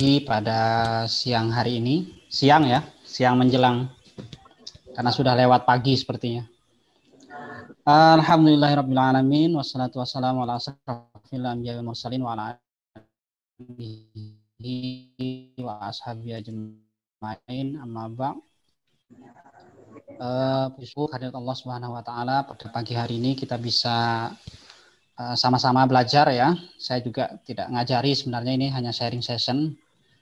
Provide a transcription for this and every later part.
pagi pada siang hari ini. Siang ya, siang menjelang. Karena sudah lewat pagi sepertinya. Alhamdulillahirrabbilalamin. Wassalatu wassalamu ala asyrafil anbiya'i wal mursalin wa ala alihi wa ashabihi ajma'in. Amma ba'd. Hadirat Allah Subhanahu wa taala, pada pagi hari ini kita bisa sama-sama belajar ya. Saya juga tidak ngajari, sebenarnya ini hanya sharing session.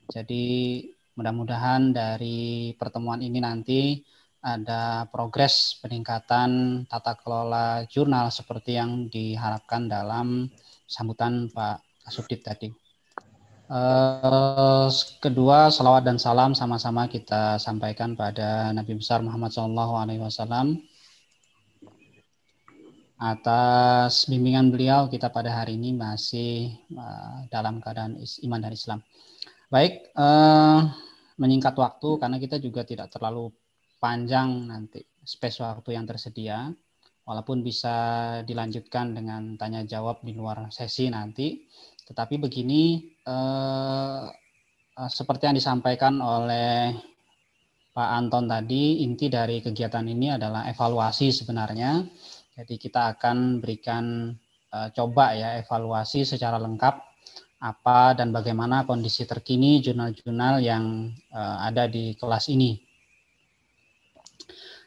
Jadi mudah-mudahan dari pertemuan ini nanti ada progres peningkatan tata kelola jurnal seperti yang diharapkan dalam sambutan Pak Kasubdit tadi. Kedua, salawat dan salam sama-sama kita sampaikan pada Nabi besar Muhammad SAW. Atas bimbingan beliau, kita pada hari ini masih dalam keadaan iman dan Islam. Baik, menyingkat waktu karena kita juga tidak terlalu panjang nanti space waktu yang tersedia, walaupun bisa dilanjutkan dengan tanya jawab di luar sesi nanti. Tetapi begini, seperti yang disampaikan oleh Pak Anton tadi, inti dari kegiatan ini adalah evaluasi sebenarnya. Jadi kita akan berikan coba ya evaluasi secara lengkap apa dan bagaimana kondisi terkini jurnal-jurnal yang ada di kelas ini.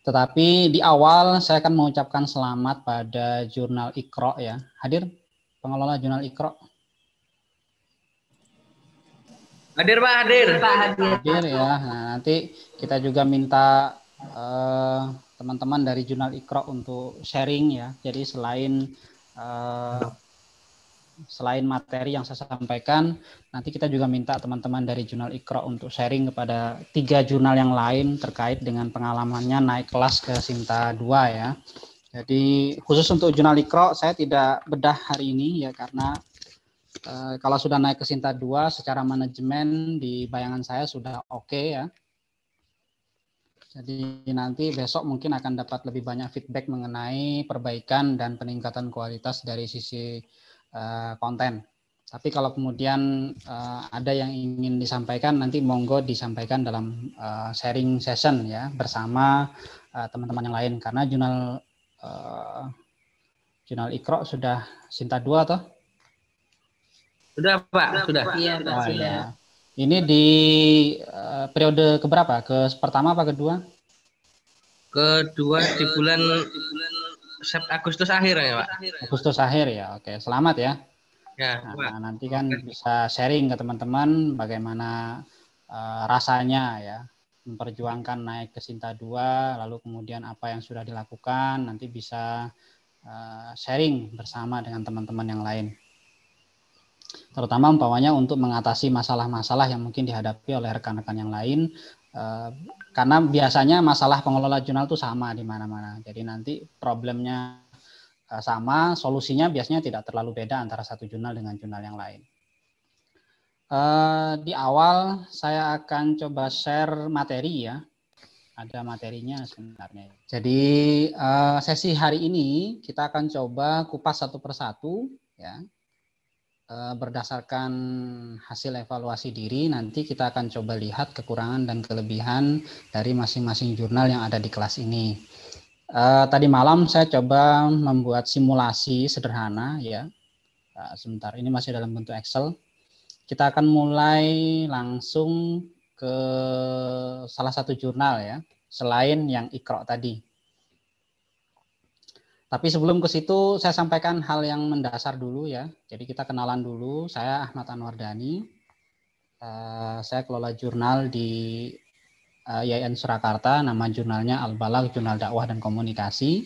Tetapi di awal saya akan mengucapkan selamat pada jurnal Iqra ya. Hadir pengelola jurnal Iqra? Hadir Pak, hadir. Hadir ya. Nah, nanti kita juga minta teman-teman dari jurnal Iqra untuk sharing ya. Jadi selain materi yang saya sampaikan, nanti kita juga minta teman-teman dari jurnal Iqra untuk sharing kepada 3 jurnal yang lain terkait dengan pengalamannya naik kelas ke Sinta 2 ya. Jadi khusus untuk jurnal Iqra saya tidak bedah hari ini ya, karena kalau sudah naik ke Sinta 2 secara manajemen di bayangan saya sudah oke ya. Jadi nanti besok mungkin akan dapat lebih banyak feedback mengenai perbaikan dan peningkatan kualitas dari sisi konten. Tapi kalau kemudian ada yang ingin disampaikan, nanti monggo disampaikan dalam sharing session ya bersama teman-teman yang lain, karena jurnal Iqra sudah Sinta 2 toh? Sudah Pak, sudah. Iya Pak, Oh, sudah. ya. Ini di periode keberapa? Ke pertama apa kedua? Kedua di bulan Agustus akhir ya Pak. Agustus akhir ya. Oke, selamat ya. Ya, Nah, nanti kan bisa sharing ke teman-teman bagaimana rasanya ya memperjuangkan naik ke Sinta 2, lalu kemudian apa yang sudah dilakukan, nanti bisa sharing bersama dengan teman-teman yang lain. Terutama umpamanya untuk mengatasi masalah-masalah yang mungkin dihadapi oleh rekan-rekan yang lain, karena biasanya masalah pengelola jurnal itu sama di mana-mana. Jadi nanti problemnya sama, solusinya biasanya tidak terlalu beda antara satu jurnal dengan jurnal yang lain. Di awal saya akan coba share materi ya, ada materinya sebenarnya. Jadi sesi hari ini kita akan coba kupas satu persatu ya. Berdasarkan hasil evaluasi diri, nanti kita akan coba lihat kekurangan dan kelebihan dari masing-masing jurnal yang ada di kelas ini. Tadi malam saya coba membuat simulasi sederhana ya. Sebentar, ini masih dalam bentuk Excel. Kita akan mulai langsung ke salah satu jurnal ya, selain yang Iqra tadi. Tapi sebelum ke situ saya sampaikan hal yang mendasar dulu ya. Jadi kita kenalan dulu. Saya Ahmad Anwardani. Saya kelola jurnal di YIN Surakarta. Nama jurnalnya Al-Balagh, Jurnal Dakwah dan Komunikasi.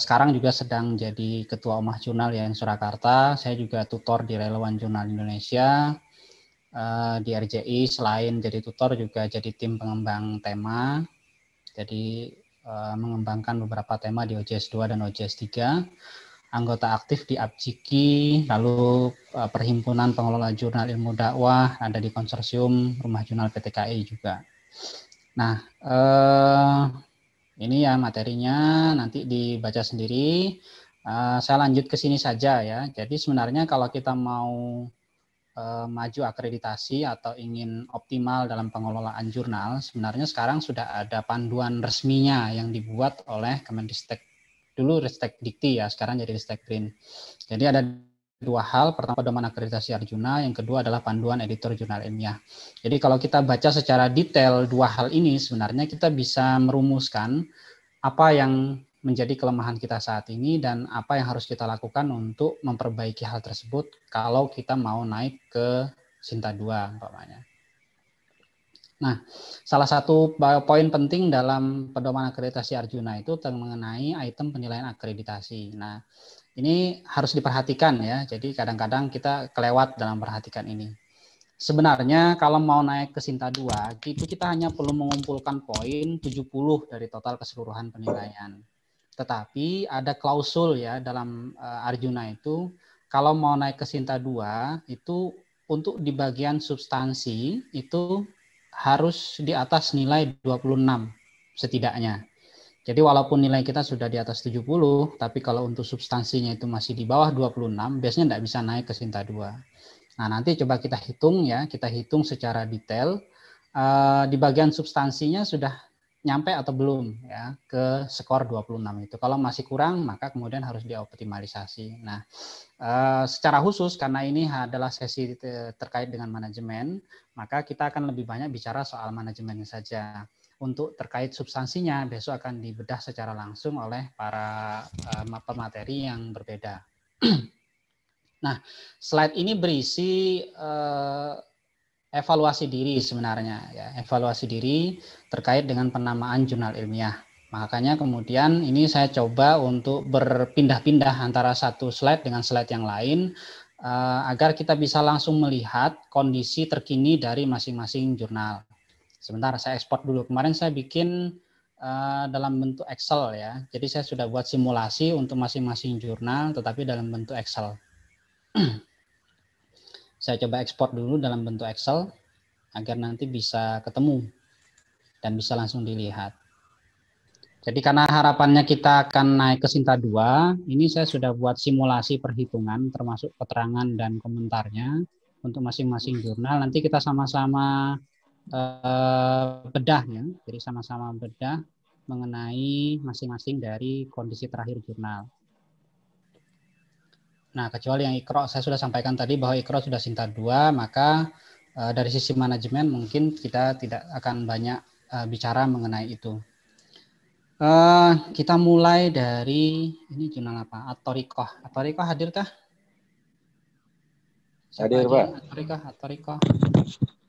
Sekarang juga sedang jadi Ketua Umah Jurnal YIN Surakarta. Saya juga tutor di Relawan Jurnal Indonesia. Di RJI selain jadi tutor juga jadi tim pengembang tema. Jadi mengembangkan beberapa tema di OJS 2 dan OJS 3, anggota aktif di APJIKI, lalu Perhimpunan Pengelola Jurnal Ilmu Dakwah, ada di konsorsium Rumah Jurnal PTKI juga. Nah, ini ya materinya, nanti dibaca sendiri. Saya lanjut ke sini saja ya. Jadi sebenarnya kalau kita mau maju akreditasi atau ingin optimal dalam pengelolaan jurnal, sebenarnya sekarang sudah ada panduan resminya yang dibuat oleh Kemendikbud. Dulu Ristek Dikti ya, sekarang jadi Ristek Brin. Jadi ada dua hal, pertama pedoman akreditasi Arjuna, yang kedua adalah panduan editor jurnal ilmiah. Jadi kalau kita baca secara detail dua hal ini, sebenarnya kita bisa merumuskan apa yang menjadi kelemahan kita saat ini dan apa yang harus kita lakukan untuk memperbaiki hal tersebut kalau kita mau naik ke Sinta 2 umpamanya. Nah, salah satu poin penting dalam pedoman akreditasi Arjuna itu mengenai item penilaian akreditasi. Nah, ini harus diperhatikan ya. Jadi kadang-kadang kita kelewat dalam perhatikan ini. Sebenarnya kalau mau naik ke Sinta 2, itu kita hanya perlu mengumpulkan poin 70 dari total keseluruhan penilaian. Tetapi ada klausul ya dalam Arjuna itu, kalau mau naik ke Sinta 2, itu untuk di bagian substansi itu harus di atas nilai 26 setidaknya. Jadi walaupun nilai kita sudah di atas 70, tapi kalau untuk substansinya itu masih di bawah 26, biasanya tidak bisa naik ke Sinta 2. Nah, nanti coba kita hitung ya, kita hitung secara detail di bagian substansinya sudah nyampe atau belum ya ke skor 26 itu. Kalau masih kurang, maka kemudian harus dioptimalisasi. Nah, secara khusus karena ini adalah sesi terkait dengan manajemen, maka kita akan lebih banyak bicara soal manajemennya saja. Untuk terkait substansinya besok akan dibedah secara langsung oleh para pemateri yang berbeda. Nah, slide ini berisi evaluasi diri sebenarnya ya, evaluasi diri terkait dengan penamaan jurnal ilmiah. Makanya kemudian ini saya coba untuk berpindah-pindah antara satu slide dengan slide yang lain agar kita bisa langsung melihat kondisi terkini dari masing-masing jurnal. Sebentar, saya ekspor dulu. Kemarin saya bikin dalam bentuk Excel ya. Jadi saya sudah buat simulasi untuk masing-masing jurnal, tetapi dalam bentuk Excel. Saya coba ekspor dulu dalam bentuk Excel agar nanti bisa ketemu dan bisa langsung dilihat. Jadi karena harapannya kita akan naik ke Sinta 2, ini saya sudah buat simulasi perhitungan termasuk keterangan dan komentarnya untuk masing-masing jurnal. Nanti kita sama-sama bedah ya. Jadi sama-sama bedah mengenai masing-masing dari kondisi terakhir jurnal. Nah, kecuali yang Iqra, saya sudah sampaikan tadi bahwa Iqra sudah Sinta 2, maka dari sisi manajemen mungkin kita tidak akan banyak bicara mengenai itu. Kita mulai dari, ini jurnal apa? At-Thariqah. At-Thariqah hadirkah? Hadir, Pak. At-Thariqah.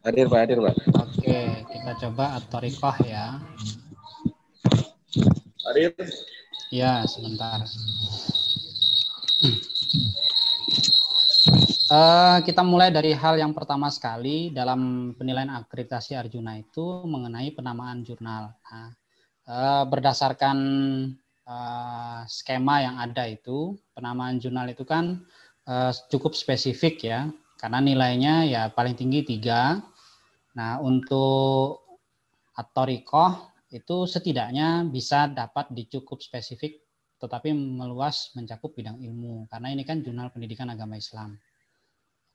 Hadir, Pak. Oke, kita coba At-Thariqah ya. Hadir. Ya, sebentar. Kita mulai dari hal yang pertama sekali dalam penilaian akreditasi Arjuna itu mengenai penamaan jurnal. Nah, berdasarkan skema yang ada itu, penamaan jurnal itu kan cukup spesifik ya, karena nilainya ya paling tinggi 3. Nah, untuk At-Thariqah itu setidaknya bisa dapat di cukup spesifik, tetapi meluas mencakup bidang ilmu, karena ini kan jurnal pendidikan agama Islam.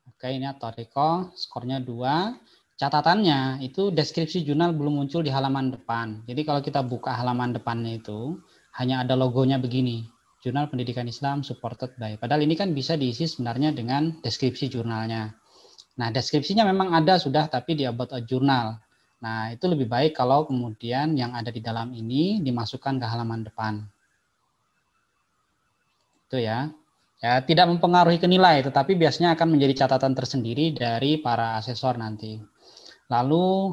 Oke, ini At-Thariqah, skornya 2. Catatannya itu deskripsi jurnal belum muncul di halaman depan. Jadi kalau kita buka halaman depannya itu hanya ada logonya begini, Jurnal Pendidikan Islam supported by. Padahal ini kan bisa diisi sebenarnya dengan deskripsi jurnalnya. Nah, deskripsinya memang ada sudah, tapi di about a journal. Nah, itu lebih baik kalau kemudian yang ada di dalam ini dimasukkan ke halaman depan. Itu ya. Ya, tidak mempengaruhi ke nilai, tetapi biasanya akan menjadi catatan tersendiri dari para asesor nanti. Lalu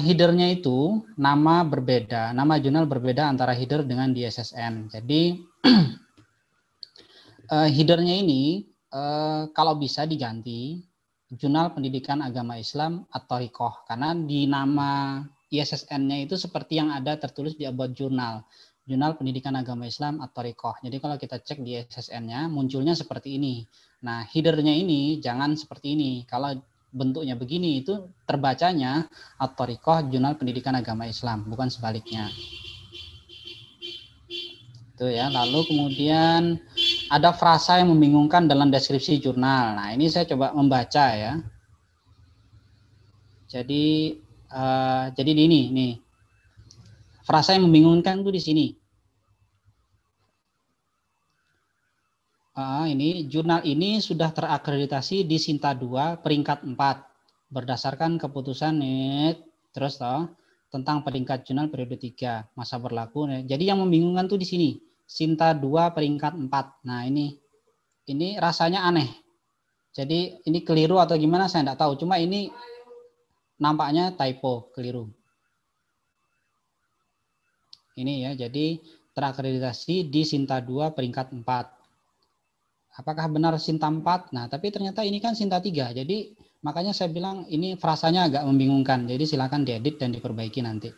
headernya itu nama berbeda, nama jurnal berbeda antara header dengan di SSN. Jadi headernya ini kalau bisa diganti Jurnal Pendidikan Agama Islam At-Thariqah, karena di nama ISSN-nya itu seperti yang ada tertulis di about jurnal. Jurnal Pendidikan Agama Islam At-Thariqah. Jadi kalau kita cek di SSN-nya munculnya seperti ini. Nah, header-nya ini jangan seperti ini. Kalau bentuknya begini itu terbacanya At-Thariqah Jurnal Pendidikan Agama Islam, bukan sebaliknya. Itu ya. Lalu kemudian ada frasa yang membingungkan dalam deskripsi jurnal. Nah, ini saya coba membaca ya. Jadi ini nih. Frasa yang membingungkan itu di sini. Ini jurnal ini sudah terakreditasi di Sinta 2 peringkat 4 berdasarkan keputusan terus tentang peringkat jurnal periode 3 masa berlaku. Jadi yang membingungkan tuh di sini. Sinta 2 peringkat 4. Nah, ini rasanya aneh. Jadi ini keliru atau gimana saya enggak tahu. Cuma ini nampaknya typo, keliru. Ini ya, jadi terakreditasi di Sinta 2 peringkat 4. Apakah benar Sinta 4? Nah, tapi ternyata ini kan Sinta 3. Jadi makanya saya bilang ini frasanya agak membingungkan. Jadi silakan diedit dan diperbaiki nanti.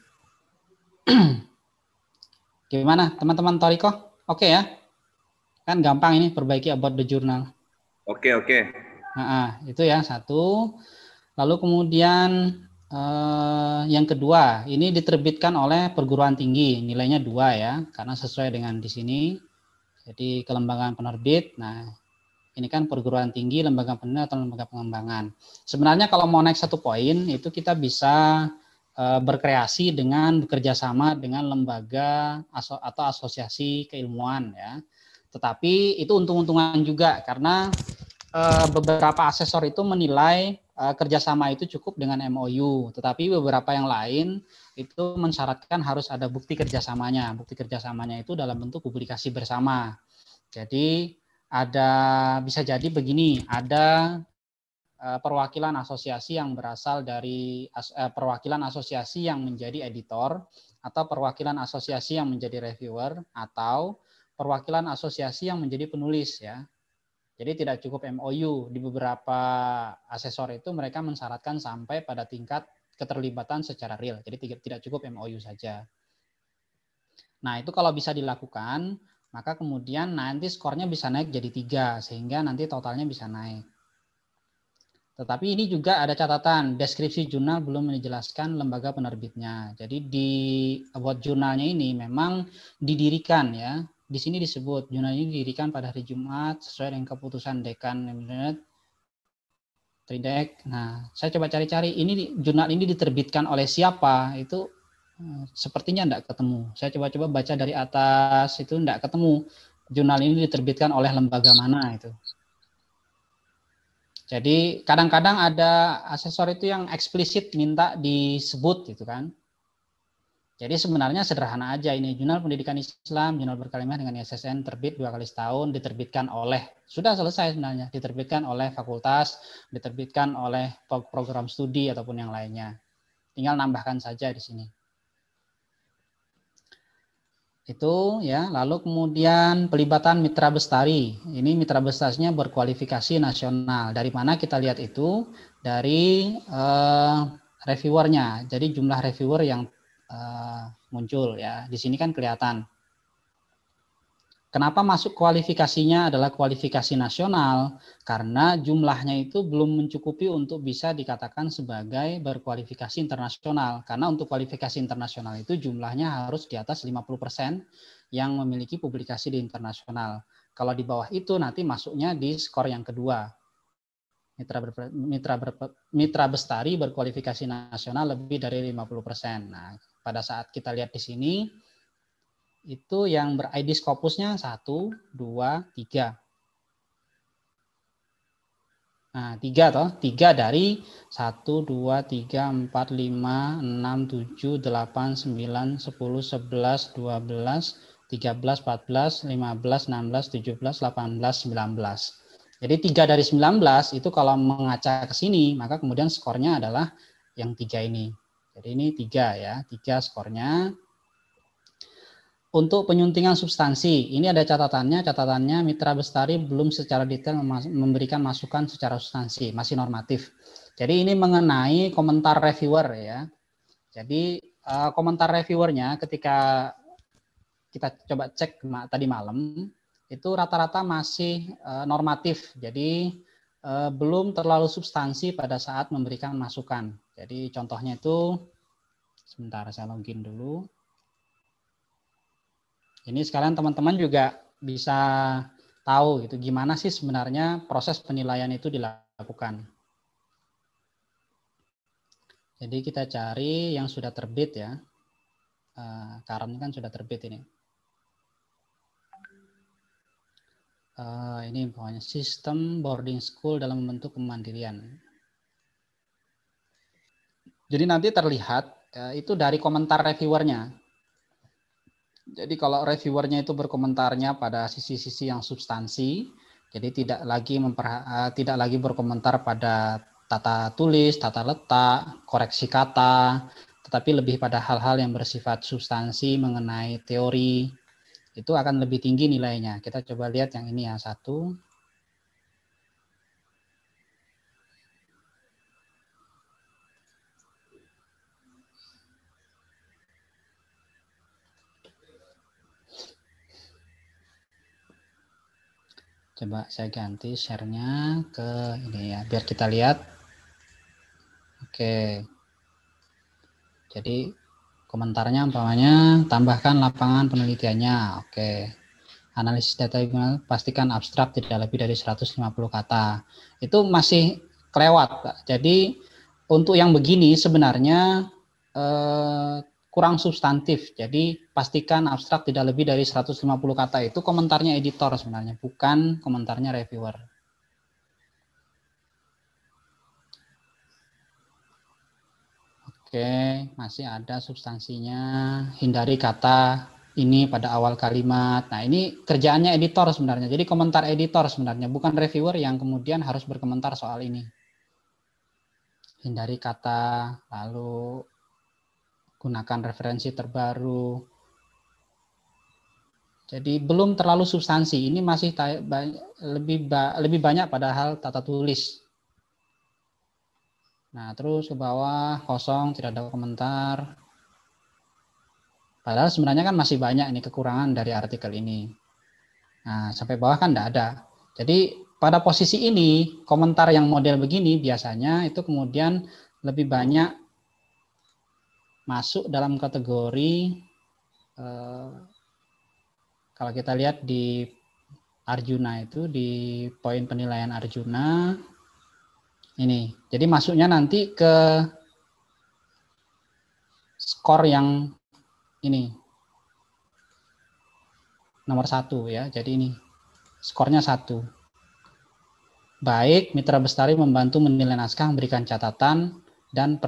Gimana teman-teman Toriko? Oke ya? Kan gampang ini perbaiki about the journal. Oke. Nah, itu ya satu. Lalu kemudian yang kedua, ini diterbitkan oleh perguruan tinggi, nilainya 2 ya, karena sesuai dengan di sini. Jadi kelembagaan penerbit. Nah, ini kan perguruan tinggi, lembaga penelitian atau lembaga pengembangan. Sebenarnya kalau mau naik 1 poin, itu kita bisa berkreasi dengan bekerja sama dengan lembaga atau asosiasi keilmuan ya. Tetapi itu untung-untungan juga karena beberapa asesor itu menilai kerjasama itu cukup dengan MOU, tetapi beberapa yang lain itu mensyaratkan harus ada bukti kerjasamanya. Bukti kerjasamanya itu dalam bentuk publikasi bersama. Jadi bisa jadi begini, ada perwakilan asosiasi yang berasal dari perwakilan asosiasi yang menjadi editor, atau perwakilan asosiasi yang menjadi reviewer, atau perwakilan asosiasi yang menjadi penulis ya. Jadi tidak cukup MOU, di beberapa asesor itu mereka mensyaratkan sampai pada tingkat keterlibatan secara real. Jadi tidak cukup MOU saja. Nah, itu kalau bisa dilakukan, maka kemudian nanti skornya bisa naik jadi 3, sehingga nanti totalnya bisa naik. Tetapi ini juga ada catatan, deskripsi jurnal belum menjelaskan lembaga penerbitnya. Jadi di about jurnalnya ini memang didirikan ya. Di sini disebut jurnal ini didirikan pada hari Jumat sesuai dengan keputusan dekan Tridek. Nah, saya coba cari-cari ini jurnal ini diterbitkan oleh siapa, itu sepertinya enggak ketemu. Saya coba-coba baca dari atas, itu enggak ketemu. Jurnal ini diterbitkan oleh lembaga mana itu. Jadi kadang-kadang ada asesor itu yang eksplisit minta disebut gitu kan. Jadi sebenarnya sederhana aja, ini jurnal pendidikan Islam, jurnal berkalimat dengan ISSN terbit 2 kali setahun, diterbitkan oleh, sudah selesai sebenarnya, diterbitkan oleh fakultas, diterbitkan oleh program studi ataupun yang lainnya. Tinggal nambahkan saja di sini. Itu ya, lalu kemudian pelibatan mitra bestari. Ini mitra bestarinya berkualifikasi nasional. Dari mana kita lihat itu? Dari reviewernya. Jadi jumlah reviewer yang muncul ya. Di sini kan kelihatan. Kenapa masuk kualifikasinya adalah kualifikasi nasional? Karena jumlahnya itu belum mencukupi untuk bisa dikatakan sebagai berkualifikasi internasional. Karena untuk kualifikasi internasional itu jumlahnya harus di atas 50% yang memiliki publikasi di internasional. Kalau di bawah itu nanti masuknya di skor yang kedua. Mitra bestari berkualifikasi nasional lebih dari 50%. Nah, pada saat kita lihat di sini, itu yang ber-ID Scopusnya 1, 2, 3. Nah, 3 toh. 3 dari 1, 2, 3, 4, 5, 6, 7, 8, 9, 10, 11, 12, 13, 14, 15, 16, 17, 18, 19. Jadi 3 dari 19 itu kalau mengaca ke sini, maka kemudian skornya adalah yang 3 ini. Jadi ini 3 ya, 3 skornya. Untuk penyuntingan substansi, ini ada catatannya mitra bestari belum secara detail memberikan masukan secara substansi, masih normatif. Jadi ini mengenai komentar reviewer ya. Jadi komentar reviewernya ketika kita coba cek tadi malam, itu rata-rata masih normatif. Jadi belum terlalu substansi pada saat memberikan masukan. Jadi contohnya itu, sebentar saya login dulu. Ini sekalian teman-teman juga bisa tahu gitu gimana sih sebenarnya proses penilaian itu dilakukan. Jadi kita cari yang sudah terbit ya. Karam ini kan sudah terbit ini. Ini pokoknya sistem boarding school dalam membentuk kemandirian. Jadi nanti terlihat itu dari komentar reviewernya. Jadi kalau reviewernya itu berkomentarnya pada sisi-sisi yang substansi, jadi tidak lagi berkomentar pada tata tulis, tata letak, koreksi kata, tetapi lebih pada hal-hal yang bersifat substansi mengenai teori, itu akan lebih tinggi nilainya. Kita coba lihat yang ini ya, satu. Coba saya ganti share-nya ke ini ya, biar kita lihat. Oke. Jadi komentarnya umpamanya tambahkan lapangan penelitiannya. Oke. Analisis data pastikan abstrak tidak lebih dari 150 kata. Itu masih kelewat, Pak. Jadi untuk yang begini sebenarnya kurang substantif. Jadi pastikan abstrak tidak lebih dari 150 kata itu komentarnya editor sebenarnya, bukan komentarnya reviewer. Oke, masih ada substansinya. Hindari kata ini pada awal kalimat. Nah, ini kerjaannya editor sebenarnya. Jadi komentar editor sebenarnya, bukan reviewer yang kemudian harus berkomentar soal ini. Hindari kata, lalu gunakan referensi terbaru. Jadi belum terlalu substansi. Ini masih lebih banyak pada hal tata tulis. Nah, terus ke bawah kosong, tidak ada komentar. Padahal sebenarnya kan masih banyak ini kekurangan dari artikel ini. Nah, sampai bawah kan tidak ada. Jadi pada posisi ini, komentar yang model begini biasanya itu kemudian lebih banyak masuk dalam kategori kalau kita lihat di Arjuna itu, di poin penilaian Arjuna, ini. Jadi masuknya nanti ke skor yang ini. Nomor 1 ya, jadi ini. Skornya 1. Baik, Mitra Bestari membantu menilai naskah, memberikan catatan, dan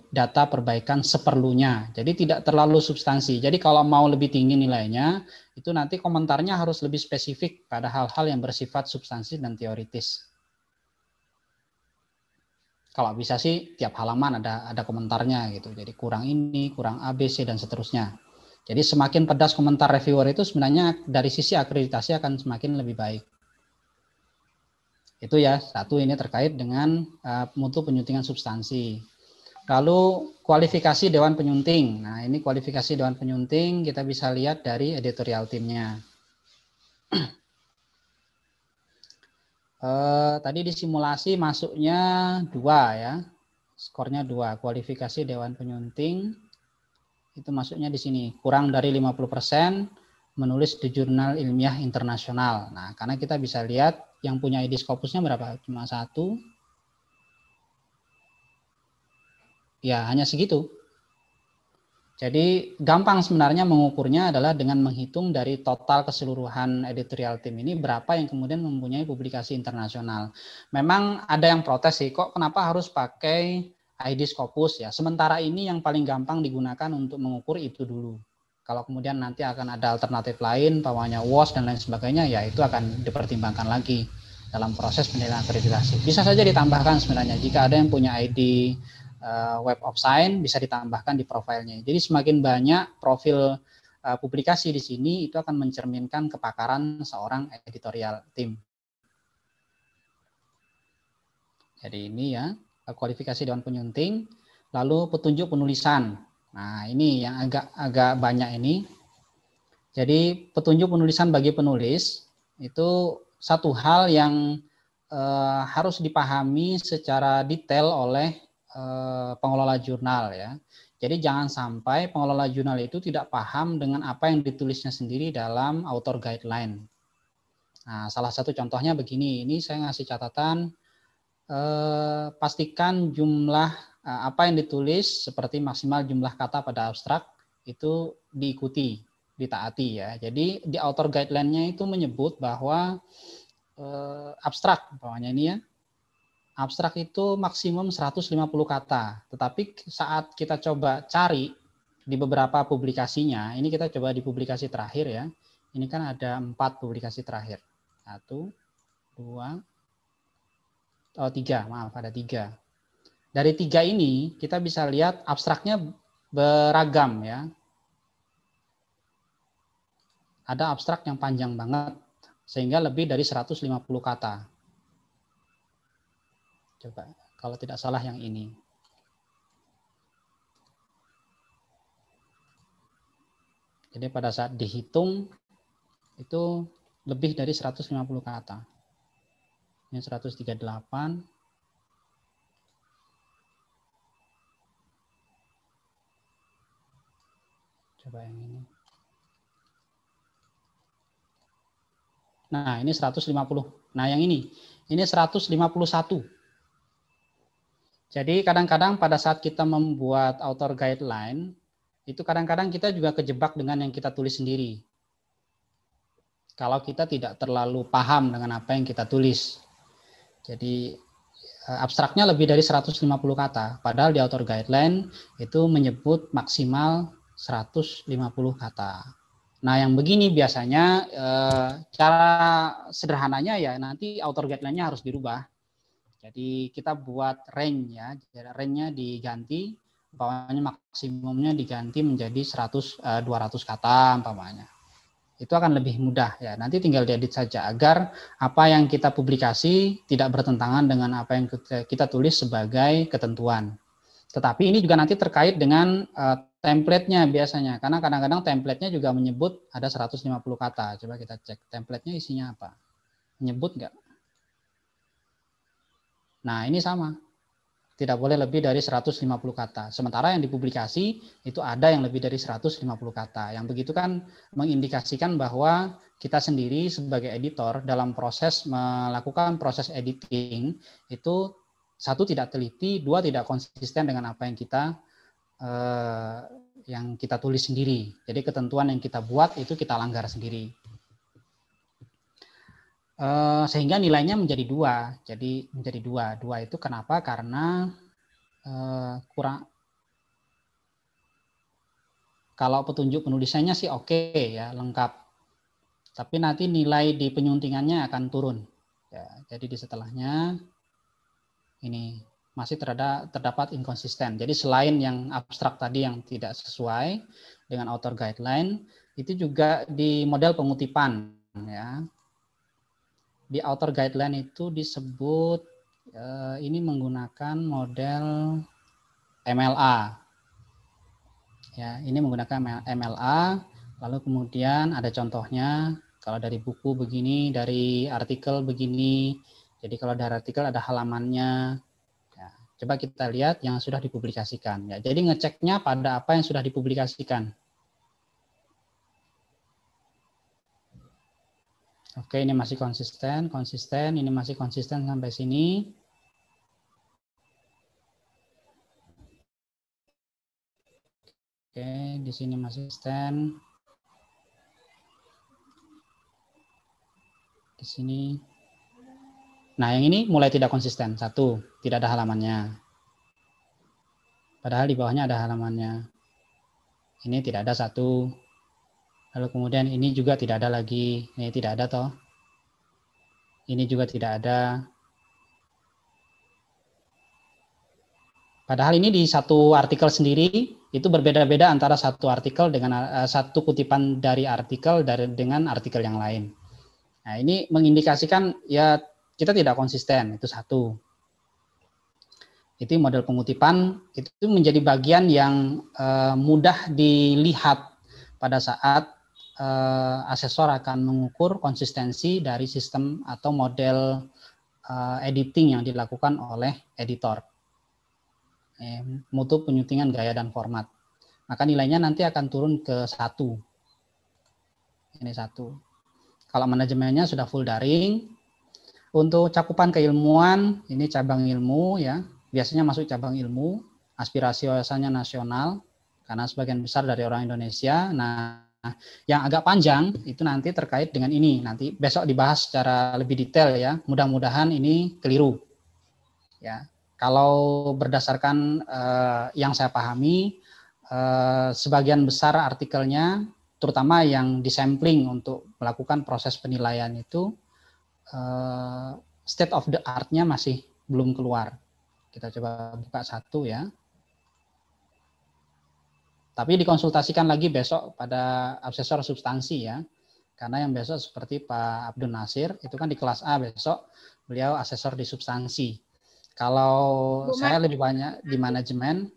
data perbaikan seperlunya. Jadi tidak terlalu substansi. Jadi kalau mau lebih tinggi nilainya, itu nanti komentarnya harus lebih spesifik pada hal-hal yang bersifat substansi dan teoritis. Kalau bisa sih tiap halaman ada komentarnya gitu. Jadi kurang ini, kurang A, B, C, dan seterusnya. Jadi semakin pedas komentar reviewer itu sebenarnya dari sisi akreditasi akan semakin lebih baik. Itu ya, satu ini terkait dengan mutu penyuntingan substansi. Lalu kualifikasi Dewan Penyunting. Nah, ini kualifikasi Dewan Penyunting kita bisa lihat dari editorial timnya. Tadi di simulasi masuknya 2 ya. Skornya 2. Kualifikasi Dewan Penyunting itu masuknya di sini. Kurang dari 50% menulis di jurnal ilmiah internasional. Nah, karena kita bisa lihat yang punya ID Scopusnya berapa? Cuma 1. Ya, hanya segitu. Jadi gampang sebenarnya mengukurnya adalah dengan menghitung dari total keseluruhan editorial tim ini berapa yang kemudian mempunyai publikasi internasional. Memang ada yang protes sih, kok kenapa harus pakai ID Scopus ya? Sementara ini yang paling gampang digunakan untuk mengukur itu dulu. Kalau kemudian nanti akan ada alternatif lain, pawanya WOS dan lain sebagainya, ya itu akan dipertimbangkan lagi dalam proses penilaian akreditasi. Bisa saja ditambahkan sebenarnya jika ada yang punya ID Web of Science bisa ditambahkan di profilnya. Jadi semakin banyak profil publikasi di sini itu akan mencerminkan kepakaran seorang editorial tim. Jadi ini ya kualifikasi Dewan Penyunting, lalu petunjuk penulisan. Nah ini yang agak banyak ini. Jadi petunjuk penulisan bagi penulis itu satu hal yang harus dipahami secara detail oleh pengelola jurnal ya. Jadi jangan sampai pengelola jurnal itu tidak paham dengan apa yang ditulisnya sendiri dalam author guideline. Nah, salah satu contohnya begini, ini saya ngasih catatan, pastikan jumlah apa yang ditulis seperti maksimal jumlah kata pada abstrak itu diikuti, ditaati ya. Jadi di author guideline-nya itu menyebut bahwa abstrak, bawahnya ini ya, abstrak itu maksimum 150 kata. Tetapi saat kita coba cari di beberapa publikasinya, ini kita coba di publikasi terakhir ya, ini kan ada 4 publikasi terakhir. 1, 2, 3, maaf ada 3. Dari 3 ini kita bisa lihat abstraknya beragam ya. Ada abstrak yang panjang banget, sehingga lebih dari 150 kata. Coba, kalau tidak salah yang ini. Jadi pada saat dihitung, itu lebih dari 150 kata. Ini 138. Coba yang ini. Nah, ini 150. Nah, yang ini 151. Jadi kadang-kadang pada saat kita membuat author guideline, itu kadang-kadang kita juga kejebak dengan yang kita tulis sendiri. Kalau kita tidak terlalu paham dengan apa yang kita tulis. Jadi abstraknya lebih dari 150 kata, padahal di author guideline itu menyebut maksimal 150 kata. Nah, yang begini biasanya cara sederhananya ya nanti author guideline-nya harus dirubah. Jadi kita buat range ya, range-nya diganti, umpamanya maksimumnya diganti menjadi 200 kata umpamanya. Itu akan lebih mudah ya. Nanti tinggal diedit saja agar apa yang kita publikasi tidak bertentangan dengan apa yang kita tulis sebagai ketentuan. Tetapi ini juga nanti terkait dengan template-nya biasanya, karena kadang-kadang template-nya juga menyebut ada 150 kata. Coba kita cek template-nya isinya apa. Menyebut nggak? Nah, ini sama. Tidak boleh lebih dari 150 kata. Sementara yang dipublikasi itu ada yang lebih dari 150 kata. Yang begitu kan mengindikasikan bahwa kita sendiri sebagai editor dalam proses melakukan proses editing itu satu tidak teliti, dua tidak konsisten dengan apa yang kita tulis sendiri. Jadi ketentuan yang kita buat itu kita langgar sendiri. Sehingga nilainya menjadi 2. Jadi menjadi 2. 2 itu kenapa? Karena kurang, kalau petunjuk penulisannya sih oke ya, lengkap. Tapi nanti nilai di penyuntingannya akan turun. Ya, jadi di setelahnya ini masih terdapat inkonsisten. Jadi selain yang abstrak tadi yang tidak sesuai dengan author guideline, itu juga di model pengutipan ya. Di author guideline itu disebut ini menggunakan model MLA. Ya, ini menggunakan MLA, lalu kemudian ada contohnya, kalau dari buku begini, dari artikel begini, jadi kalau dari artikel ada halamannya. Ya, coba kita lihat yang sudah dipublikasikan. Ya, jadi ngeceknya pada apa yang sudah dipublikasikan. Oke, ini masih konsisten, ini masih konsisten sampai sini. Oke, di sini masih konsisten. Di sini. Nah, yang ini mulai tidak konsisten. 1, tidak ada halamannya. Padahal di bawahnya ada halamannya. Ini tidak ada 1. Lalu kemudian ini juga tidak ada lagi. Ini tidak ada toh. Ini juga tidak ada. Padahal ini di satu artikel sendiri itu berbeda-beda antara satu artikel dengan satu kutipan dari artikel dengan artikel yang lain. Nah, ini mengindikasikan ya kita tidak konsisten, itu 1. Itu model pengutipan, itu menjadi bagian yang mudah dilihat pada saat asesor akan mengukur konsistensi dari sistem atau model editing yang dilakukan oleh editor. Mutu penyuntingan gaya dan format. Maka nilainya nanti akan turun ke 1. Ini 1. Kalau manajemennya sudah full daring. Untuk cakupan keilmuan, ini cabang ilmu ya. Biasanya masuk cabang ilmu, aspirasi wawasannya nasional, karena sebagian besar dari orang Indonesia. Nah, yang agak panjang itu nanti terkait dengan ini. Nanti besok dibahas secara lebih detail ya. Mudah-mudahan ini keliru. Ya, kalau berdasarkan yang saya pahami, sebagian besar artikelnya, terutama yang disampling untuk melakukan proses penilaian itu, state of the art-nya masih belum keluar. Kita coba buka satu ya. Tapi dikonsultasikan lagi besok pada asesor substansi ya. Karena yang besok seperti Pak Abdul Nasir, itu kan di kelas A besok, beliau asesor di substansi. Kalau saya lebih banyak di manajemen,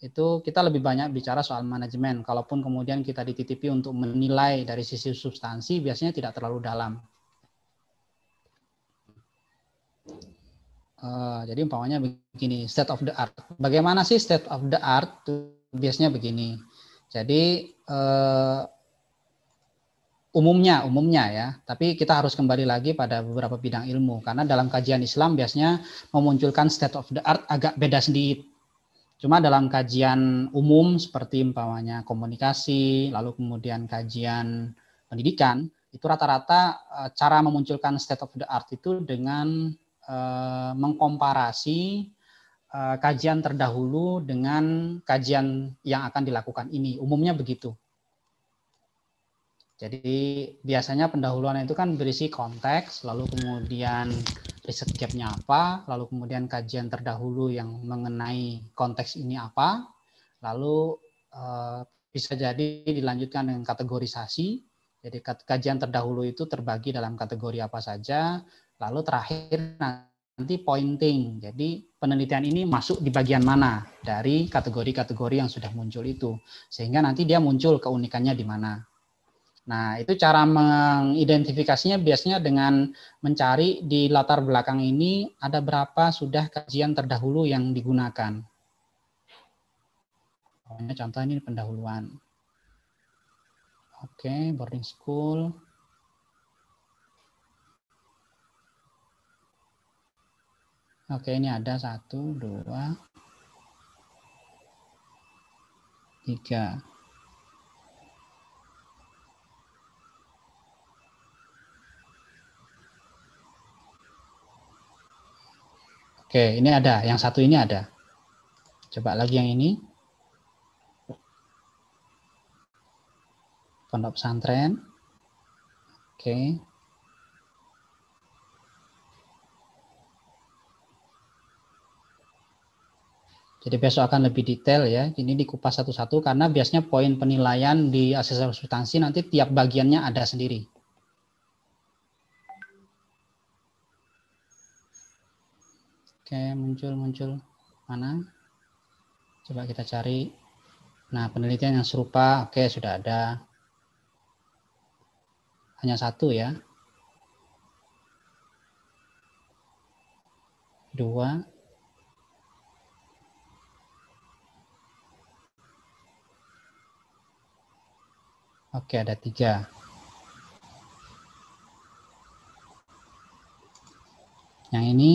itu kita lebih banyak bicara soal manajemen. Kalaupun kemudian kita dititipi untuk menilai dari sisi substansi, biasanya tidak terlalu dalam. Jadi umpamanya begini, state of the art. Bagaimana sih state of the art? Biasanya begini. Jadi umumnya ya, tapi kita harus kembali lagi pada beberapa bidang ilmu, karena dalam kajian Islam biasanya memunculkan state of the art agak beda sedikit. Cuma dalam kajian umum seperti umpamanya komunikasi, lalu kemudian kajian pendidikan, itu rata-rata cara memunculkan state of the art itu dengan mengkomparasi kajian terdahulu dengan kajian yang akan dilakukan ini. Umumnya begitu. Jadi biasanya pendahuluan itu kan berisi konteks, lalu kemudian riset gap-nya apa, lalu kemudian kajian terdahulu yang mengenai konteks ini apa, lalu bisa jadi dilanjutkan dengan kategorisasi. Jadi kajian terdahulu itu terbagi dalam kategori apa saja, lalu terakhir nanti pointing. Jadi penelitian ini masuk di bagian mana dari kategori-kategori yang sudah muncul itu, sehingga nanti dia muncul keunikannya di mana. Nah, itu cara mengidentifikasinya biasanya dengan mencari di latar belakang ini ada berapa sudah kajian terdahulu yang digunakan. Contoh ini pendahuluan. Oke, boarding school. Oke, ini ada 1, 2, 3. Oke, ini ada. Yang satu ini ada. Coba lagi yang ini. Pondok pesantren. Oke. Jadi besok akan lebih detail ya. Ini dikupas satu-satu karena biasanya poin penilaian di asesor substansi nanti tiap bagiannya ada sendiri. Oke, muncul mana? Coba kita cari. Nah, penelitian yang serupa, oke, sudah ada. Hanya 1 ya. 2. Oke, ada 3. Yang ini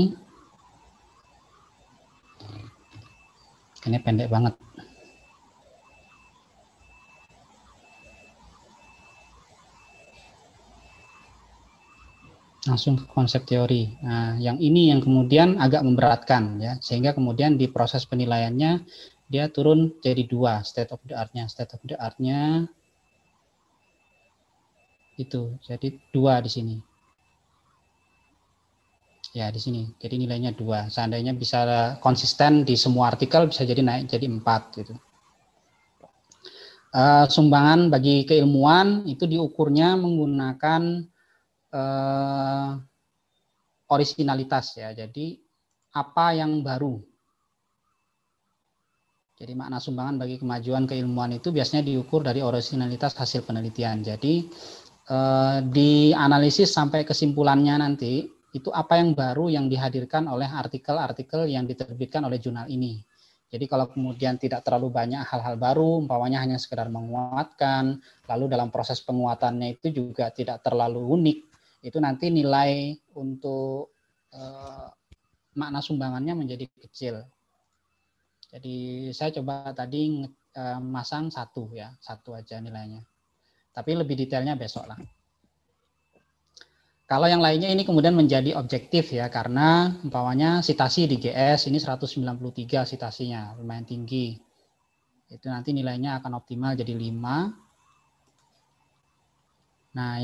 pendek banget. Langsung ke konsep teori. Nah, yang ini yang kemudian agak memberatkan ya, sehingga kemudian di proses penilaiannya dia turun jadi 2 state of the art-nya. State of the art-nya itu jadi 2 di sini. Ya, di sini. Jadi nilainya 2. Seandainya bisa konsisten di semua artikel bisa jadi naik jadi 4 gitu. Sumbangan bagi keilmuan itu diukurnya menggunakan orisinalitas ya. Jadi apa yang baru. Jadi makna sumbangan bagi kemajuan keilmuan itu biasanya diukur dari orisinalitas hasil penelitian. Jadi dianalisis sampai kesimpulannya nanti itu apa yang baru yang dihadirkan oleh artikel-artikel yang diterbitkan oleh jurnal ini. Jadi kalau kemudian tidak terlalu banyak hal-hal baru, umpamanya hanya sekedar menguatkan, lalu dalam proses penguatannya itu juga tidak terlalu unik, itu nanti nilai untuk makna sumbangannya menjadi kecil. Jadi saya coba tadi masang satu aja nilainya. Tapi lebih detailnya besok lah. Kalau yang lainnya ini kemudian menjadi objektif ya, karena umpamanya sitasi di GS ini 193 sitasinya, lumayan tinggi. Itu nanti nilainya akan optimal jadi 5. Nah,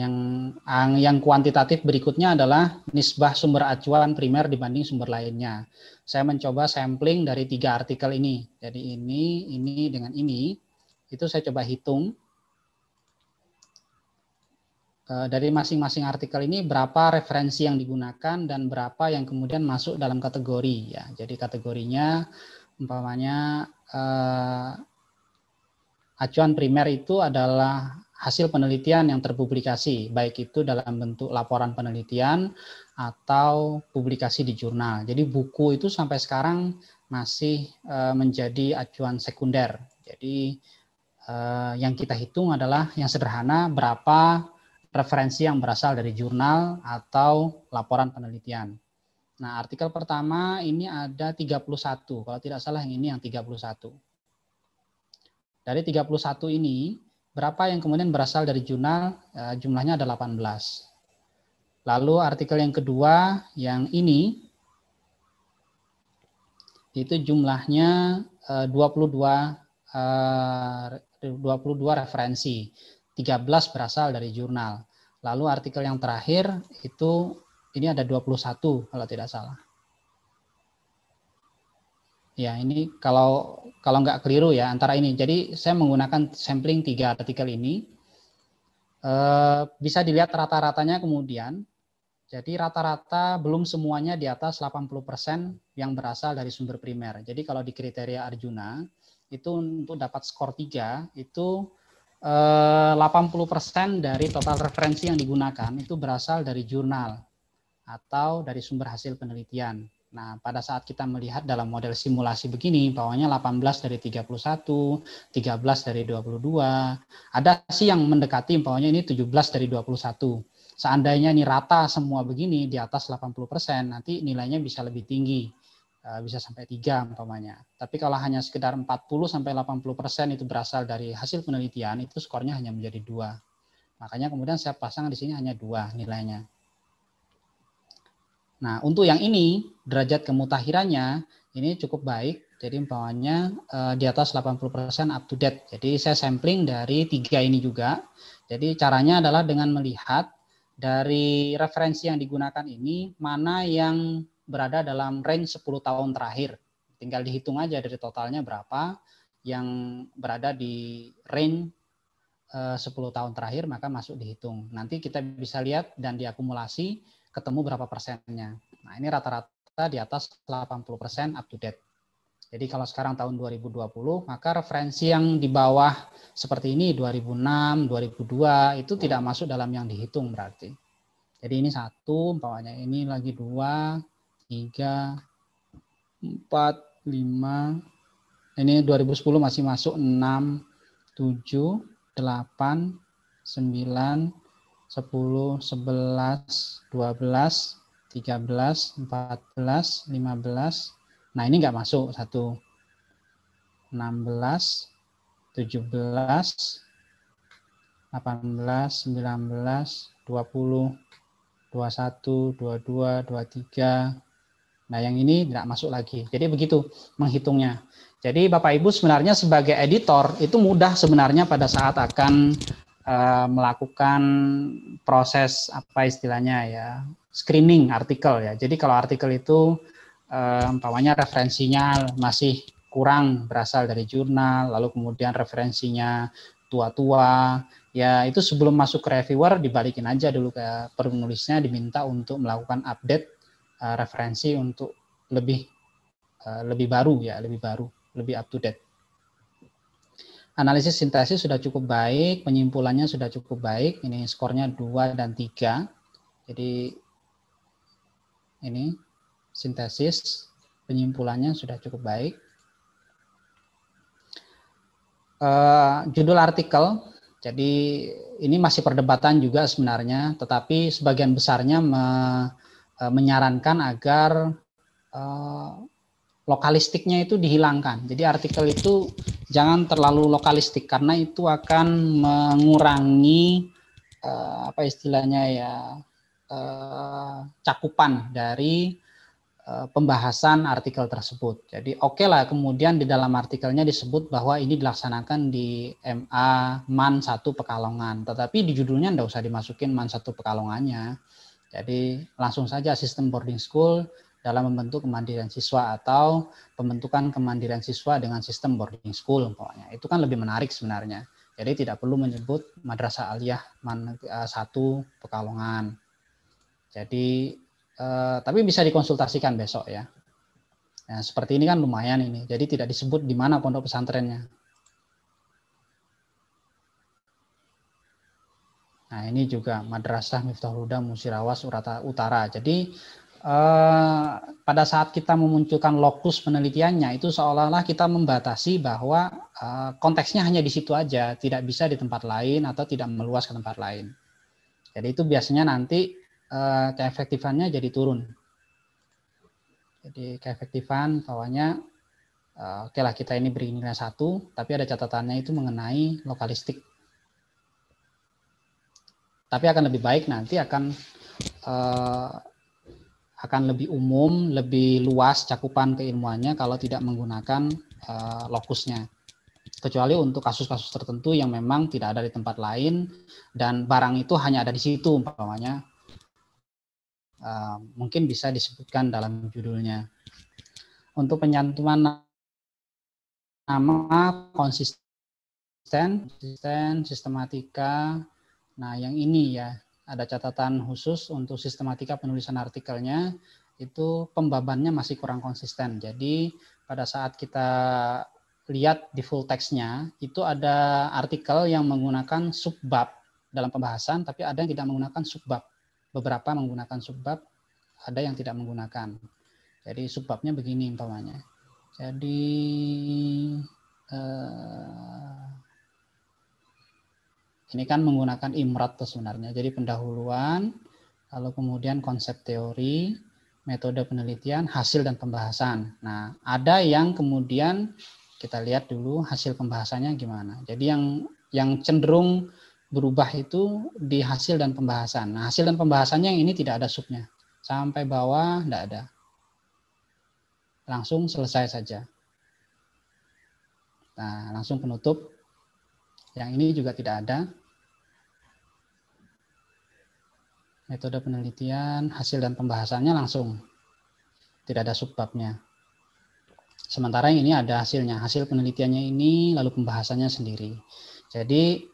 yang kuantitatif berikutnya adalah nisbah sumber acuan primer dibanding sumber lainnya. Saya mencoba sampling dari 3 artikel ini. Jadi ini dengan ini, itu saya coba hitung. Dari masing-masing artikel ini berapa referensi yang digunakan dan berapa yang kemudian masuk dalam kategori ya. Jadi kategorinya umpamanya acuan primer itu adalah hasil penelitian yang terpublikasi, baik itu dalam bentuk laporan penelitian atau publikasi di jurnal. Jadi buku itu sampai sekarang masih menjadi acuan sekunder. Jadi yang kita hitung adalah yang sederhana berapa referensi yang berasal dari jurnal atau laporan penelitian. Nah, artikel pertama ini ada 31, kalau tidak salah yang ini yang 31. Dari 31 ini, berapa yang kemudian berasal dari jurnal? Jumlahnya ada 18. Lalu artikel yang kedua, yang ini, itu jumlahnya 22 referensi. 13 berasal dari jurnal. Lalu artikel yang terakhir itu ini ada 21 kalau tidak salah. Ya, ini kalau nggak keliru ya antara ini. Jadi saya menggunakan sampling 3 artikel ini. Bisa dilihat rata-ratanya kemudian. Jadi rata-rata belum semuanya di atas 80% yang berasal dari sumber primer. Jadi kalau di kriteria Arjuna itu untuk dapat skor 3 itu 80% dari total referensi yang digunakan itu berasal dari jurnal atau dari sumber hasil penelitian. Nah, pada saat kita melihat dalam model simulasi begini, bawahnya 18 dari 31, 13 dari 22, ada sih yang mendekati bawahnya ini 17 dari 21. Seandainya ini rata semua begini di atas 80%, nanti nilainya bisa lebih tinggi. Bisa sampai 3 umpamanya. Tapi kalau hanya sekedar 40-80% itu berasal dari hasil penelitian, itu skornya hanya menjadi 2. Makanya kemudian saya pasang di sini hanya 2 nilainya. Nah, untuk yang ini, derajat kemutakhirannya ini cukup baik. Jadi umpamanya di atas 80% up to date. Jadi saya sampling dari 3 ini juga. Jadi caranya adalah dengan melihat dari referensi yang digunakan ini, mana yang berada dalam range 10 tahun terakhir. Tinggal dihitung aja dari totalnya berapa yang berada di range 10 tahun terakhir, maka masuk dihitung. Nanti kita bisa lihat dan diakumulasi ketemu berapa persennya. Nah, ini rata-rata di atas 80% up to date. Jadi kalau sekarang tahun 2020, maka referensi yang di bawah seperti ini 2006, 2002 itu tidak masuk dalam yang dihitung berarti. Jadi ini 1, umpamanya ini lagi 2, 3, 4, 5. Ini 2010 masih masuk 6, 7, 8, 9, 10, 11, 12, 13, 14, 15. Nah, ini nggak masuk 1. 16, 17, 18, 19, 20, 21, 22, 23. Nah, yang ini tidak masuk lagi. Jadi begitu menghitungnya. Jadi Bapak Ibu sebenarnya sebagai editor itu mudah sebenarnya pada saat akan melakukan proses apa istilahnya ya, screening artikel ya. Jadi kalau artikel itu umpamanya referensinya masih kurang berasal dari jurnal, lalu kemudian referensinya tua-tua, ya itu sebelum masuk ke reviewer dibalikin aja dulu ke penulisnya, diminta untuk melakukan update referensi untuk lebih baru ya, lebih up to date. Analisis sintesis sudah cukup baik, penyimpulannya sudah cukup baik. Ini skornya 2 dan 3. Jadi ini sintesis, penyimpulannya sudah cukup baik. judul artikel. Jadi ini masih perdebatan juga sebenarnya, tetapi sebagian besarnya menyarankan agar lokalistiknya itu dihilangkan. Jadi artikel itu jangan terlalu lokalistik karena itu akan mengurangi apa istilahnya ya, cakupan dari pembahasan artikel tersebut. Jadi oke lah kemudian di dalam artikelnya disebut bahwa ini dilaksanakan di MA MAN 1 Pekalongan, tetapi di judulnya enggak usah dimasukin MAN 1 Pekalongannya. Jadi langsung saja sistem boarding school dalam membentuk kemandirian siswa atau pembentukan kemandirian siswa dengan sistem boarding school pokoknya. Itu kan lebih menarik sebenarnya. Jadi tidak perlu menyebut Madrasah Aliyah MAN 1 Pekalongan. Jadi tapi bisa dikonsultasikan besok ya. Nah, seperti ini kan lumayan ini. Jadi tidak disebut di mana pondok pesantrennya. Nah, ini juga Madrasah Miftahul Huda Musirawas Utara. Jadi pada saat kita memunculkan lokus penelitiannya itu seolah-olah kita membatasi bahwa konteksnya hanya di situ aja, tidak bisa di tempat lain atau tidak meluas ke tempat lain. Jadi itu biasanya nanti keefektifannya jadi turun. Jadi keefektifan bawahnya oke lah kita ini beri nilai 1, tapi ada catatannya itu mengenai lokalistik. Tapi akan lebih baik nanti akan lebih umum, lebih luas cakupan keilmuannya kalau tidak menggunakan lokusnya. Kecuali untuk kasus-kasus tertentu yang memang tidak ada di tempat lain dan barang itu hanya ada di situ umpamanya. Mungkin bisa disebutkan dalam judulnya. Untuk penyantuman nama konsisten, sistematika. Nah, yang ini ya, ada catatan khusus untuk sistematika penulisan artikelnya, itu pembabannya masih kurang konsisten. Jadi pada saat kita lihat di full text-nya, itu ada artikel yang menggunakan subbab dalam pembahasan, tapi ada yang tidak menggunakan subbab. Beberapa menggunakan subbab, ada yang tidak menggunakan. Jadi subbabnya begini umpamanya. Jadi ini kan menggunakan imrat sebenarnya. Jadi pendahuluan, lalu kemudian konsep teori, metode penelitian, hasil dan pembahasan. Nah, ada yang kemudian kita lihat dulu hasil pembahasannya gimana. Jadi yang cenderung berubah itu di hasil dan pembahasan. Nah, hasil dan pembahasannya yang ini tidak ada subnya. Sampai bawah tidak ada. Langsung selesai saja. Nah, langsung penutup. Yang ini juga tidak ada. Metode penelitian, hasil dan pembahasannya langsung. Tidak ada subbabnya. Sementara yang ini ada hasilnya. Hasil penelitiannya ini, lalu pembahasannya sendiri. Jadi,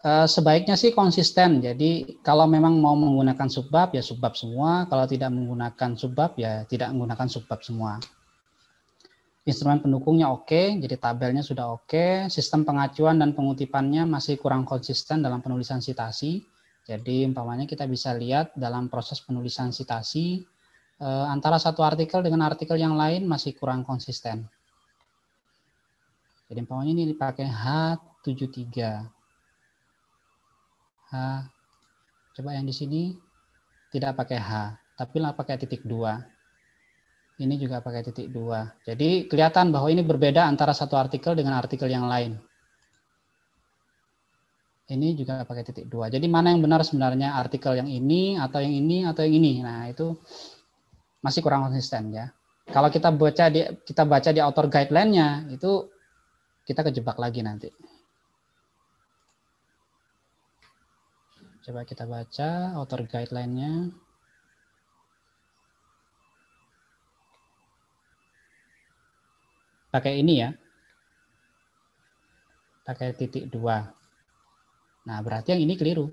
sebaiknya sih konsisten. Jadi kalau memang mau menggunakan subbab ya subbab semua, kalau tidak menggunakan subbab ya tidak menggunakan subbab semua. Instrumen pendukungnya oke, jadi tabelnya sudah oke, sistem pengacuan dan pengutipannya masih kurang konsisten dalam penulisan sitasi. Jadi umpamanya kita bisa lihat dalam proses penulisan sitasi antara satu artikel dengan artikel yang lain masih kurang konsisten. Jadi umpamanya ini dipakai H73. Coba yang di sini tidak pakai H, tapi lah pakai titik 2. Ini juga pakai titik 2. Jadi kelihatan bahwa ini berbeda antara satu artikel dengan artikel yang lain. Ini juga pakai titik 2. Jadi mana yang benar sebenarnya, artikel yang ini atau yang ini atau yang ini. Nah, itu masih kurang konsisten ya. Kalau kita baca di author guideline-nya itu kita kejebak lagi nanti. Coba kita baca author guideline-nya. Pakai ini ya. Pakai titik 2. Nah, berarti yang ini keliru.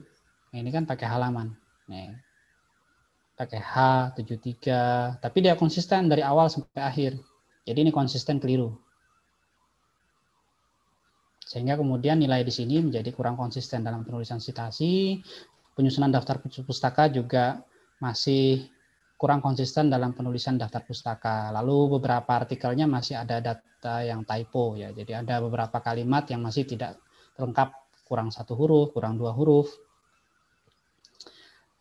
Ini kan pakai halaman. Nih. Pakai H73, tapi dia konsisten dari awal sampai akhir. Jadi ini konsisten keliru. Sehingga kemudian nilai di sini menjadi kurang konsisten dalam penulisan sitasi, penyusunan daftar pustaka juga masih kurang konsisten dalam penulisan daftar pustaka. Lalu beberapa artikelnya masih ada data yang typo ya. Jadi ada beberapa kalimat yang masih tidak lengkap, kurang 1 huruf, kurang 2 huruf.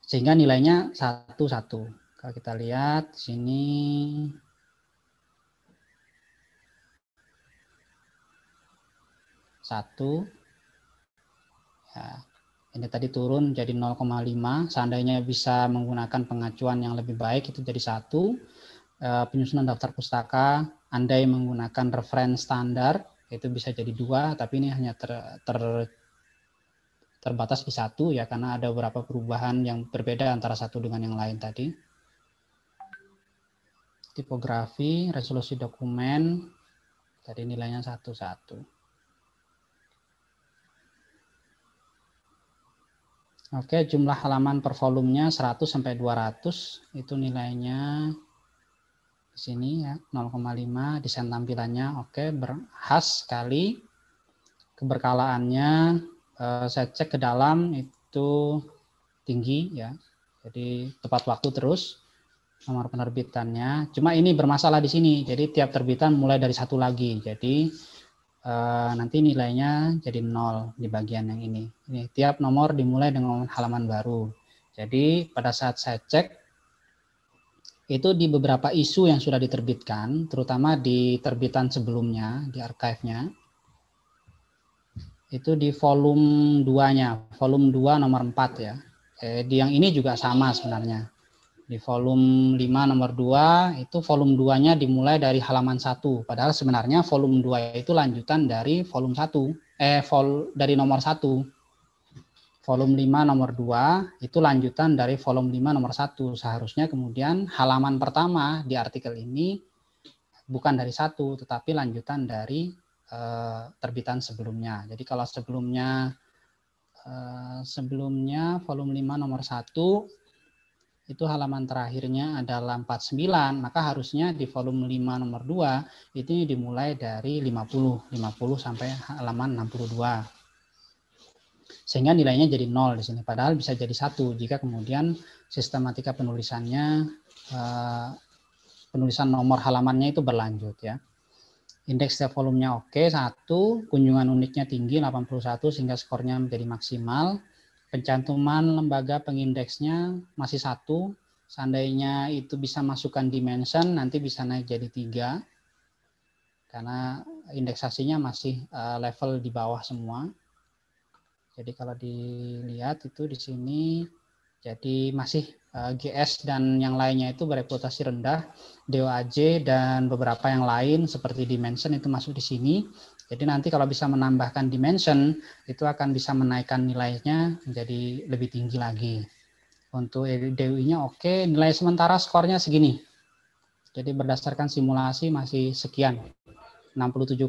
Sehingga nilainya 1-1. Kalau kita lihat sini satu, ya, ini tadi turun jadi 0,5. Seandainya bisa menggunakan pengacuan yang lebih baik itu jadi 1. Penyusunan daftar pustaka, andai menggunakan referensi standar itu bisa jadi 2, tapi ini hanya terbatas di 1 ya, karena ada beberapa perubahan yang berbeda antara satu dengan yang lain tadi. Tipografi, resolusi dokumen, tadi nilainya 1-1. Oke, jumlah halaman per volumenya 100 sampai 200, itu nilainya di sini ya, 0,5. Desain tampilannya oke, khas sekali. Keberkalaannya saya cek ke dalam itu tinggi ya. Jadi tepat waktu terus. Nomor penerbitannya. Cuma ini bermasalah di sini. Jadi tiap terbitan mulai dari 1 lagi. Jadi nanti nilainya jadi 0 di bagian yang ini. Ini tiap nomor dimulai dengan halaman baru. Jadi pada saat saya cek itu di beberapa isu yang sudah diterbitkan, terutama di terbitan sebelumnya, di archive-nya, itu di volume 2-nya, volume 2 nomor 4 ya. Di yang ini juga sama sebenarnya. Di volume 5 nomor 2 itu volume 2-nya dimulai dari halaman 1. Padahal sebenarnya volume 2 itu lanjutan dari volume 1. Dari nomor 1. Volume 5 nomor 2 itu lanjutan dari volume 5 nomor 1. Seharusnya kemudian halaman pertama di artikel ini bukan dari 1 tetapi lanjutan dari terbitan sebelumnya. Jadi kalau sebelumnya volume 5 nomor 1 itu halaman terakhirnya adalah 49, maka harusnya di volume 5 nomor 2 itu dimulai dari 50 sampai halaman 62. Sehingga nilainya jadi 0 di sini, padahal bisa jadi 1 jika kemudian sistematika penulisannya, penulisan nomor halamannya itu berlanjut ya. Indeks setiap volumenya oke, 1, kunjungan uniknya tinggi 81 sehingga skornya menjadi maksimal. Pencantuman lembaga pengindeksnya masih 1, seandainya itu bisa masukkan dimension nanti bisa naik jadi 3 karena indeksasinya masih level di bawah semua. Jadi kalau dilihat itu di sini jadi masih GS dan yang lainnya itu bereputasi rendah, DOAJ dan beberapa yang lain seperti dimension itu masuk di sini. Jadi nanti kalau bisa menambahkan dimension, itu akan bisa menaikkan nilainya menjadi lebih tinggi lagi. Untuk DOI-nya oke, nilai sementara skornya segini. Jadi berdasarkan simulasi masih sekian. 67,5,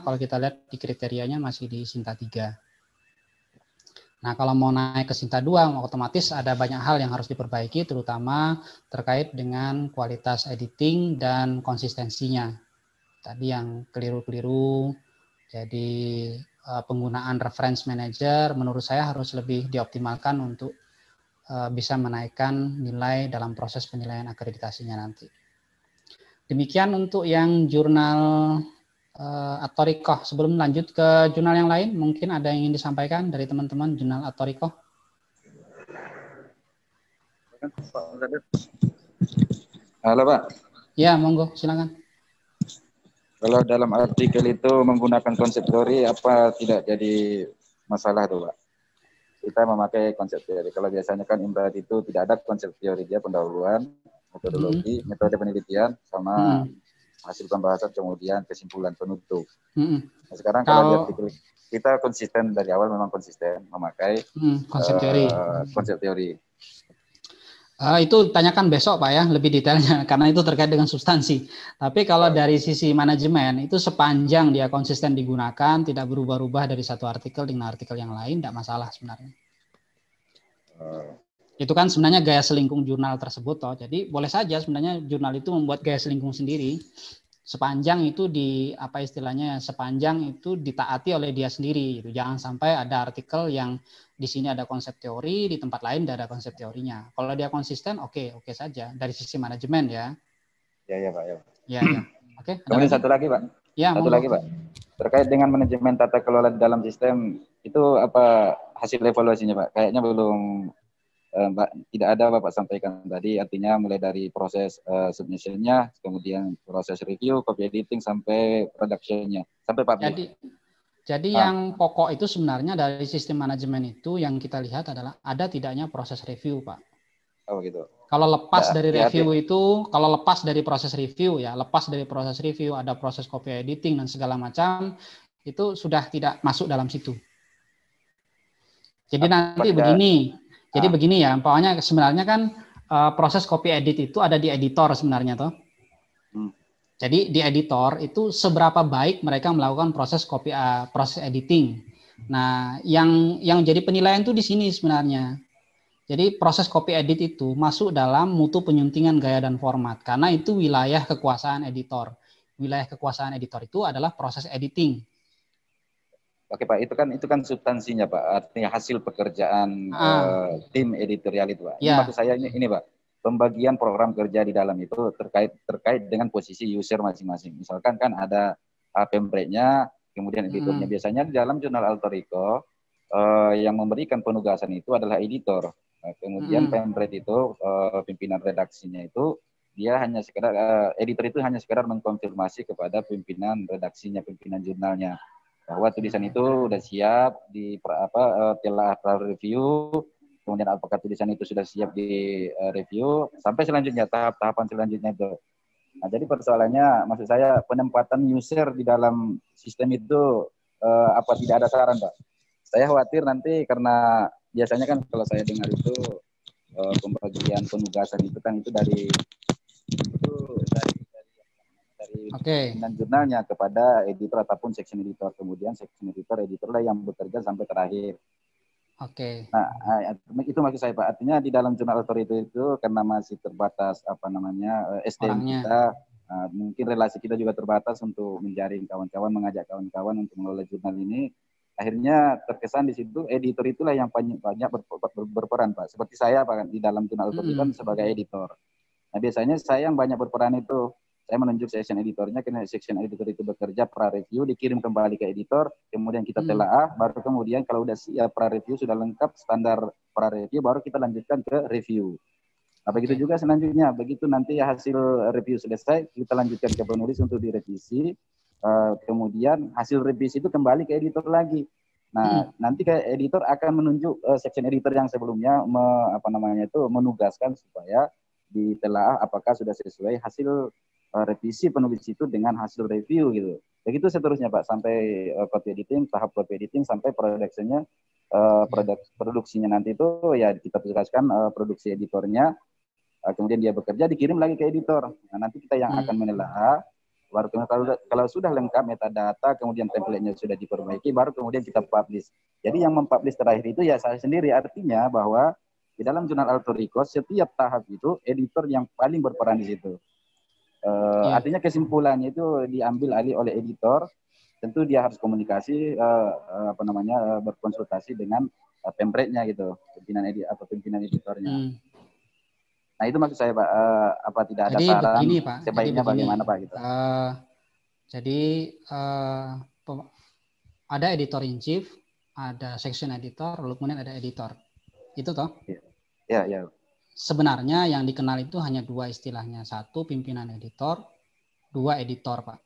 kalau kita lihat di kriterianya masih di Sinta 3. Nah kalau mau naik ke Sinta 2, otomatis ada banyak hal yang harus diperbaiki, terutama terkait dengan kualitas editing dan konsistensinya. Tadi yang keliru-keliru, jadi penggunaan reference manager menurut saya harus lebih dioptimalkan untuk bisa menaikkan nilai dalam proses penilaian akreditasinya nanti. Demikian untuk yang jurnal At-Thoriqah. Sebelum lanjut ke jurnal yang lain, mungkin ada yang ingin disampaikan dari teman-teman jurnal At-Thoriqah? Halo Pak. Ya, monggo, silakan. Kalau dalam artikel itu menggunakan konsep teori apa tidak jadi masalah tuh Pak? Kita memakai konsep teori. Kalau biasanya kan Imrat itu tidak ada konsep teori, dia pendahuluan, metodologi, metode penelitian, sama hasil pembahasan kemudian kesimpulan penutup. Nah, sekarang kalau di artikel kita konsisten dari awal, memang konsisten memakai konsep teori. Konsep teori. Itu tanyakan besok Pak ya, lebih detailnya, karena itu terkait dengan substansi. Tapi kalau dari sisi manajemen, itu sepanjang dia konsisten digunakan, tidak berubah-ubah dari satu artikel dengan artikel yang lain, tidak masalah sebenarnya. Itu kan sebenarnya gaya selingkung jurnal tersebut toh. Jadi boleh saja sebenarnya jurnal itu membuat gaya selingkung sendiri. sepanjang itu apa istilahnya, sepanjang itu ditaati oleh dia sendiri gitu. Jangan sampai ada artikel yang di sini ada konsep teori, di tempat lain tidak ada konsep teorinya. Kalau dia konsisten, oke saja dari sisi manajemen ya. Ya Pak. Ya. Oke. Kemudian satu lagi Pak. Ya, satu lagi Pak. Terkait dengan manajemen tata kelola dalam sistem, itu apa hasil evaluasinya Pak? Kayaknya belum tidak ada Bapak sampaikan tadi, artinya mulai dari proses submission-nya, kemudian proses review, copy editing, sampai production-nya, sampai publish. Jadi yang pokok itu sebenarnya dari sistem manajemen itu yang kita lihat adalah ada tidaknya proses review, Pak. Oh gitu. Kalau lepas dari review itu, kalau lepas dari proses review ya, ada proses copy editing dan segala macam, itu sudah tidak masuk dalam situ. Jadi nanti begini ya, pokoknya sebenarnya kan proses copy edit itu ada di editor sebenarnya toh. Jadi di editor itu seberapa baik mereka melakukan proses editing. Nah, yang jadi penilaian itu di sini sebenarnya. Jadi proses copy edit itu masuk dalam mutu penyuntingan gaya dan format karena itu wilayah kekuasaan editor. Wilayah kekuasaan editor itu adalah proses editing. Oke Pak, itu kan substansinya Pak, artinya hasil pekerjaan tim editorial itu Pak. Ya. Maksud saya ini Pak, pembagian program kerja di dalam itu terkait dengan posisi user masing-masing. Misalkan kan ada pembrate-nya, kemudian editornya. Biasanya di dalam jurnal Alter Ego yang memberikan penugasan itu adalah editor. Kemudian pembrate itu pimpinan redaksinya itu dia hanya sekedar editor itu hanya sekedar mengkonfirmasi kepada pimpinan redaksinya, pimpinan jurnalnya, bahwa tulisan itu sudah siap telah review, kemudian apakah tulisan itu sudah siap di review, sampai selanjutnya tahapan selanjutnya itu. Nah, jadi persoalannya, maksud saya penempatan user di dalam sistem itu apa tidak ada saran Pak? Saya khawatir nanti karena biasanya kan kalau saya dengar itu pembagian penugasan itu kan itu dari dan jurnalnya kepada editor ataupun section editor, kemudian section editor lah yang bekerja sampai terakhir. Nah, itu maksud saya Pak, artinya di dalam jurnal authority itu karena masih terbatas SDM kita, mungkin relasi kita juga terbatas untuk menjaring kawan-kawan, mengajak kawan-kawan untuk mengelola jurnal ini. Akhirnya terkesan di situ editor itulah yang banyak berperan Pak. Seperti saya Pak di dalam jurnal authority kan sebagai editor. Nah, biasanya saya yang banyak berperan itu. Saya menunjuk section editornya, karena section editor itu bekerja pra-review, dikirim kembali ke editor, kemudian kita telaah, baru kemudian kalau udah siap pra-review, sudah lengkap standar pra-review, baru kita lanjutkan ke review. Nah, begitu juga selanjutnya, begitu nanti hasil review selesai, kita lanjutkan ke penulis untuk direvisi, kemudian hasil revisi itu kembali ke editor lagi. Nah, nanti ke editor akan menunjuk section editor yang sebelumnya menugaskan supaya ditelaah apakah sudah sesuai hasil revisi penulis itu dengan hasil review gitu. Begitu seterusnya Pak, sampai copy editing, tahap copy editing sampai produksinya, produksinya nanti itu ya kita tugaskan produksi editornya, kemudian dia bekerja dikirim lagi ke editor. Nah, nanti kita yang akan menelaah, baru kalau sudah lengkap metadata, kemudian template-nya sudah diperbaiki, baru kemudian kita publish. Jadi yang mempublish terakhir itu ya saya sendiri, artinya bahwa di dalam jurnal Alter Ego setiap tahap itu editor yang paling berperan di situ. Artinya kesimpulannya itu diambil alih oleh editor, tentu dia harus komunikasi berkonsultasi dengan pembrate-nya gitu, pimpinan editornya. Nah, itu maksud saya Pak, apa tidak ada saran begini, Pak. Sebaiknya bagaimana Pak gitu. Ada editor in chief, ada section editor, lalu kemudian ada editor. Itu toh? Ya. Sebenarnya yang dikenal itu hanya dua istilahnya. Satu pimpinan editor, dua editor, Pak.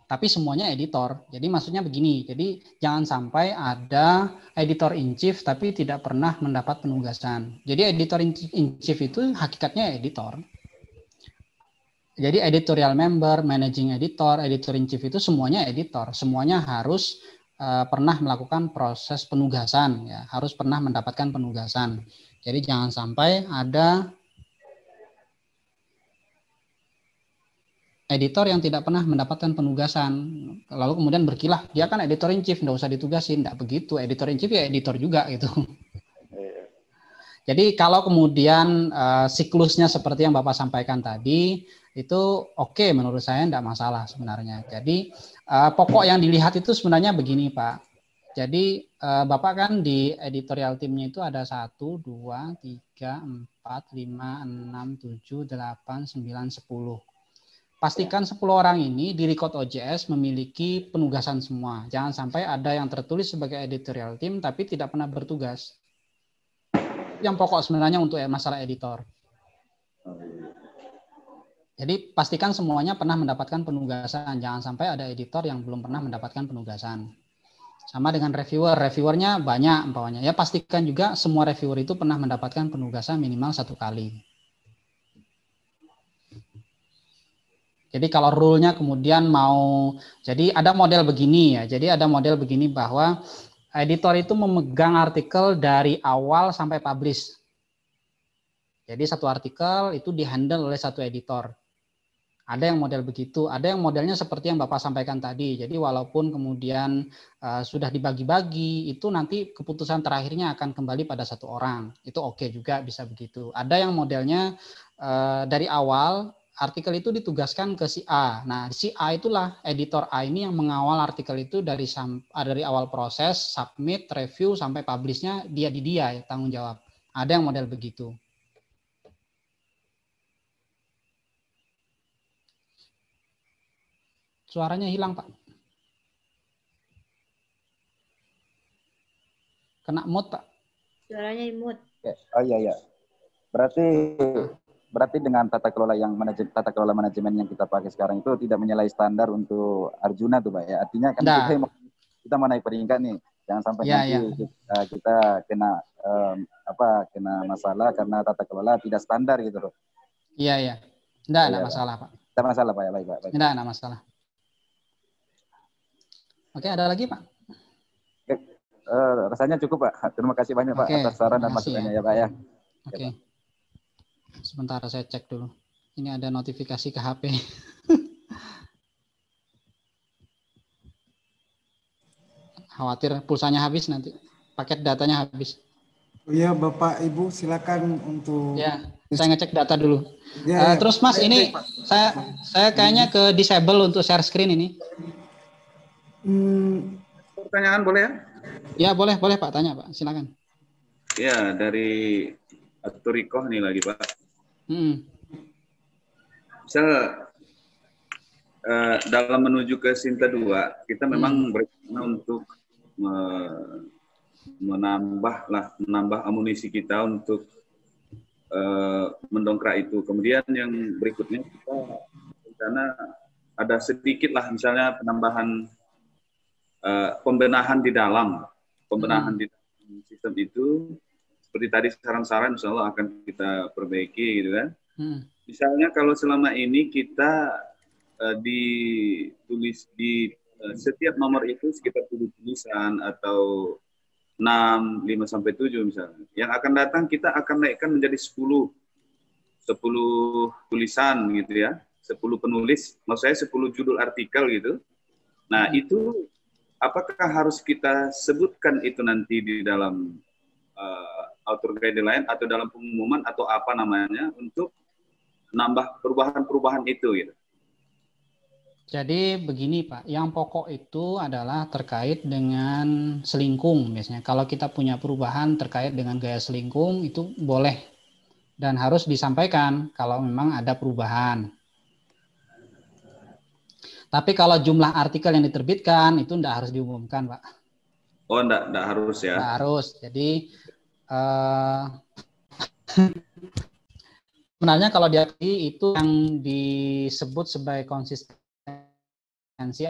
Tapi semuanya editor. Jadi maksudnya begini, jadi jangan sampai ada editor in chief tapi tidak pernah mendapat penugasan. Jadi editor in chief itu hakikatnya editor. Jadi editorial member, managing editor, editor in chief itu semuanya editor. Semuanya harus pernah melakukan proses penugasan, ya, harus pernah mendapatkan penugasan. Jadi jangan sampai ada editor yang tidak pernah mendapatkan penugasan, lalu kemudian berkilah, dia kan editor in chief, nggak usah ditugasin. Nggak begitu, editor in chief ya editor juga gitu. Jadi kalau kemudian siklusnya seperti yang Bapak sampaikan tadi, itu oke, menurut saya tidak masalah sebenarnya. Jadi pokok yang dilihat itu sebenarnya begini Pak. Jadi Bapak kan di editorial timnya itu ada 1, 2, 3, 4, 5, 6, 7, 8, 9, 10. Pastikan 10 orang ini di record OJS memiliki penugasan semua. Jangan sampai ada yang tertulis sebagai editorial tim tapi tidak pernah bertugas. Yang pokok sebenarnya untuk masalah editor. Jadi pastikan semuanya pernah mendapatkan penugasan. Jangan sampai ada editor yang belum pernah mendapatkan penugasan. Sama dengan reviewer. Reviewernya banyak umpamanya. Ya pastikan juga semua reviewer itu pernah mendapatkan penugasan minimal 1 kali. Jadi kalau rule-nya kemudian mau, jadi ada model begini ya. Jadi ada model begini bahwa editor itu memegang artikel dari awal sampai publish. Jadi satu artikel itu dihandle oleh satu editor. Ada yang model begitu, ada yang modelnya seperti yang Bapak sampaikan tadi. Jadi walaupun kemudian sudah dibagi-bagi, itu nanti keputusan terakhirnya akan kembali pada satu orang. Itu oke juga bisa begitu. Ada yang modelnya dari awal, artikel itu ditugaskan ke si A. Nah, si A itulah editor A ini yang mengawal artikel itu dari awal proses, submit, review, sampai publish-nya dia tanggung jawab. Ada yang model begitu. Suaranya hilang, Pak. Kena mute, Pak. Suaranya mute. Oh iya. Berarti dengan tata kelola manajemen yang kita pakai sekarang itu tidak menyalahi standar untuk Arjuna tuh Pak ya. Artinya kan kita mau naik peringkat nih. Jangan sampai nanti kita kena kena masalah karena tata kelola tidak standar gitu loh. Iya. Enggak ada masalah, Pak. Tidak masalah Pak ya, baik. Enggak ada masalah. Oke, ada lagi Pak? Rasanya cukup Pak. Terima kasih banyak Pak atas saran dan masukannya ya Pak ya. Oke. Sebentar saya cek dulu. Ini ada notifikasi ke HP. Khawatir pulsanya habis nanti. Paket datanya habis. Oh iya Bapak Ibu silakan untuk. Ya, saya ngecek data dulu. Terus Mas ini saya kayaknya ke disable untuk share screen ini. Pertanyaan boleh ya? Ya boleh Pak, tanya Pak, silakan. Ya dari Aturikoh nih lagi Pak. Misal dalam menuju ke Sinta 2 kita memang berencana untuk menambah amunisi kita untuk mendongkrak itu. Kemudian yang berikutnya kita rencana ada sedikit lah misalnya penambahan pembenahan di dalam sistem itu, seperti tadi saran-saran insya Allah akan kita perbaiki gitu kan. Misalnya kalau selama ini kita ditulis di setiap nomor itu sekitar 7 tulisan atau 6, 5 sampai 7 misalnya. Yang akan datang kita akan naikkan menjadi 10 tulisan gitu ya. 10 penulis, maksud saya 10 judul artikel gitu. Nah, itu apakah harus kita sebutkan itu nanti di dalam author guideline atau dalam pengumuman atau apa namanya untuk nambah perubahan-perubahan itu gitu. Jadi begini Pak, yang pokok itu adalah terkait dengan selingkung biasanya. Kalau kita punya perubahan terkait dengan gaya selingkung itu boleh dan harus disampaikan kalau memang ada perubahan. Tapi kalau jumlah artikel yang diterbitkan itu tidak harus diumumkan, Pak. Oh, tidak harus ya? Tidak harus. Jadi sebenarnya kalau diakui itu yang disebut sebagai konsistensi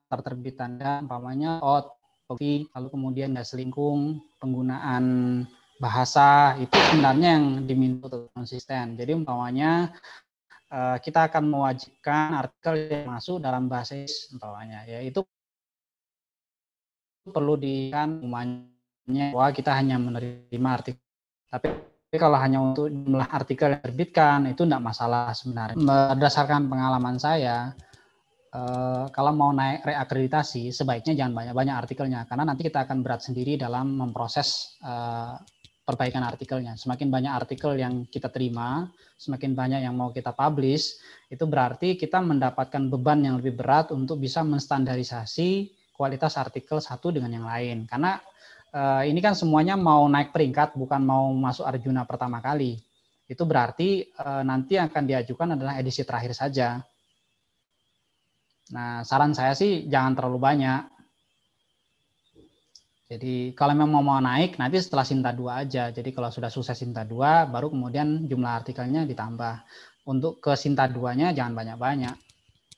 terterbitannya, umpamanya lalu kemudian nggak selingkung, penggunaan bahasa itu sebenarnya yang diminta untuk konsisten. Jadi umpamanya kita akan mewajibkan artikel yang masuk dalam bahasa Inggris umpamanya, yaitu perlu umumnya bahwa kita hanya menerima artikel. Tapi kalau hanya untuk jumlah artikel yang terbitkan itu tidak masalah sebenarnya. Berdasarkan pengalaman saya, kalau mau naik reakreditasi sebaiknya jangan banyak-banyak artikelnya karena nanti kita akan berat sendiri dalam memproses perbaikan artikelnya. Semakin banyak artikel yang kita terima, semakin banyak yang mau kita publish, itu berarti kita mendapatkan beban yang lebih berat untuk bisa menstandarisasi kualitas artikel satu dengan yang lain. Karena ini kan semuanya mau naik peringkat, bukan mau masuk Arjuna pertama kali. Itu berarti nanti akan diajukan adalah edisi terakhir saja. Nah, saran saya sih jangan terlalu banyak. Jadi kalau memang mau naik, nanti setelah Sinta 2 aja. Jadi kalau sudah sukses Sinta 2, baru kemudian jumlah artikelnya ditambah. Untuk ke Sinta 2-nya jangan banyak-banyak.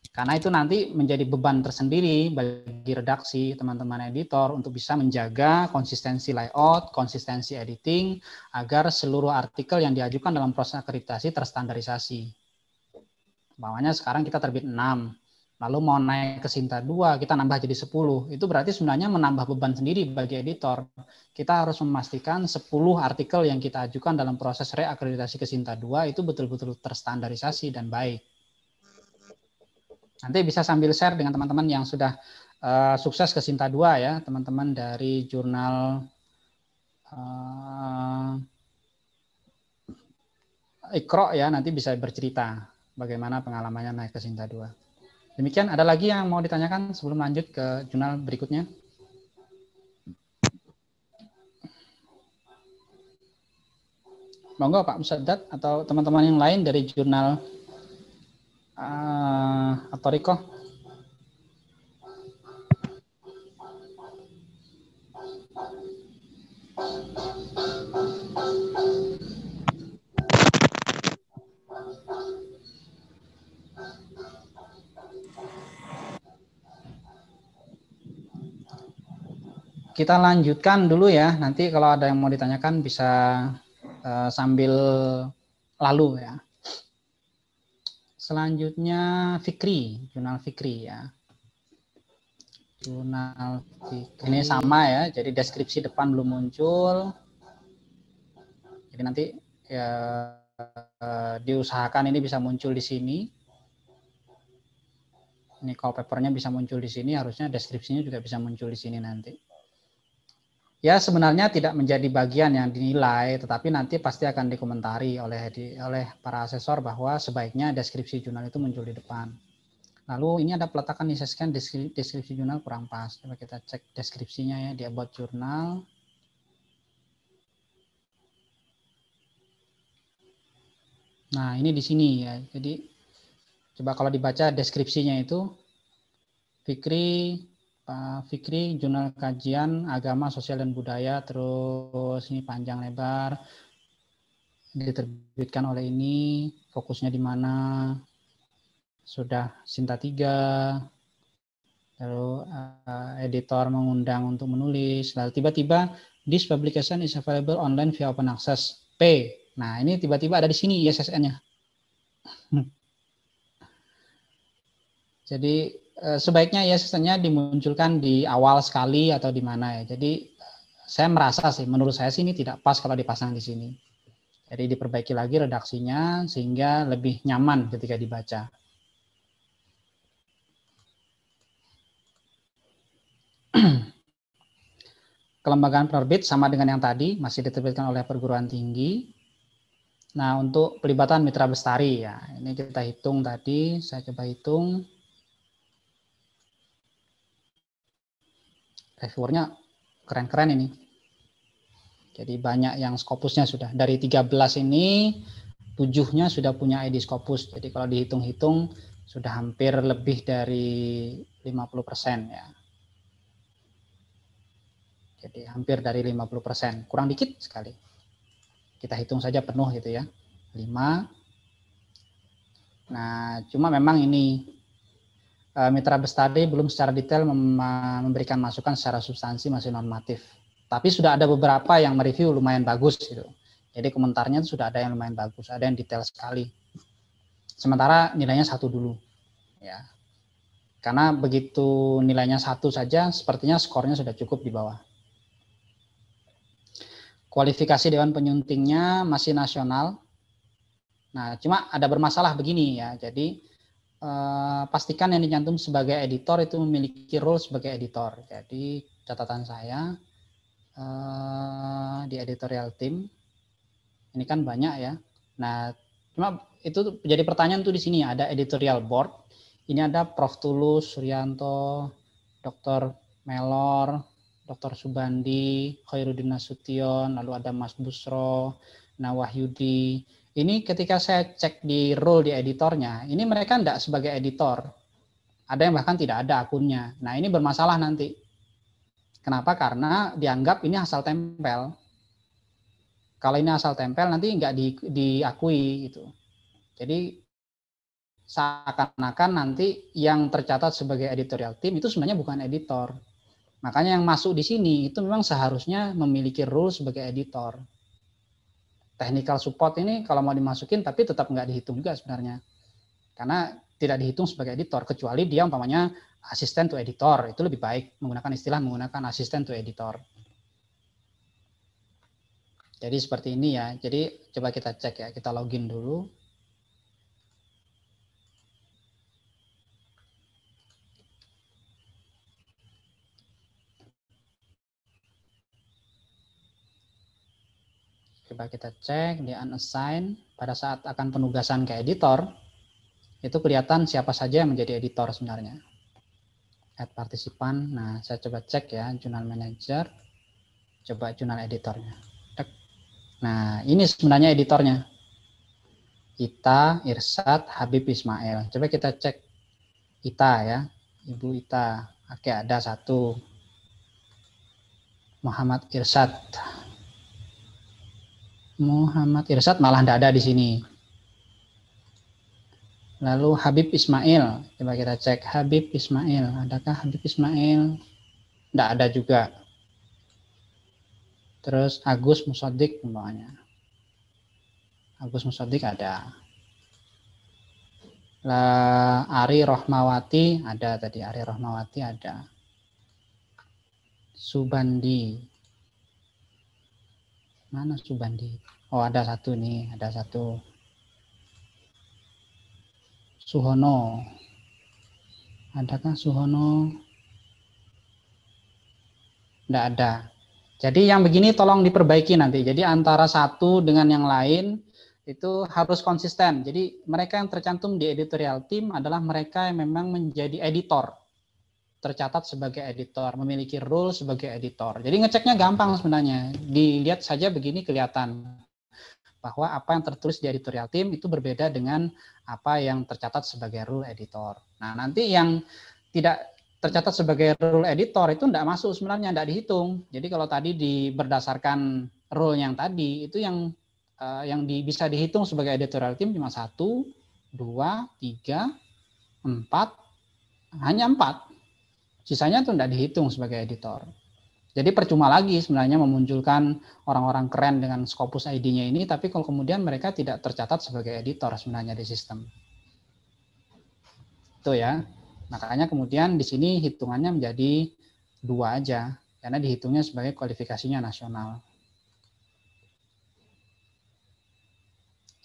Karena itu nanti menjadi beban tersendiri bagi redaksi, teman-teman editor, untuk bisa menjaga konsistensi layout, konsistensi editing, agar seluruh artikel yang diajukan dalam proses akreditasi terstandarisasi. Umpamanya sekarang kita terbit 6. Lalu mau naik ke Sinta 2, kita nambah jadi 10. Itu berarti sebenarnya menambah beban sendiri bagi editor. Kita harus memastikan 10 artikel yang kita ajukan dalam proses reakreditasi ke Sinta 2 itu betul-betul terstandarisasi dan baik. Nanti bisa sambil share dengan teman-teman yang sudah sukses ke Sinta 2 ya, teman-teman dari jurnal Ikro ya, nanti bisa bercerita bagaimana pengalamannya naik ke Sinta 2. Demikian, ada lagi yang mau ditanyakan sebelum lanjut ke jurnal berikutnya? Monggo Pak Musaddat atau teman-teman yang lain dari jurnal Atoriko. Kita lanjutkan dulu ya, nanti kalau ada yang mau ditanyakan bisa sambil lalu ya. Selanjutnya Fikri, jurnal Fikri ya. Jurnal Fikri ini sama ya, jadi deskripsi depan belum muncul. Jadi nanti ya, diusahakan ini bisa muncul di sini. Ini call papernya bisa muncul di sini, harusnya deskripsinya juga bisa muncul di sini nanti. Ya sebenarnya tidak menjadi bagian yang dinilai, tetapi nanti pasti akan dikomentari oleh para asesor bahwa sebaiknya deskripsi jurnal itu muncul di depan. Lalu ini ada peletakan di scan deskripsi jurnal kurang pas. Coba kita cek deskripsinya ya di about jurnal. Nah ini di sini ya. Jadi coba kalau dibaca deskripsinya itu Pak Fikri, jurnal kajian agama, sosial dan budaya, terus ini panjang lebar, diterbitkan oleh ini, fokusnya di mana, sudah Sinta 3, lalu editor mengundang untuk menulis, lalu tiba-tiba this publication is available online via open access P. Nah ini tiba-tiba ada di sini ISSN-nya. Jadi sebaiknya ISSN-nya dimunculkan di awal sekali atau di mana ya. Jadi saya merasa sih, menurut saya sih ini tidak pas kalau dipasang di sini. Jadi diperbaiki lagi redaksinya sehingga lebih nyaman ketika dibaca. Kelembagaan penerbit sama dengan yang tadi, masih diterbitkan oleh perguruan tinggi. Nah untuk pelibatan mitra bestari ya, ini kita hitung tadi, saya coba hitung. Reviewernya keren-keren ini. Jadi banyak yang Scopusnya sudah. Dari 13 ini, 7-nya sudah punya ID Scopus. Jadi kalau dihitung-hitung, sudah hampir lebih dari 50% ya. Jadi hampir dari 50%. Kurang dikit sekali. Kita hitung saja penuh gitu ya. 5. Nah, cuma memang ini mitra bestari belum secara detail memberikan masukan secara substansi, masih normatif. Tapi sudah ada beberapa yang mereview lumayan bagus gitu. Jadi komentarnya sudah ada yang lumayan bagus, ada yang detail sekali. Sementara nilainya 1 dulu. Ya. Karena begitu nilainya 1 saja, sepertinya skornya sudah cukup di bawah. Kualifikasi Dewan Penyuntingnya masih nasional. Nah, cuma ada bermasalah begini ya. Jadi pastikan yang dicantum sebagai editor itu memiliki role sebagai editor. Jadi catatan saya, di editorial team. Ini kan banyak ya. Nah, cuma itu jadi pertanyaan tuh di sini ada editorial board. Ini ada Prof. Tulus, Suryanto, Dr. Melor, Dr. Subandi, Khairuddin Nasution, lalu ada Mas Busro, Nawahyudi. Ini ketika saya cek di role di editornya, ini mereka tidak sebagai editor. Ada yang bahkan tidak ada akunnya. Nah, ini bermasalah nanti. Kenapa? Karena dianggap ini asal tempel. Kalau ini asal tempel nanti nggak diakui gitu. Jadi seakan-akan nanti yang tercatat sebagai editorial team itu sebenarnya bukan editor. Makanya yang masuk di sini itu memang seharusnya memiliki role sebagai editor. Technical support ini kalau mau dimasukin tapi tetap nggak dihitung juga sebenarnya. Karena tidak dihitung sebagai editor, kecuali dia umpamanya asisten to editor, itu lebih baik menggunakan asisten to editor. Jadi seperti ini ya. Jadi coba kita cek ya, kita login dulu. Coba kita cek di unassign, pada saat akan penugasan ke editor, itu kelihatan siapa saja yang menjadi editor sebenarnya. Add partisipan, nah saya coba cek ya, jurnal manager, coba jurnal editornya. Nah ini sebenarnya editornya. Ita, Irsad, Habib Ismail. Coba kita cek Ita ya, Ibu Ita. Oke, ada satu. Muhammad Irsad. Muhammad Irsad malah tidak ada di sini. Lalu Habib Ismail, coba kita cek Habib Ismail, adakah Habib Ismail? Tidak ada juga. Terus Agus Musodik umpamanya. Agus Musodik ada. Lah Ari Rohmawati ada tadi, Ari Rohmawati ada. Subandi. Mana Subandi? Oh, ada satu nih, ada satu. Suhono. Adakah Suhono? Tidak ada. Jadi yang begini tolong diperbaiki nanti. Jadi antara satu dengan yang lain itu harus konsisten. Jadi mereka yang tercantum di editorial team adalah mereka yang memang menjadi editor. Tercatat sebagai editor, memiliki role sebagai editor. Jadi ngeceknya gampang sebenarnya. Dilihat saja begini kelihatan bahwa apa yang tertulis di editorial team itu berbeda dengan apa yang tercatat sebagai role editor. Nah, nanti yang tidak tercatat sebagai role editor itu tidak masuk sebenarnya, tidak dihitung. Jadi kalau tadi berdasarkan role yang tadi, itu yang bisa dihitung sebagai editorial team cuma 1, 2, 3, 4, hanya 4. Sisanya itu tidak dihitung sebagai editor. Jadi percuma lagi sebenarnya memunculkan orang-orang keren dengan Scopus ID-nya ini, tapi kalau kemudian mereka tidak tercatat sebagai editor sebenarnya di sistem. Itu ya. Makanya kemudian di sini hitungannya menjadi 2 aja, karena dihitungnya sebagai kualifikasinya nasional.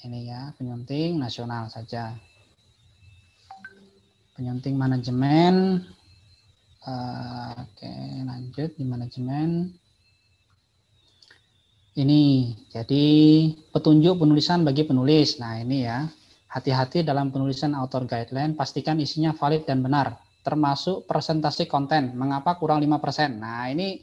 Ini ya, penyunting nasional saja. Penyunting manajemen. Oke, lanjut di manajemen. Ini jadi petunjuk penulisan bagi penulis. Nah, ini ya. Hati-hati dalam penulisan author guideline, pastikan isinya valid dan benar, termasuk presentasi konten. Mengapa kurang 5%? Nah, ini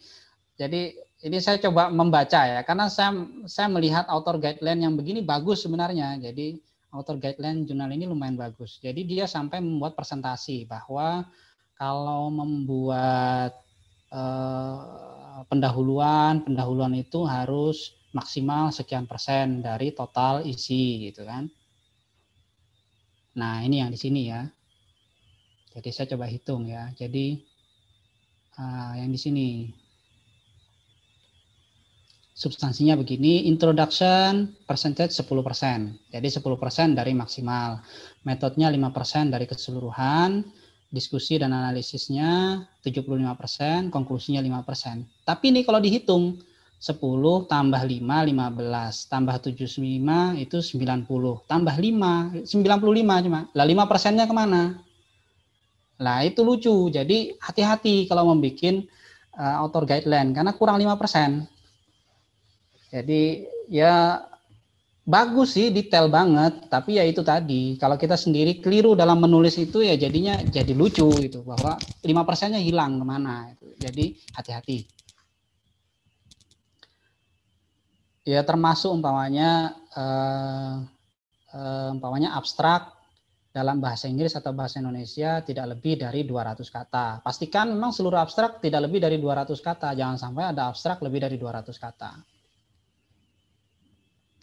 jadi ini saya coba membaca ya, karena saya melihat author guideline yang begini bagus sebenarnya. Jadi author guideline jurnal ini lumayan bagus. Jadi dia sampai membuat presentasi bahwa kalau membuat pendahuluan itu harus maksimal sekian persen dari total isi gitu kan. Nah, ini yang di sini ya. Jadi saya coba hitung ya. Jadi yang di sini substansinya begini, introduction percentage 10%. Jadi 10% dari maksimal. Metodenya 5% dari keseluruhan. Diskusi dan analisisnya 75%, konklusinya 5%. Tapi ini kalau dihitung 10 tambah 5, 15, tambah 75 itu 90, tambah 5, 95 cuma. Lah 5%-nya kemana? Lah itu lucu, jadi hati-hati kalau membuat author guideline karena kurang 5%. Jadi ya bagus sih, detail banget, tapi ya itu tadi, kalau kita sendiri keliru dalam menulis itu ya jadinya jadi lucu gitu, bahwa 5%-nya hilang kemana. Jadi hati-hati. Ya termasuk umpamanya abstrak dalam bahasa Inggris atau bahasa Indonesia tidak lebih dari 200 kata. Pastikan memang seluruh abstrak tidak lebih dari 200 kata, jangan sampai ada abstrak lebih dari 200 kata.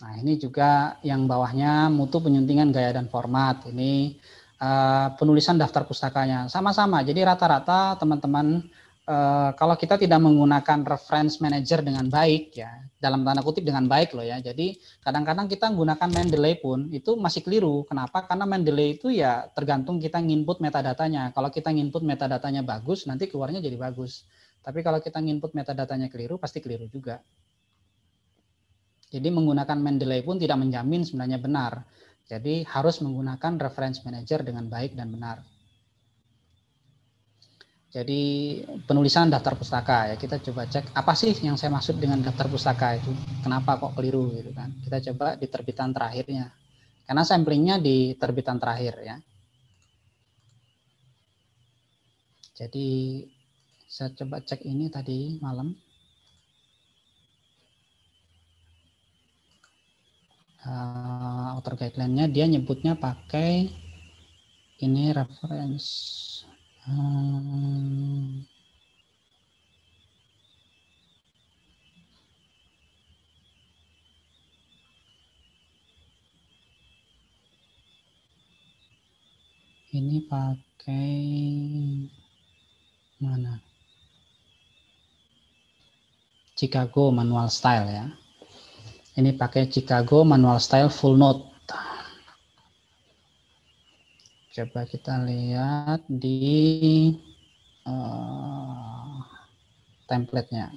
Nah, ini juga yang bawahnya mutu penyuntingan gaya dan format. Ini penulisan daftar pustakanya. Sama-sama, jadi rata-rata teman-teman kalau kita tidak menggunakan reference manager dengan baik, ya dalam tanda kutip dengan baik loh ya. Jadi kadang-kadang kita menggunakan Mendeley pun itu masih keliru. Kenapa? Karena Mendeley itu ya tergantung kita nginput metadatanya. Kalau kita nginput metadatanya bagus, nanti keluarnya jadi bagus. Tapi kalau kita nginput metadatanya keliru, pasti keliru juga. Jadi menggunakan Mendeley pun tidak menjamin sebenarnya benar. Jadi harus menggunakan reference manager dengan baik dan benar. Jadi penulisan daftar pustaka ya, kita coba cek apa sih yang saya maksud dengan daftar pustaka itu, kenapa kok keliru gitu kan. Kita coba di terbitan terakhirnya, karena samplingnya di terbitan terakhir ya. Jadi saya coba cek ini tadi malam. Author guideline-nya dia nyebutnya pakai ini reference ini pakai mana? Chicago Manual Style ya. Ini pakai Chicago Manual Style Full Note. Coba kita lihat di template-nya.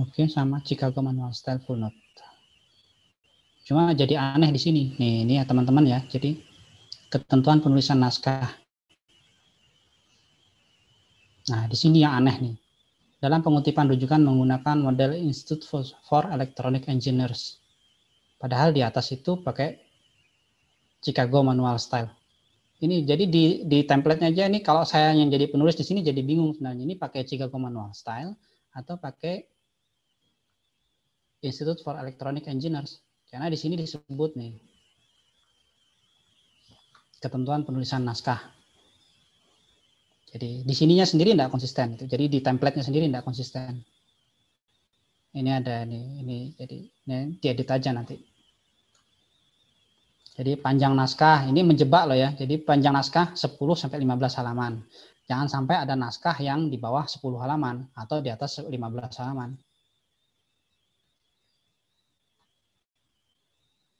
Oke, sama Chicago Manual Style Full Note. Cuma jadi aneh di sini. Nih, ini ya teman-teman ya. Jadi ketentuan penulisan naskah. Nah, di sini yang aneh nih. Dalam pengutipan rujukan menggunakan model Institute for Electronic Engineers. Padahal di atas itu pakai Chicago Manual Style. Ini jadi di template-nya aja ini, kalau saya yang jadi penulis di sini jadi bingung sebenarnya. Ini pakai Chicago Manual Style atau pakai Institute for Electronic Engineers. Karena di sini disebut nih ketentuan penulisan naskah. Jadi di sininya sendiri tidak konsisten. Jadi di template-nya sendiri tidak konsisten. Ini ada ini jadi ini diedit aja nanti. Jadi panjang naskah ini menjebak loh ya. Jadi panjang naskah 10 sampai 15 halaman. Jangan sampai ada naskah yang di bawah 10 halaman atau di atas 15 halaman.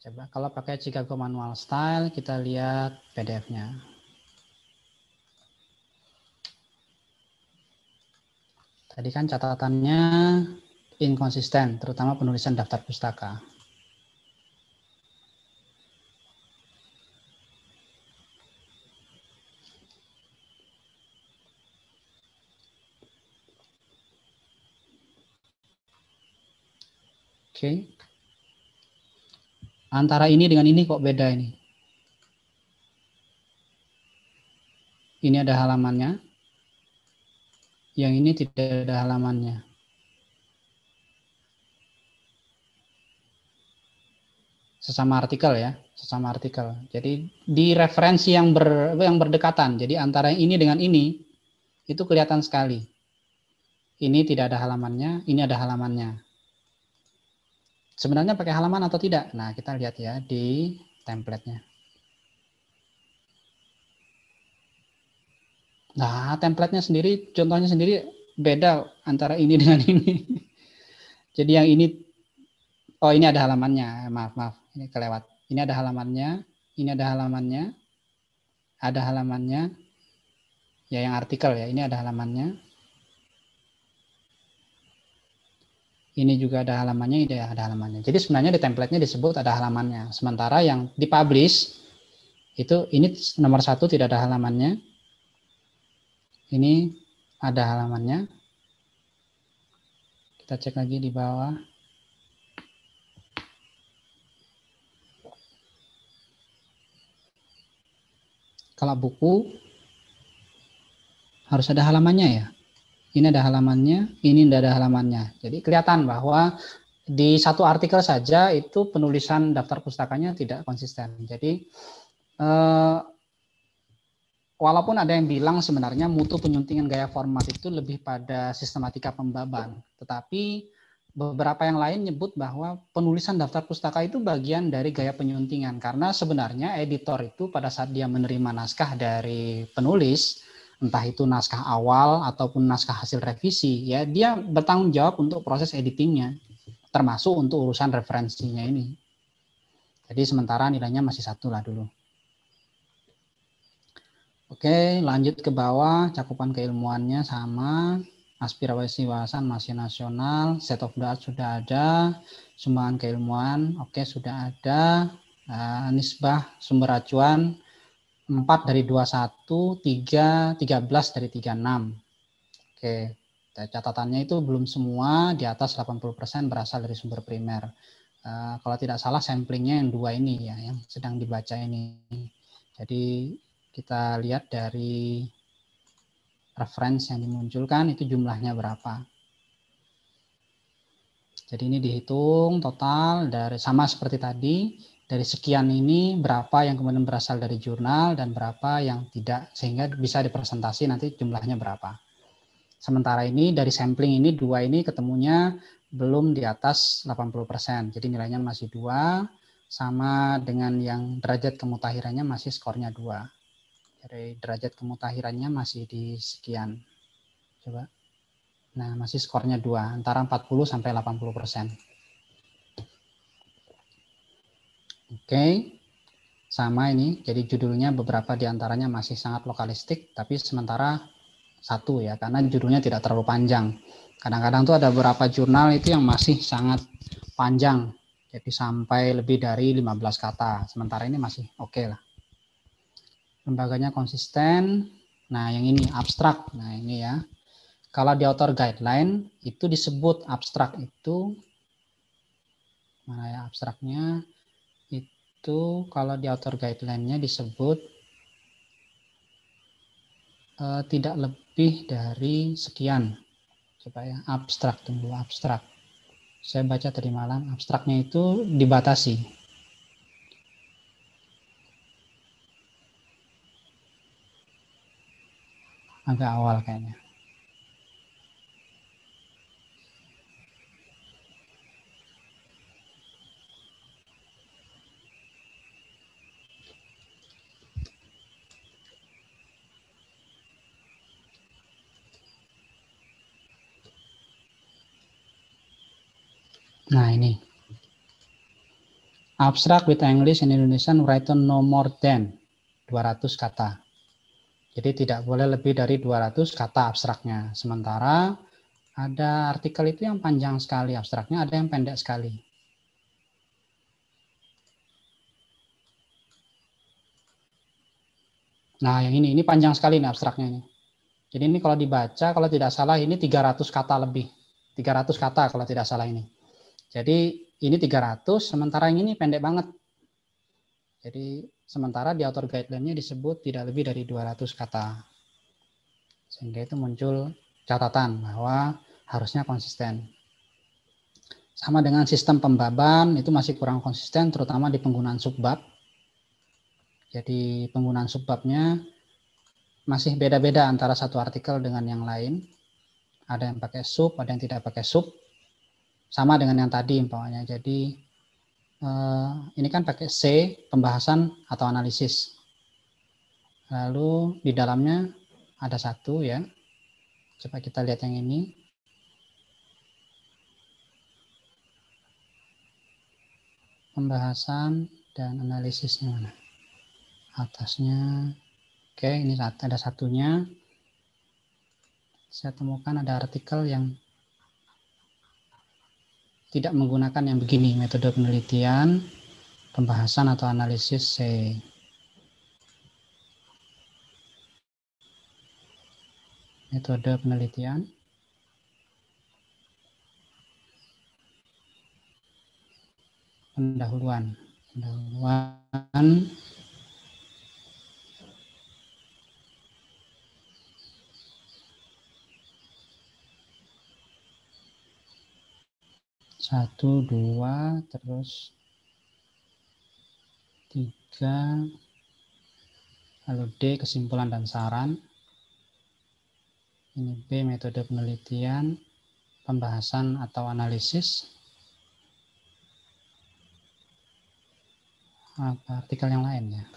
Coba kalau pakai Chicago Manual Style, kita lihat PDF-nya. Tadi kan catatannya inkonsisten, terutama penulisan daftar pustaka. Oke. Antara ini dengan ini kok beda ini. Ini ada halamannya. Yang ini tidak ada halamannya. Sesama artikel ya, sesama artikel. Jadi di referensi yang berdekatan. Jadi antara ini dengan ini itu kelihatan sekali. Ini tidak ada halamannya, ini ada halamannya. Sebenarnya pakai halaman atau tidak? Nah, kita lihat ya di template-nya. Nah, template-nya sendiri, contohnya sendiri beda antara ini dengan ini. Jadi yang ini, oh ini ada halamannya, maaf, ini kelewat. Ini ada halamannya, ini ada halamannya, ada halamannya, Ya, yang artikel ya. Ini ada halamannya. Ini juga ada halamannya, ini ada halamannya. Jadi sebenarnya di template-nya disebut ada halamannya. Sementara yang dipublish itu ini nomor 1 tidak ada halamannya. Ini ada halamannya. Kita cek lagi di bawah. Kalau buku harus ada halamannya ya. Ini ada halamannya, ini tidak ada halamannya. Jadi kelihatan bahwa di satu artikel saja itu penulisan daftar pustakanya tidak konsisten. Jadi walaupun ada yang bilang sebenarnya mutu penyuntingan gaya format itu lebih pada sistematika pembaban, tetapi beberapa yang lain nyebut bahwa penulisan daftar pustaka itu bagian dari gaya penyuntingan, karena sebenarnya editor itu pada saat dia menerima naskah dari penulis, entah itu naskah awal ataupun naskah hasil revisi, ya dia bertanggung jawab untuk proses editingnya, termasuk untuk urusan referensinya ini. Jadi sementara nilainya masih 1 lah dulu. Oke, lanjut ke bawah, cakupan keilmuannya sama. Aspirasi wawasan masih nasional, set of the art sudah ada, sumbangan keilmuan, oke sudah ada, nisbah sumber acuan 4 dari 21, 13 dari 36. Oke, catatannya itu belum semua, di atas 80% berasal dari sumber primer. Kalau tidak salah samplingnya yang 2 ini ya, yang sedang dibaca ini. Jadi kita lihat dari reference yang dimunculkan itu jumlahnya berapa. Jadi ini dihitung total dari sama seperti tadi, dari sekian ini berapa yang kemudian berasal dari jurnal dan berapa yang tidak, sehingga bisa dipresentasi nanti jumlahnya berapa. Sementara ini dari sampling ini 2 ini ketemunya belum di atas 80%. Jadi nilainya masih 2, sama dengan yang derajat kemutahirannya masih skornya 2. Dari derajat kemutahirannya masih di sekian. Coba. Nah, masih skornya 2, antara 40 sampai 80%. Oke. Sama ini, jadi judulnya beberapa diantaranya masih sangat lokalistik, tapi sementara 1 ya, karena judulnya tidak terlalu panjang. Kadang-kadang tuh ada beberapa jurnal itu yang masih sangat panjang, jadi sampai lebih dari 15 kata. Sementara ini masih oke lah. Lembaganya konsisten. Nah, yang ini abstrak. Nah, ini ya. Kalau di author guideline itu disebut abstrak itu, mana ya abstraknya? Itu kalau di author guideline-nya disebut tidak lebih dari sekian. Coba ya, abstrak, tunggu abstrak. Saya baca tadi malam, abstraknya itu dibatasi. Agak awal kayaknya. Nah ini. Abstract with English and Indonesian written no more than 200 kata. Jadi tidak boleh lebih dari 200 kata abstraknya. Sementara ada artikel itu yang panjang sekali abstraknya, ada yang pendek sekali. Nah yang ini panjang sekali nih abstraknya ini. Jadi ini kalau dibaca, kalau tidak salah ini 300 kata lebih. 300 kata kalau tidak salah ini. Jadi ini 300, sementara yang ini pendek banget. Jadi sementara di author guideline-nya disebut tidak lebih dari 200 kata. Sehingga itu muncul catatan bahwa harusnya konsisten. Sama dengan sistem pembaban, itu masih kurang konsisten, terutama di penggunaan subbab. Jadi penggunaan subbabnya masih beda-beda antara satu artikel dengan yang lain. Ada yang pakai sub, ada yang tidak pakai sub. Sama dengan yang tadi umpamanya. Jadi ini kan pakai C, pembahasan atau analisis. Lalu di dalamnya ada 1 ya. Coba kita lihat yang ini. Pembahasan dan analisisnya mana? Atasnya. Oke, ini ada 1-nya. saya temukan ada artikel yang tidak menggunakan yang begini, metode penelitian, pembahasan atau analisis C. Metode penelitian. Pendahuluan. Satu, dua, terus tiga, lalu D kesimpulan dan saran. Ini B metode penelitian, pembahasan atau analisis. Apa artikel yang lain ya?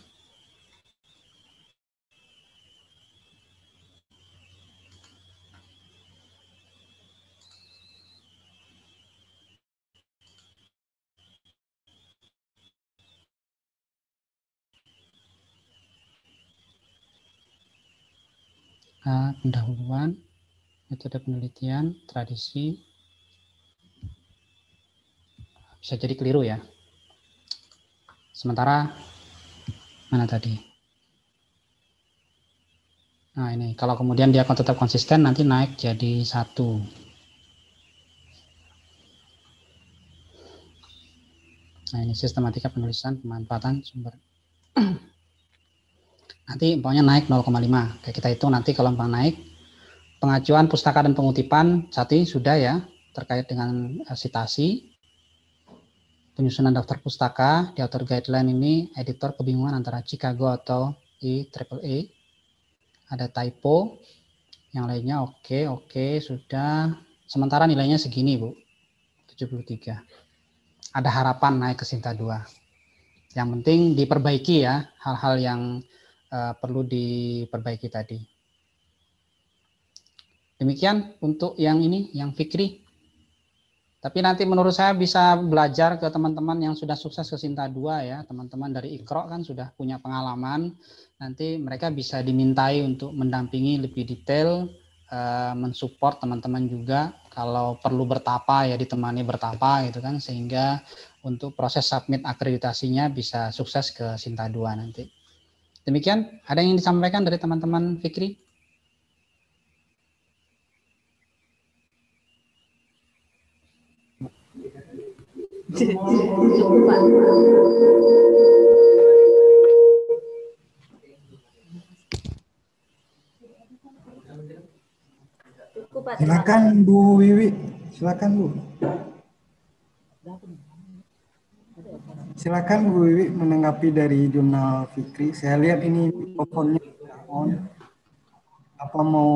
A. Pendahuluan, metode penelitian, tradisi. Bisa jadi keliru ya. Sementara, mana tadi? Nah ini, kalau kemudian dia akan tetap konsisten, nanti naik jadi 1. Nah ini sistematika penulisan, pemanfaatan sumber. Nanti pokoknya naik 0,5. Kayak kita hitung nanti kalau naik. Pengajuan pustaka dan pengutipan satu sudah ya, terkait dengan citasi. Penyusunan daftar pustaka, di author guideline ini editor kebingungan antara Chicago atau IEEE. Ada typo, yang lainnya oke, sudah. Sementara nilainya segini Bu, 73. Ada harapan naik ke Sinta 2. Yang penting diperbaiki ya, hal-hal yang perlu diperbaiki tadi. Demikian untuk yang ini, yang Fikri. Tapi nanti menurut saya bisa belajar ke teman-teman yang sudah sukses ke Sinta 2 ya. Teman-teman dari Iqra kan sudah punya pengalaman. Nanti mereka bisa dimintai untuk mendampingi lebih detail, mensupport teman-teman juga. Kalau perlu bertapa ya ditemani bertapa gitu kan. Sehingga untuk proses submit akreditasinya bisa sukses ke Sinta 2 nanti. Demikian, ada yang disampaikan dari teman-teman Fikri? Silakan Bu Wiwi, silakan Bu. Silakan Bu Wiwi menanggapi dari jurnal Fikri. Saya lihat ini mikrofonnya on. Apa mau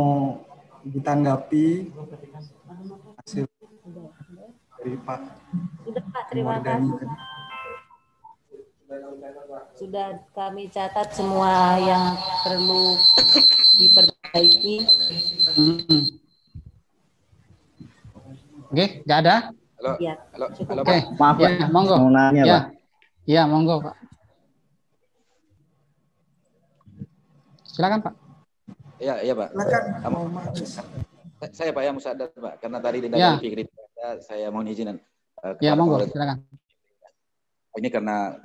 ditanggapi hasil dari Pak? Sudah Pak, terima kasih. Sudah kami catat semua yang perlu diperbaiki. Oke, nggak ada? Halo, Ya, halo, halo Oke, Pak. Maaf ya, Pak, monggo. mau nanya Ya, Pak. ya, monggo Pak. Silakan Pak. Iya Pak. Saya Pak yang Musadar Pak, karena tadi dari Fikri saya mohon izin. Ya, monggo, silakan. Ini karena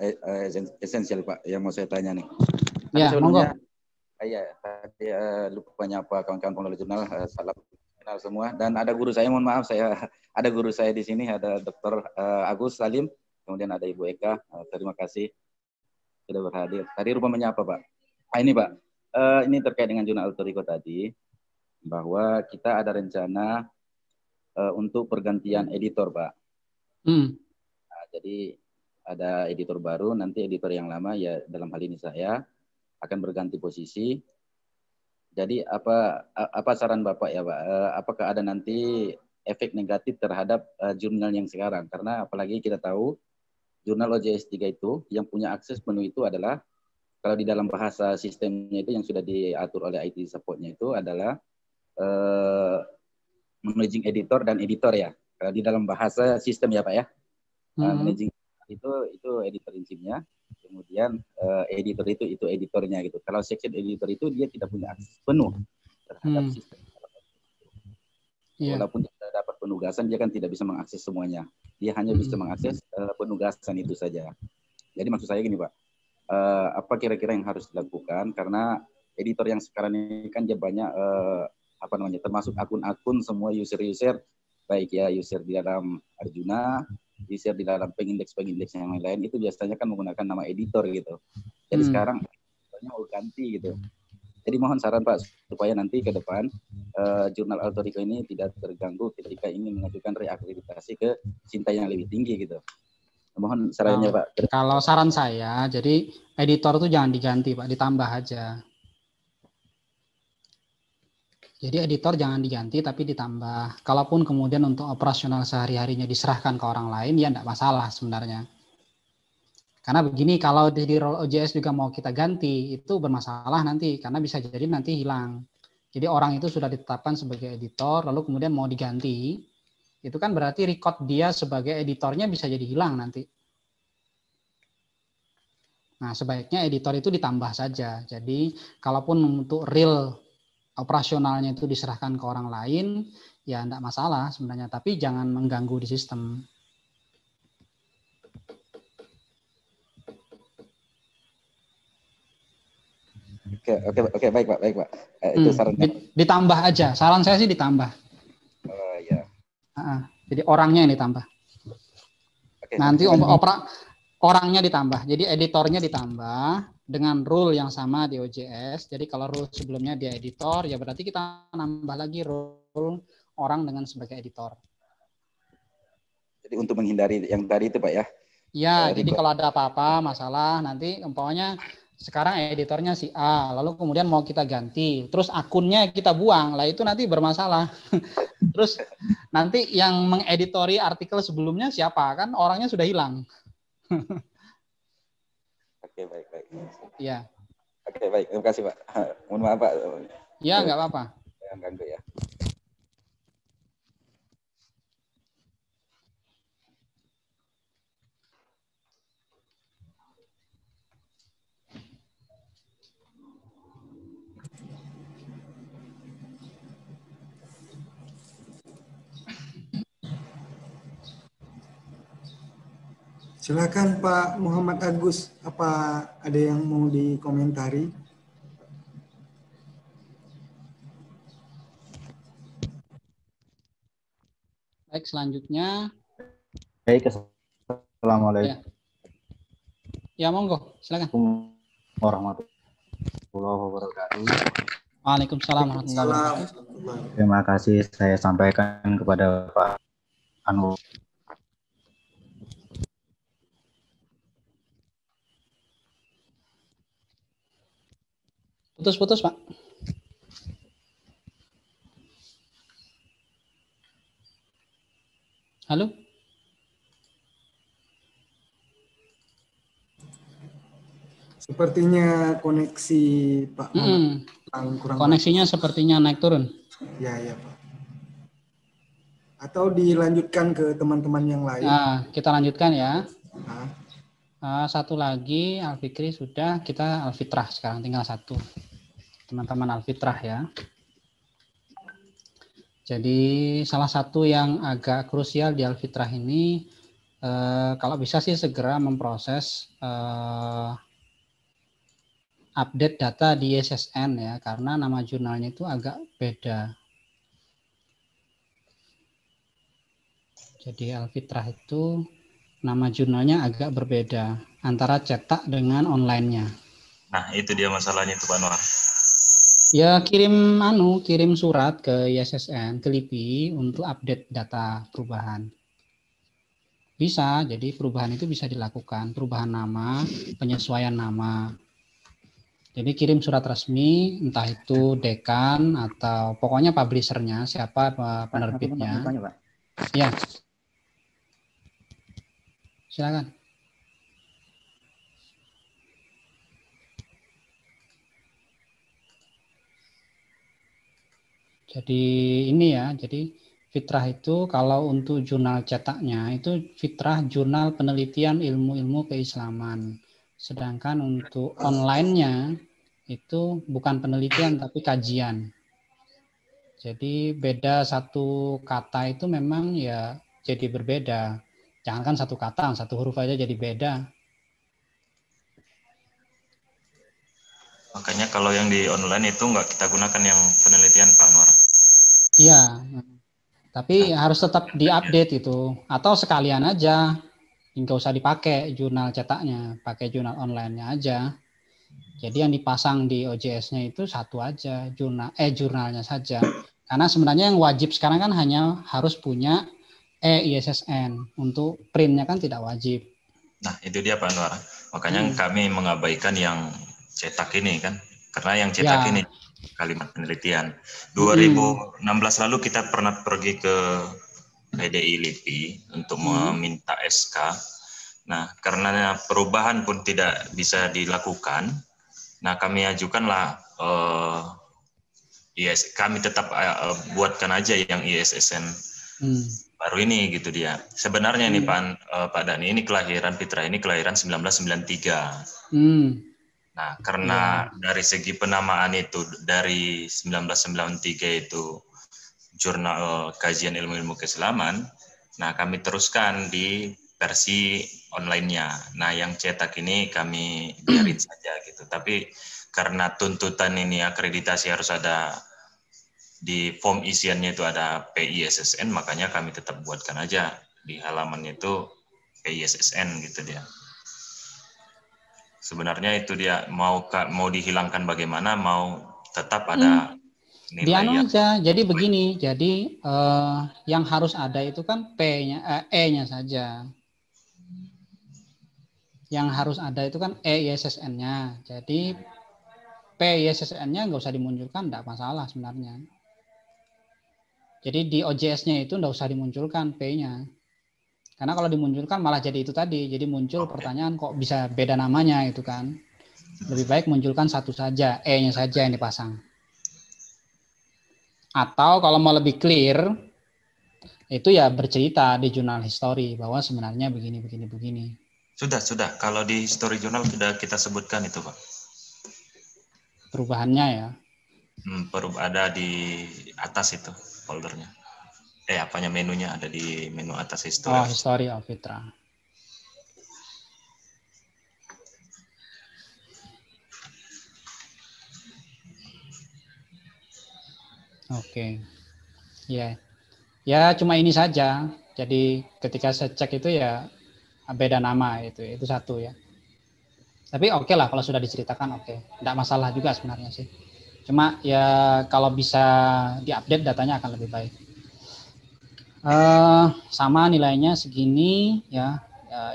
esensial Pak yang mau saya tanya nih. Ya, monggo. Iya, tadi lupa nyapa kawan-kawan pengelola jurnal, salam kenal semua. Dan ada guru saya, mohon maaf, ada guru saya di sini, ada Dr. Agus Salim, kemudian ada Ibu Eka. Terima kasih sudah berhadir. Tadi lupa menyapa Pak. Ini Pak, ini terkait dengan jurnal Alter Ego tadi, bahwa kita ada rencana untuk pergantian editor Pak. Nah, jadi ada editor baru, nanti editor yang lama ya dalam hal ini saya akan berganti posisi. Jadi apa saran Bapak ya Pak? Apakah ada nanti efek negatif terhadap jurnal yang sekarang? Karena apalagi kita tahu jurnal OJS 3 itu yang punya akses penuh itu adalah kalau di dalam bahasa sistemnya itu yang sudah diatur oleh IT supportnya itu adalah managing editor dan editor ya. Kalau di dalam bahasa sistem ya Pak ya. Managing itu editor insinya, kemudian editor itu editornya gitu. Kalau section editor itu dia tidak punya akses penuh terhadap sistem. Iya. Walaupun dia dapat penugasan, dia kan tidak bisa mengakses semuanya. Dia hanya bisa mengakses penugasan itu saja. Jadi maksud saya gini, Pak, apa kira-kira yang harus dilakukan? Karena editor yang sekarang ini kan dia banyak termasuk akun-akun semua user-user, baik ya user di dalam Arjuna, user di dalam pengindeks yang lain, itu biasanya kan menggunakan nama editor gitu. Jadi sekarang editornya mau ganti gitu. Jadi mohon saran Pak, supaya nanti ke depan jurnal Alter Ego ini tidak terganggu ketika ingin mengajukan reakreditasi ke cinta yang lebih tinggi gitu. Mohon sarannya Pak. Kalau saran saya, jadi editor itu jangan diganti Pak, ditambah aja. Jadi editor jangan diganti tapi ditambah. Kalaupun kemudian untuk operasional sehari-harinya diserahkan ke orang lain, ya enggak masalah sebenarnya. Karena begini, kalau di role OJS juga mau kita ganti, itu bermasalah nanti, karena bisa jadi nanti hilang. Jadi orang itu sudah ditetapkan sebagai editor, lalu kemudian mau diganti, itu kan berarti record dia sebagai editornya bisa jadi hilang nanti. Nah, sebaiknya editor itu ditambah saja. Jadi, kalaupun untuk real operasionalnya itu diserahkan ke orang lain, ya enggak masalah sebenarnya, tapi jangan mengganggu di sistem. Oke, baik Pak. Itu sarannya. Ditambah aja, saran saya sih ditambah. Oh iya. Jadi orangnya yang ditambah. Oke, nanti orangnya ditambah, jadi editornya ditambah dengan rule yang sama di OJS. Jadi kalau rule sebelumnya dia editor, ya berarti kita nambah lagi rule orang dengan sebagai editor. Jadi untuk menghindari yang tadi itu Pak ya? Ya, jadi kalau ada apa-apa masalah nanti umpamanya sekarang editornya si A, lalu kemudian mau kita ganti, terus akunnya kita buang, lah itu nanti bermasalah. Terus nanti yang mengeditori artikel sebelumnya siapa? Kan orangnya sudah hilang. Oke, baik. Iya. Oke, baik. Terima kasih Pak. Mohon maaf Pak. Ya, nggak apa-apa. Yang ganggu ya. Silakan Pak Muhammad Agus, apa ada yang mau dikomentari? Baik, selanjutnya. Baik, assalamualaikum. Ya, monggo, silakan. Warahmatullahi wabarakatuh. Waalaikumsalam warahmatullahi wabarakatuh. Terima kasih saya sampaikan kepada Pak Anwar. Putus-putus, Pak. Halo? Sepertinya koneksi Pak kurang koneksinya sepertinya naik turun. Ya Pak. Atau dilanjutkan ke teman-teman yang lain. Nah, kita lanjutkan ya. Satu lagi, Al-Fikri sudah, kita Al-Fitrah sekarang, tinggal satu. Teman-teman Al-Fitrah ya. Jadi salah satu yang agak krusial di Al-Fitrah ini, kalau bisa sih segera memproses update data di SSN ya, karena nama jurnalnya itu agak beda. Jadi Al-Fitrah itu nama jurnalnya agak berbeda antara cetak dengan online-nya. Nah, itu dia masalahnya itu Pak Anwar. Ya kirim surat ke ISSN, ke LIPI untuk update data perubahan. Bisa, jadi perubahan itu bisa dilakukan, perubahan nama, penyesuaian nama. Jadi kirim surat resmi, entah itu dekan atau pokoknya publishernya, siapa penerbitnya. Ya. Silakan. Jadi ini ya, jadi Fitrah itu kalau untuk jurnal cetaknya itu Fitrah Jurnal Penelitian Ilmu-Ilmu Keislaman. Sedangkan untuk online-nya itu bukan penelitian tapi kajian. Jadi beda satu kata itu memang ya jadi berbeda. Jangankan satu kata, satu huruf aja jadi beda. Makanya kalau yang di online itu nggak kita gunakan yang penelitian Pak Anwar. Iya, tapi harus tetap diupdate itu. Atau sekalian aja, nggak usah dipakai jurnal cetaknya, pakai jurnal online-nya aja. Jadi yang dipasang di OJS-nya itu satu aja, jurnalnya saja. Karena sebenarnya yang wajib sekarang kan hanya harus punya ISSN. Untuk print-nya kan tidak wajib. Nah, itu dia Pak Anwar. Makanya kami mengabaikan yang cetak ini kan. Karena yang cetak ini kalimat penelitian. 2016 lalu kita pernah pergi ke PDI LIPI untuk meminta SK. Nah, karena perubahan pun tidak bisa dilakukan, nah kami ajukanlah kami tetap buatkan aja yang ISSN baru ini gitu dia. Sebenarnya nih Pak Dani, ini kelahiran Fitra ini kelahiran 1993. Nah, karena dari segi penamaan itu dari 1993 itu jurnal kajian ilmu-ilmu keislaman, nah kami teruskan di versi online-nya. Nah, yang cetak ini kami biarin saja gitu. Tapi karena tuntutan ini akreditasi harus ada di form isiannya itu ada PISSN, makanya kami tetap buatkan aja di halamannya itu PISSN gitu dia. Sebenarnya itu dia mau dihilangkan bagaimana, mau tetap ada nilai aja. Jadi begini, jadi yang harus ada itu kan P-nya, E-nya saja. Yang harus ada itu kan ISSN-nya. Jadi PISSN-nya nggak usah dimunculkan, nggak masalah sebenarnya. Jadi di OJS-nya itu nggak usah dimunculkan P-nya. Karena kalau dimunculkan malah jadi itu tadi, jadi muncul pertanyaan kok bisa beda namanya itu kan. Lebih baik munculkan satu saja, E-nya saja yang dipasang. Atau kalau mau lebih clear, itu ya bercerita di jurnal history bahwa sebenarnya begini. Sudah. Kalau di history jurnal sudah kita sebutkan itu Pak. Perubahannya ya. Ada di atas itu foldernya. Menunya ada di menu atas history. Oh, History of Fitra. Oke. Ya. Ya cuma ini saja. Jadi ketika saya cek itu ya beda nama itu satu ya. Tapi oke lah kalau sudah diceritakan oke. Tidak masalah juga sebenarnya sih. Cuma ya kalau bisa diupdate datanya akan lebih baik. Sama nilainya segini ya,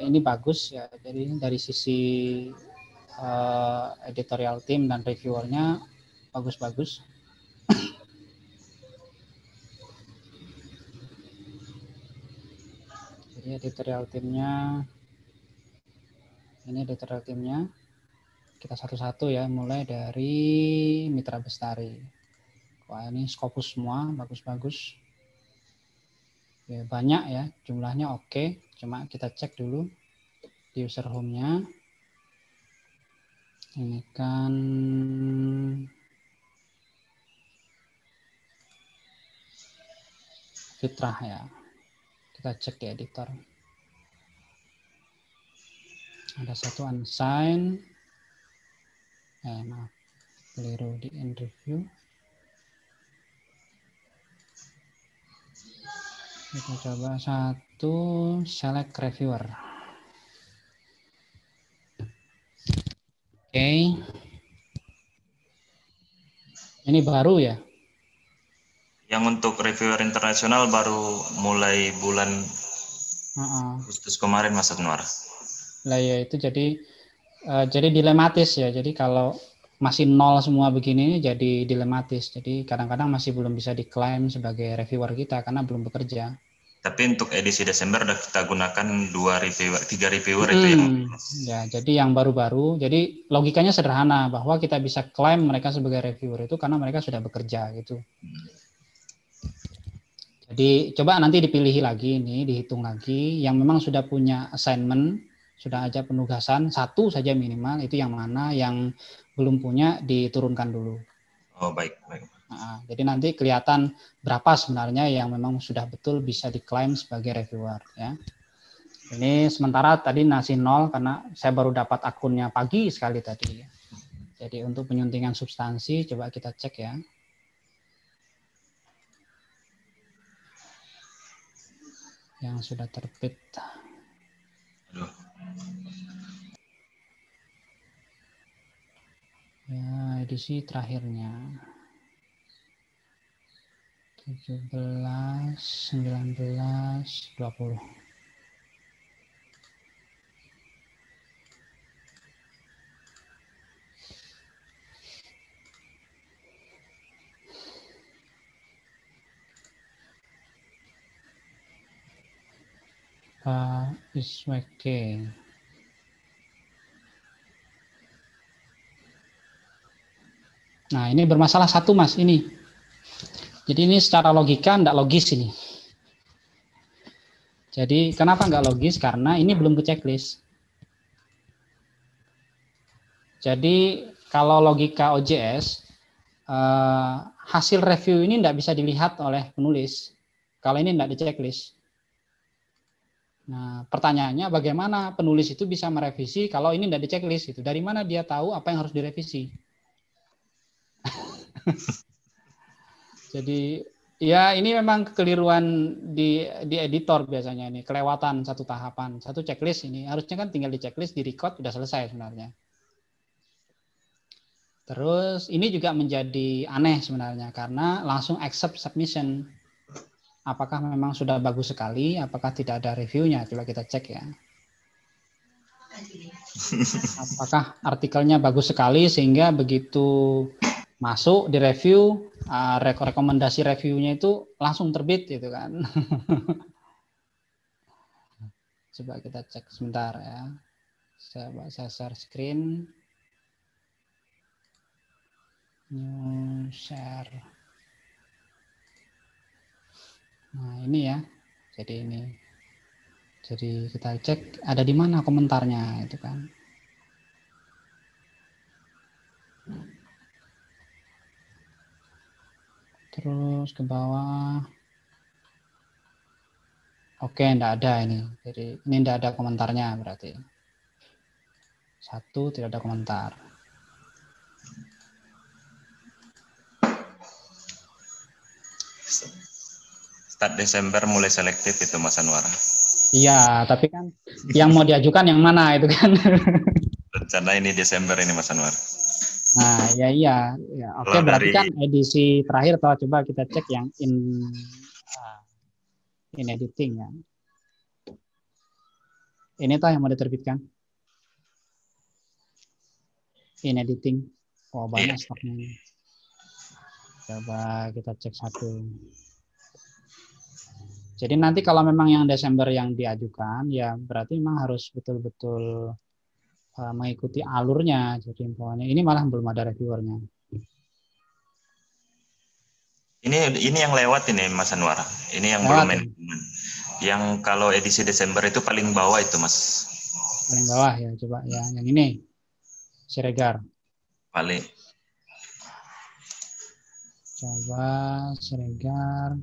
ini bagus ya. Jadi dari sisi editorial team dan reviewernya bagus-bagus. Jadi editorial timnya kita satu-satu ya, mulai dari Mitra Bestari. Wah ini Scopus semua bagus-bagus. Ya, banyak ya, jumlahnya oke. Cuma kita cek dulu di user home-nya. Ini kan Fitrah ya. Kita cek di editor. Ada satu unsigned. Maaf, keliru di end review. Kita coba satu select reviewer. Oke. Ini baru ya? Yang untuk reviewer internasional baru mulai bulan Agustus kemarin Mas Anwar. Lah ya itu jadi dilematis ya. Jadi kalau masih nol semua begini jadi dilematis. Jadi kadang-kadang masih belum bisa diklaim sebagai reviewer kita karena belum bekerja. Tapi untuk edisi Desember udah kita gunakan 3 reviewer itu yang ya, jadi yang baru-baru. Jadi logikanya sederhana bahwa kita bisa klaim mereka sebagai reviewer itu karena mereka sudah bekerja gitu. Jadi coba nanti dipilih lagi nih, dihitung lagi yang memang sudah punya assignment, sudah aja penugasan satu saja minimal, itu yang mana, yang belum punya diturunkan dulu. Oh baik. Nah, jadi nanti kelihatan berapa sebenarnya yang memang sudah betul bisa diklaim sebagai reviewer ya. Ini sementara tadi masih 0 karena saya baru dapat akunnya pagi sekali tadi. Jadi untuk penyuntingan substansi coba kita cek ya. Yang sudah terbit. Ya, edisi terakhirnya 17, 19, 20. Pak Isweke. Nah, ini bermasalah satu, Mas, ini. Jadi ini secara logika enggak logis ini. Jadi kenapa enggak logis? Karena ini belum ke checklist. Jadi kalau logika OJS, hasil review ini enggak bisa dilihat oleh penulis. Kalau ini enggak di checklist. Nah, pertanyaannya bagaimana penulis itu bisa merevisi kalau ini enggak di checklist itu? Dari mana dia tahu apa yang harus direvisi? Jadi ya ini memang kekeliruan di editor biasanya ini, kelewatan satu tahapan, satu checklist ini. Harusnya kan tinggal di checklist, di record sudah selesai sebenarnya. Terus ini juga menjadi aneh sebenarnya karena langsung accept submission. Apakah memang sudah bagus sekali? Apakah tidak ada reviewnya? Coba kita cek ya. Apakah artikelnya bagus sekali sehingga begitu masuk di review, rekomendasi reviewnya itu langsung terbit gitu kan? Coba kita cek sebentar ya. Saya share screen. New share. Nah, ini ya. Jadi ini. Jadi kita cek ada di mana komentarnya itu kan. Terus ke bawah. Oke, enggak ada ini. Jadi ini enggak ada komentarnya berarti. Satu tidak ada komentar. Start Desember mulai selektif itu Mas Anwar. Iya, tapi kan yang mau diajukan yang mana itu kan? Rencana ini Desember ini Mas Anwar. Nah, iya. Oke, berarti kan edisi terakhir toh, coba kita cek yang in editing ya. Ini toh yang mau diterbitkan. In editing. Oh, banyak stoknya. Coba kita cek satu. Jadi nanti kalau memang yang Desember yang diajukan, ya berarti memang harus betul-betul mengikuti alurnya. Jadi infonya ini malah belum ada reviewernya. Ini yang lewat ini Mas Anwar. Ini yang belum manajemen. Yang kalau edisi Desember itu paling bawah itu Mas. Paling bawah ya, coba ya yang ini. Siregar. Paling. Coba Siregar.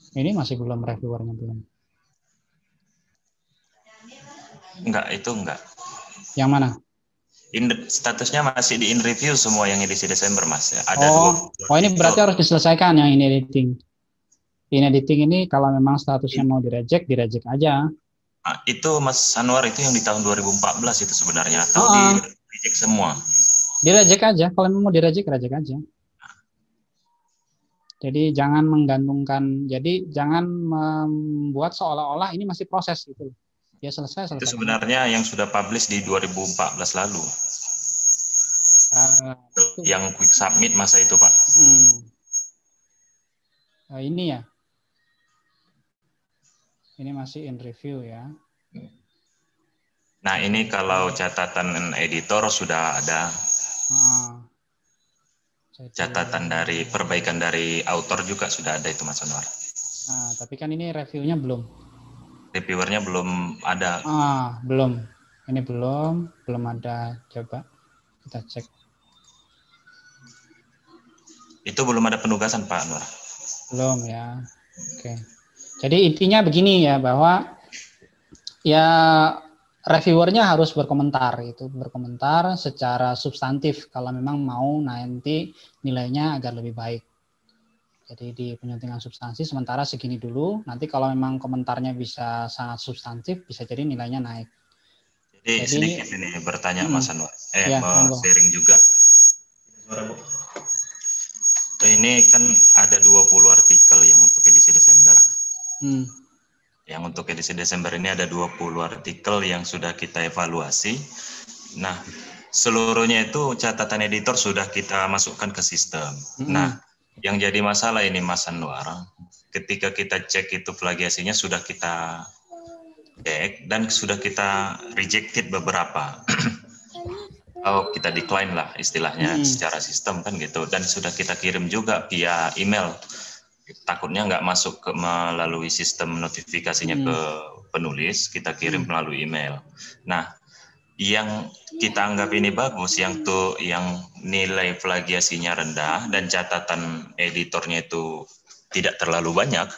Ini masih belum reviewernya belum. Enggak, itu enggak. Yang mana? Statusnya masih di in review semua yang edisi Desember Mas. Ada ini berarti harus diselesaikan yang in editing. In editing ini kalau memang statusnya mau direject aja. Nah, itu Mas Anwar itu yang di tahun 2014 itu sebenarnya atau di reject semua? Direject aja, kalau memang mau direject aja. Jadi jangan menggantungkan, jadi jangan membuat seolah-olah ini masih proses gitu. Ya selesai. Itu sebenarnya yang sudah publish di 2014 lalu. Yang quick submit masa itu Pak. Ini ya. Ini masih in review ya. Nah ini kalau catatan editor sudah ada. Catatan dari perbaikan dari author juga sudah ada itu Mas Anwar. Nah, tapi kan ini reviewnya belum. Reviewernya belum ada. Belum. Ini belum ada. Coba kita cek. Itu belum ada penugasan Pak Anwar. Belum ya. Oke. Jadi intinya begini ya, bahwa ya reviewernya harus berkomentar secara substantif kalau memang mau nanti nilainya agar lebih baik. Jadi di penyuntingan substansi sementara segini dulu, nanti kalau memang komentarnya bisa sangat substantif, bisa jadi nilainya naik. Jadi sedikit ini bertanya Mas Anwar, mau sharing juga. Ini kan ada 20 artikel yang untuk edisi Desember. Yang untuk edisi Desember ini ada 20 artikel yang sudah kita evaluasi. Nah, seluruhnya itu catatan editor sudah kita masukkan ke sistem. Nah, yang jadi masalah ini Mas Anwar, ketika kita cek itu plagiasinya sudah kita cek dan sudah kita rejected beberapa. Kita decline lah istilahnya secara sistem kan gitu, dan sudah kita kirim juga via email. Takutnya nggak masuk melalui sistem notifikasinya ke penulis, kita kirim melalui email. Nah, yang kita anggap ini bagus, yang nilai plagiasinya rendah dan catatan editornya itu tidak terlalu banyak,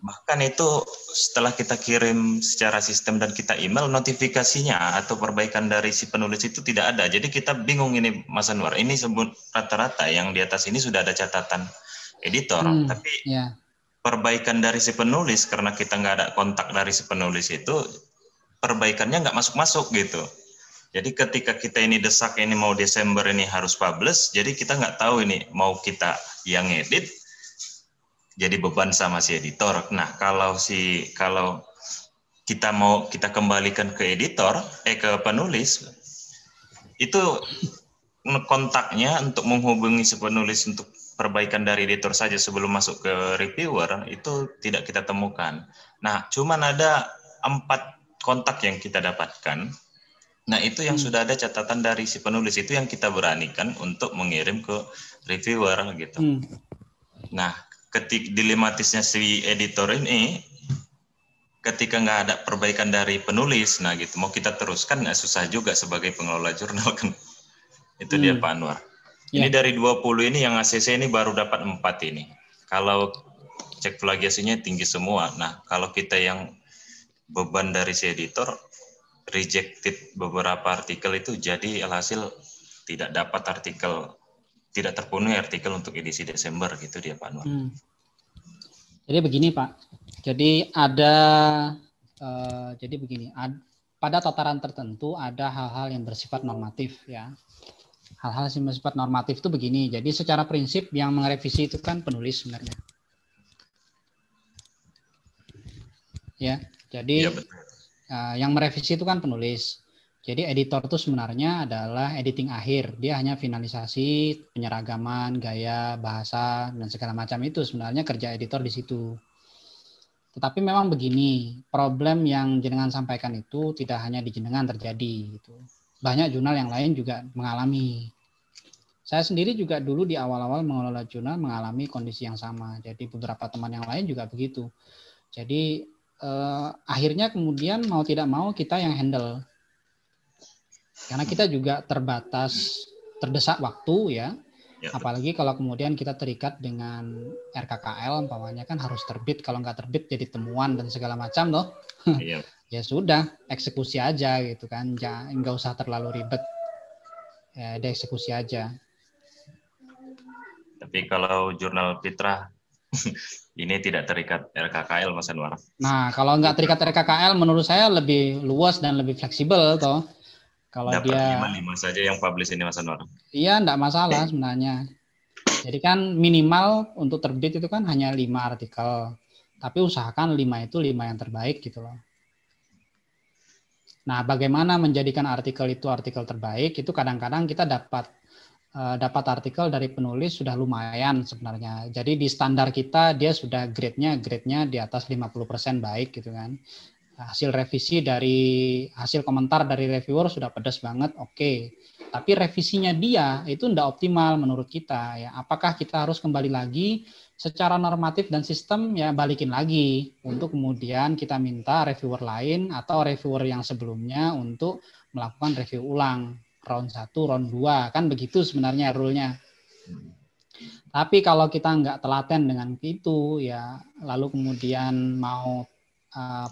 bahkan itu setelah kita kirim secara sistem dan kita email, notifikasinya atau perbaikan dari si penulis itu tidak ada. Jadi kita bingung ini Mas Anwar, ini sebut rata-rata yang di atas ini sudah ada catatan editor, tapi perbaikan dari si penulis karena kita nggak ada kontak dari si penulis itu, perbaikannya nggak masuk-masuk gitu. Jadi ketika kita ini desak ini mau Desember ini harus publish, jadi kita nggak tahu ini mau kita yang edit jadi beban sama si editor. Nah, kalau kita kembalikan ke editor, ke penulis, itu kontaknya untuk menghubungi si penulis untuk perbaikan dari editor saja sebelum masuk ke reviewer itu tidak kita temukan. Nah, cuman ada 4 kontak yang kita dapatkan. Nah, itu yang sudah ada catatan dari si penulis, itu yang kita beranikan untuk mengirim ke reviewer gitu. Nah, dilematisnya si editor ini, ketika nggak ada perbaikan dari penulis, nah gitu, mau kita teruskan nggak, susah juga sebagai pengelola jurnal kan. Itu dia Pak Anwar. Ini dari 20 ini yang ACC ini baru dapat 4 ini. Kalau cek plagiasinya tinggi semua. Nah, kalau kita yang beban dari si editor, rejected beberapa artikel itu, jadi alhasil tidak dapat artikel, tidak terpenuhi artikel untuk edisi Desember gitu dia Pak Anwar. Jadi begini Pak, jadi pada tataran tertentu ada hal-hal yang bersifat normatif ya. Hal-hal yang bersifat normatif itu begini, jadi secara prinsip yang merevisi itu kan penulis sebenarnya. Ya, jadi yang merevisi itu kan penulis. Jadi editor itu sebenarnya adalah editing akhir. Dia hanya finalisasi, penyeragaman, gaya, bahasa, dan segala macam itu sebenarnya kerja editor di situ. Tetapi memang begini, problem yang jenengan sampaikan itu tidak hanya di jenengan terjadi. Gitu. Banyak jurnal yang lain juga mengalami. Saya sendiri juga dulu di awal-awal mengelola jurnal mengalami kondisi yang sama. Jadi beberapa teman yang lain juga begitu. Jadi akhirnya kemudian mau tidak mau kita yang handle. Karena kita juga terdesak waktu ya. Apalagi kalau kemudian kita terikat dengan RKKL, umpamanya kan harus terbit, kalau nggak terbit jadi temuan dan segala macam loh. Ya sudah, eksekusi aja gitu kan, nggak usah terlalu ribet. Ya, dieksekusi aja. Tapi kalau jurnal Fitra ini tidak terikat RKKL Mas Anwar. Nah, kalau nggak terikat RKKL menurut saya lebih luas dan lebih fleksibel toh. Kalau dapat dia 5 saja yang publish ini Mas Anwar. Iya, enggak masalah sebenarnya. Jadi kan minimal untuk terbit itu kan hanya 5 artikel. Tapi usahakan 5 itu 5 yang terbaik gitu loh. Nah, bagaimana menjadikan artikel itu artikel terbaik? Itu kadang-kadang kita dapat artikel dari penulis sudah lumayan sebenarnya. Jadi di standar kita dia sudah grade-nya di atas 50% baik gitu kan. Hasil revisi dari hasil komentar dari reviewer sudah pedas banget, oke. Tapi revisinya dia itu tidak optimal menurut kita ya. Apakah kita harus kembali lagi secara normatif dan sistem ya balikin lagi untuk kemudian kita minta reviewer lain atau reviewer yang sebelumnya untuk melakukan review ulang round 1, round 2 kan begitu sebenarnya rule-nya. Tapi kalau kita nggak telaten dengan itu, ya lalu kemudian mau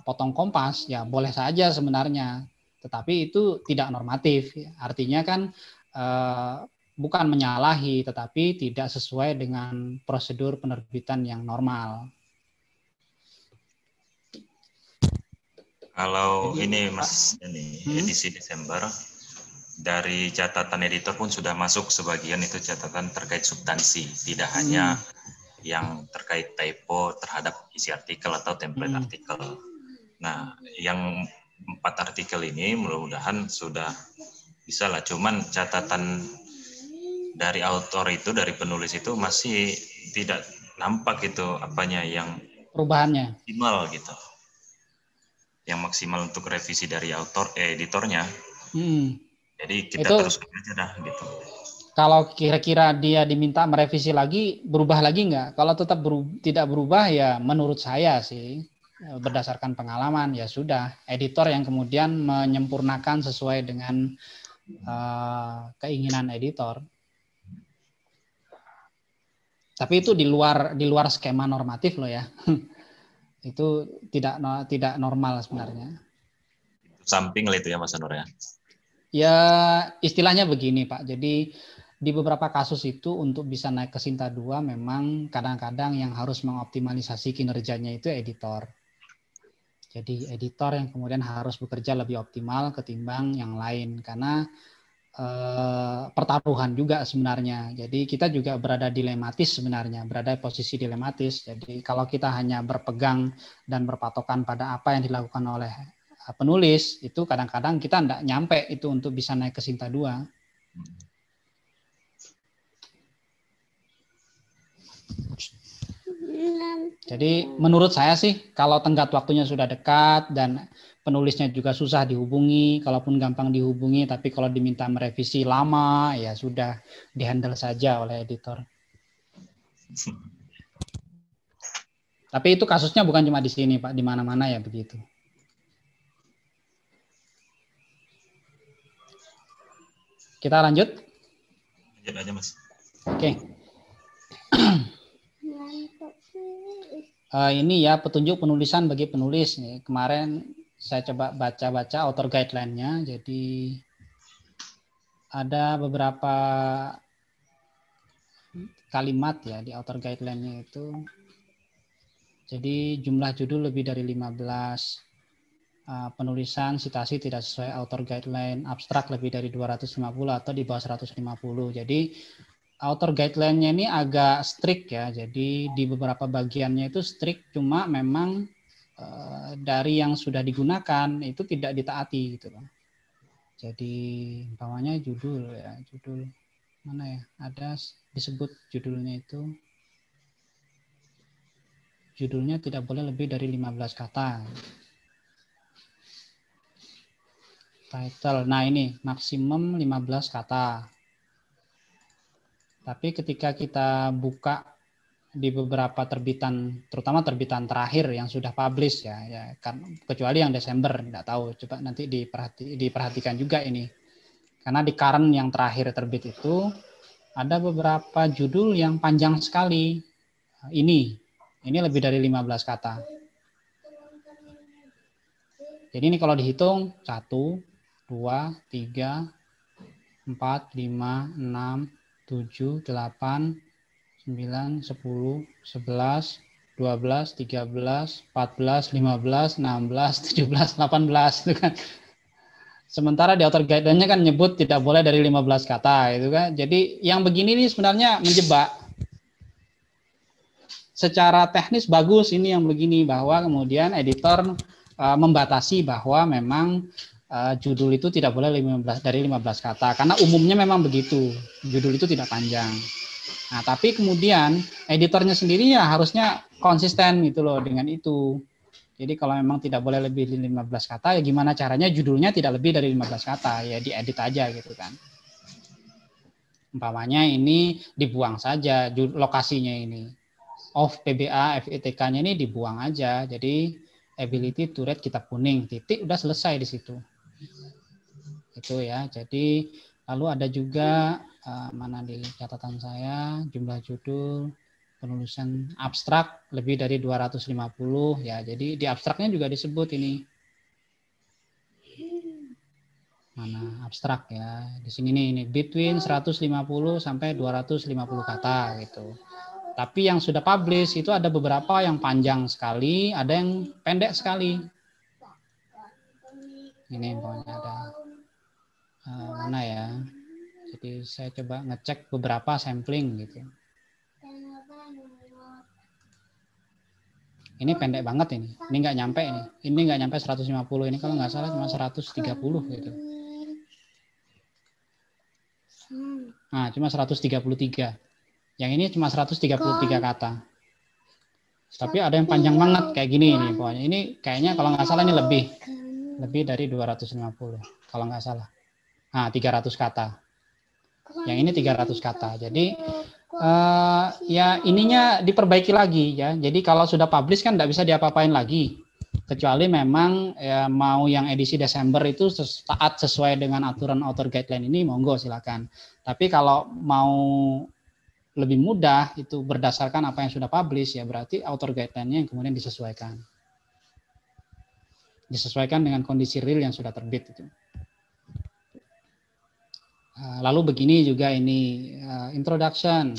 potong kompas, ya boleh saja sebenarnya. Tetapi itu tidak normatif. Artinya kan bukan menyalahi, tetapi tidak sesuai dengan prosedur penerbitan yang normal. Kalau ini Mas, edisi Desember, dari catatan editor pun sudah masuk sebagian itu catatan terkait substansi, tidak hanya yang terkait typo terhadap isi artikel atau template artikel. Nah, yang 4 artikel ini mudah-mudahan sudah bisa lah, cuman catatan dari autor itu, dari penulis itu masih tidak nampak itu apanya yang perubahannya maksimal gitu. Yang maksimal untuk revisi dari editornya. Jadi kita itu, terus aja dah gitu. Kalau kira-kira dia diminta merevisi lagi, berubah lagi nggak? Kalau tetap tidak berubah, ya menurut saya sih berdasarkan pengalaman ya sudah, editor yang kemudian menyempurnakan sesuai dengan keinginan editor. Tapi itu di luar skema normatif loh ya. Itu tidak normal sebenarnya. Samping lah itu ya Mas Anwar ya. Ya istilahnya begini Pak. Jadi di beberapa kasus itu untuk bisa naik ke Sinta 2 memang kadang-kadang yang harus mengoptimalisasi kinerjanya itu editor. Jadi editor yang kemudian harus bekerja lebih optimal ketimbang yang lain karena pertaruhan juga sebenarnya. Jadi kita juga berada dilematis sebenarnya, berada posisi dilematis. Jadi kalau kita hanya berpegang dan berpatokan pada apa yang dilakukan oleh penulis, itu kadang-kadang kita tidak nyampe itu untuk bisa naik ke Sinta 2. Jadi menurut saya sih kalau tenggat waktunya sudah dekat dan penulisnya juga susah dihubungi, kalaupun gampang dihubungi, tapi kalau diminta merevisi lama, ya sudah dihandle saja oleh editor. Tapi itu kasusnya bukan cuma di sini Pak, di mana-mana ya begitu. Kita lanjut? Lanjut aja Mas. Oke. Ini ya petunjuk penulisan bagi penulis nih. Kemarin saya coba baca-baca author guideline-nya. Jadi ada beberapa kalimat ya di author guideline-nya itu. Jadi jumlah judul lebih dari 15. Penulisan citasi tidak sesuai author guideline, abstrak lebih dari 250 atau di bawah 150. Jadi author guideline-nya ini agak strict ya. Jadi di beberapa bagiannya itu strict, cuma memang dari yang sudah digunakan itu tidak ditaati gitu loh. Jadi umpamanya judul ya, judul mana ya? Ada disebut judulnya itu. Judulnya tidak boleh lebih dari 15 kata. Title. Nah ini maksimum 15 kata. Tapi ketika kita buka di beberapa terbitan, terutama terbitan terakhir yang sudah publish ya kan, kecuali yang Desember, tidak tahu. Coba nanti diperhatikan juga ini. Karena di current yang terakhir terbit itu ada beberapa judul yang panjang sekali. Ini lebih dari 15 kata. Jadi ini kalau dihitung 1, 2, 3, 4, 5, 6, 7, 8, 9, 10, 11, 12, 13, 14, 15, 16, 17, 18 itu kan. Sementara di author guideline-nya kan nyebut tidak boleh dari 15 kata itu kan. Jadi yang begini ini sebenarnya menjebak. Secara teknis bagus ini yang begini, bahwa kemudian editor membatasi bahwa memang judul itu tidak boleh dari 15 kata karena umumnya memang begitu, judul itu tidak panjang. Nah tapi kemudian editornya sendiri ya harusnya konsisten gitu loh dengan itu. Jadi kalau memang tidak boleh lebih dari 15 kata, ya gimana caranya judulnya tidak lebih dari 15 kata, ya diedit aja gitu kan. Umpamanya ini dibuang saja lokasinya ini, of PBA FETK-nya ini dibuang aja, jadi ability to read kitab kuning, titik, udah selesai di situ. Itu ya. Jadi Lalu ada juga mana di catatan saya, jumlah judul, penulisan abstrak lebih dari 250 ya. Jadi di abstraknya juga disebut ini. Mana abstrak ya. Di sini nih ini between 150 sampai 250 kata gitu. Tapi yang sudah publish itu ada beberapa yang panjang sekali, ada yang pendek sekali. Ini pokoknya ada mana ya. Jadi saya coba ngecek beberapa sampling gitu. Ini pendek banget ini. Ini nggak nyampe ini. Ini nggak nyampe 150. Ini kalau nggak salah cuma 130 gitu. Nah, cuma 133. Yang ini cuma 133 kata. Tapi ada yang panjang banget kayak gini nih pokoknya. Ini kayaknya kalau nggak salah ini lebih dari 250 kalau nggak salah. Nah, 300 kata. Yang ini 300 kata. Jadi ya ininya diperbaiki lagi ya. Jadi kalau sudah publish kan nggak bisa diapa-apain lagi. Kecuali memang ya, mau yang edisi Desember itu taat sesuai dengan aturan author guideline ini, monggo silakan. Tapi kalau mau lebih mudah itu berdasarkan apa yang sudah publish ya berarti author guideline-nya yang kemudian disesuaikan. Disesuaikan dengan kondisi real yang sudah terbit itu. Lalu begini juga ini introduction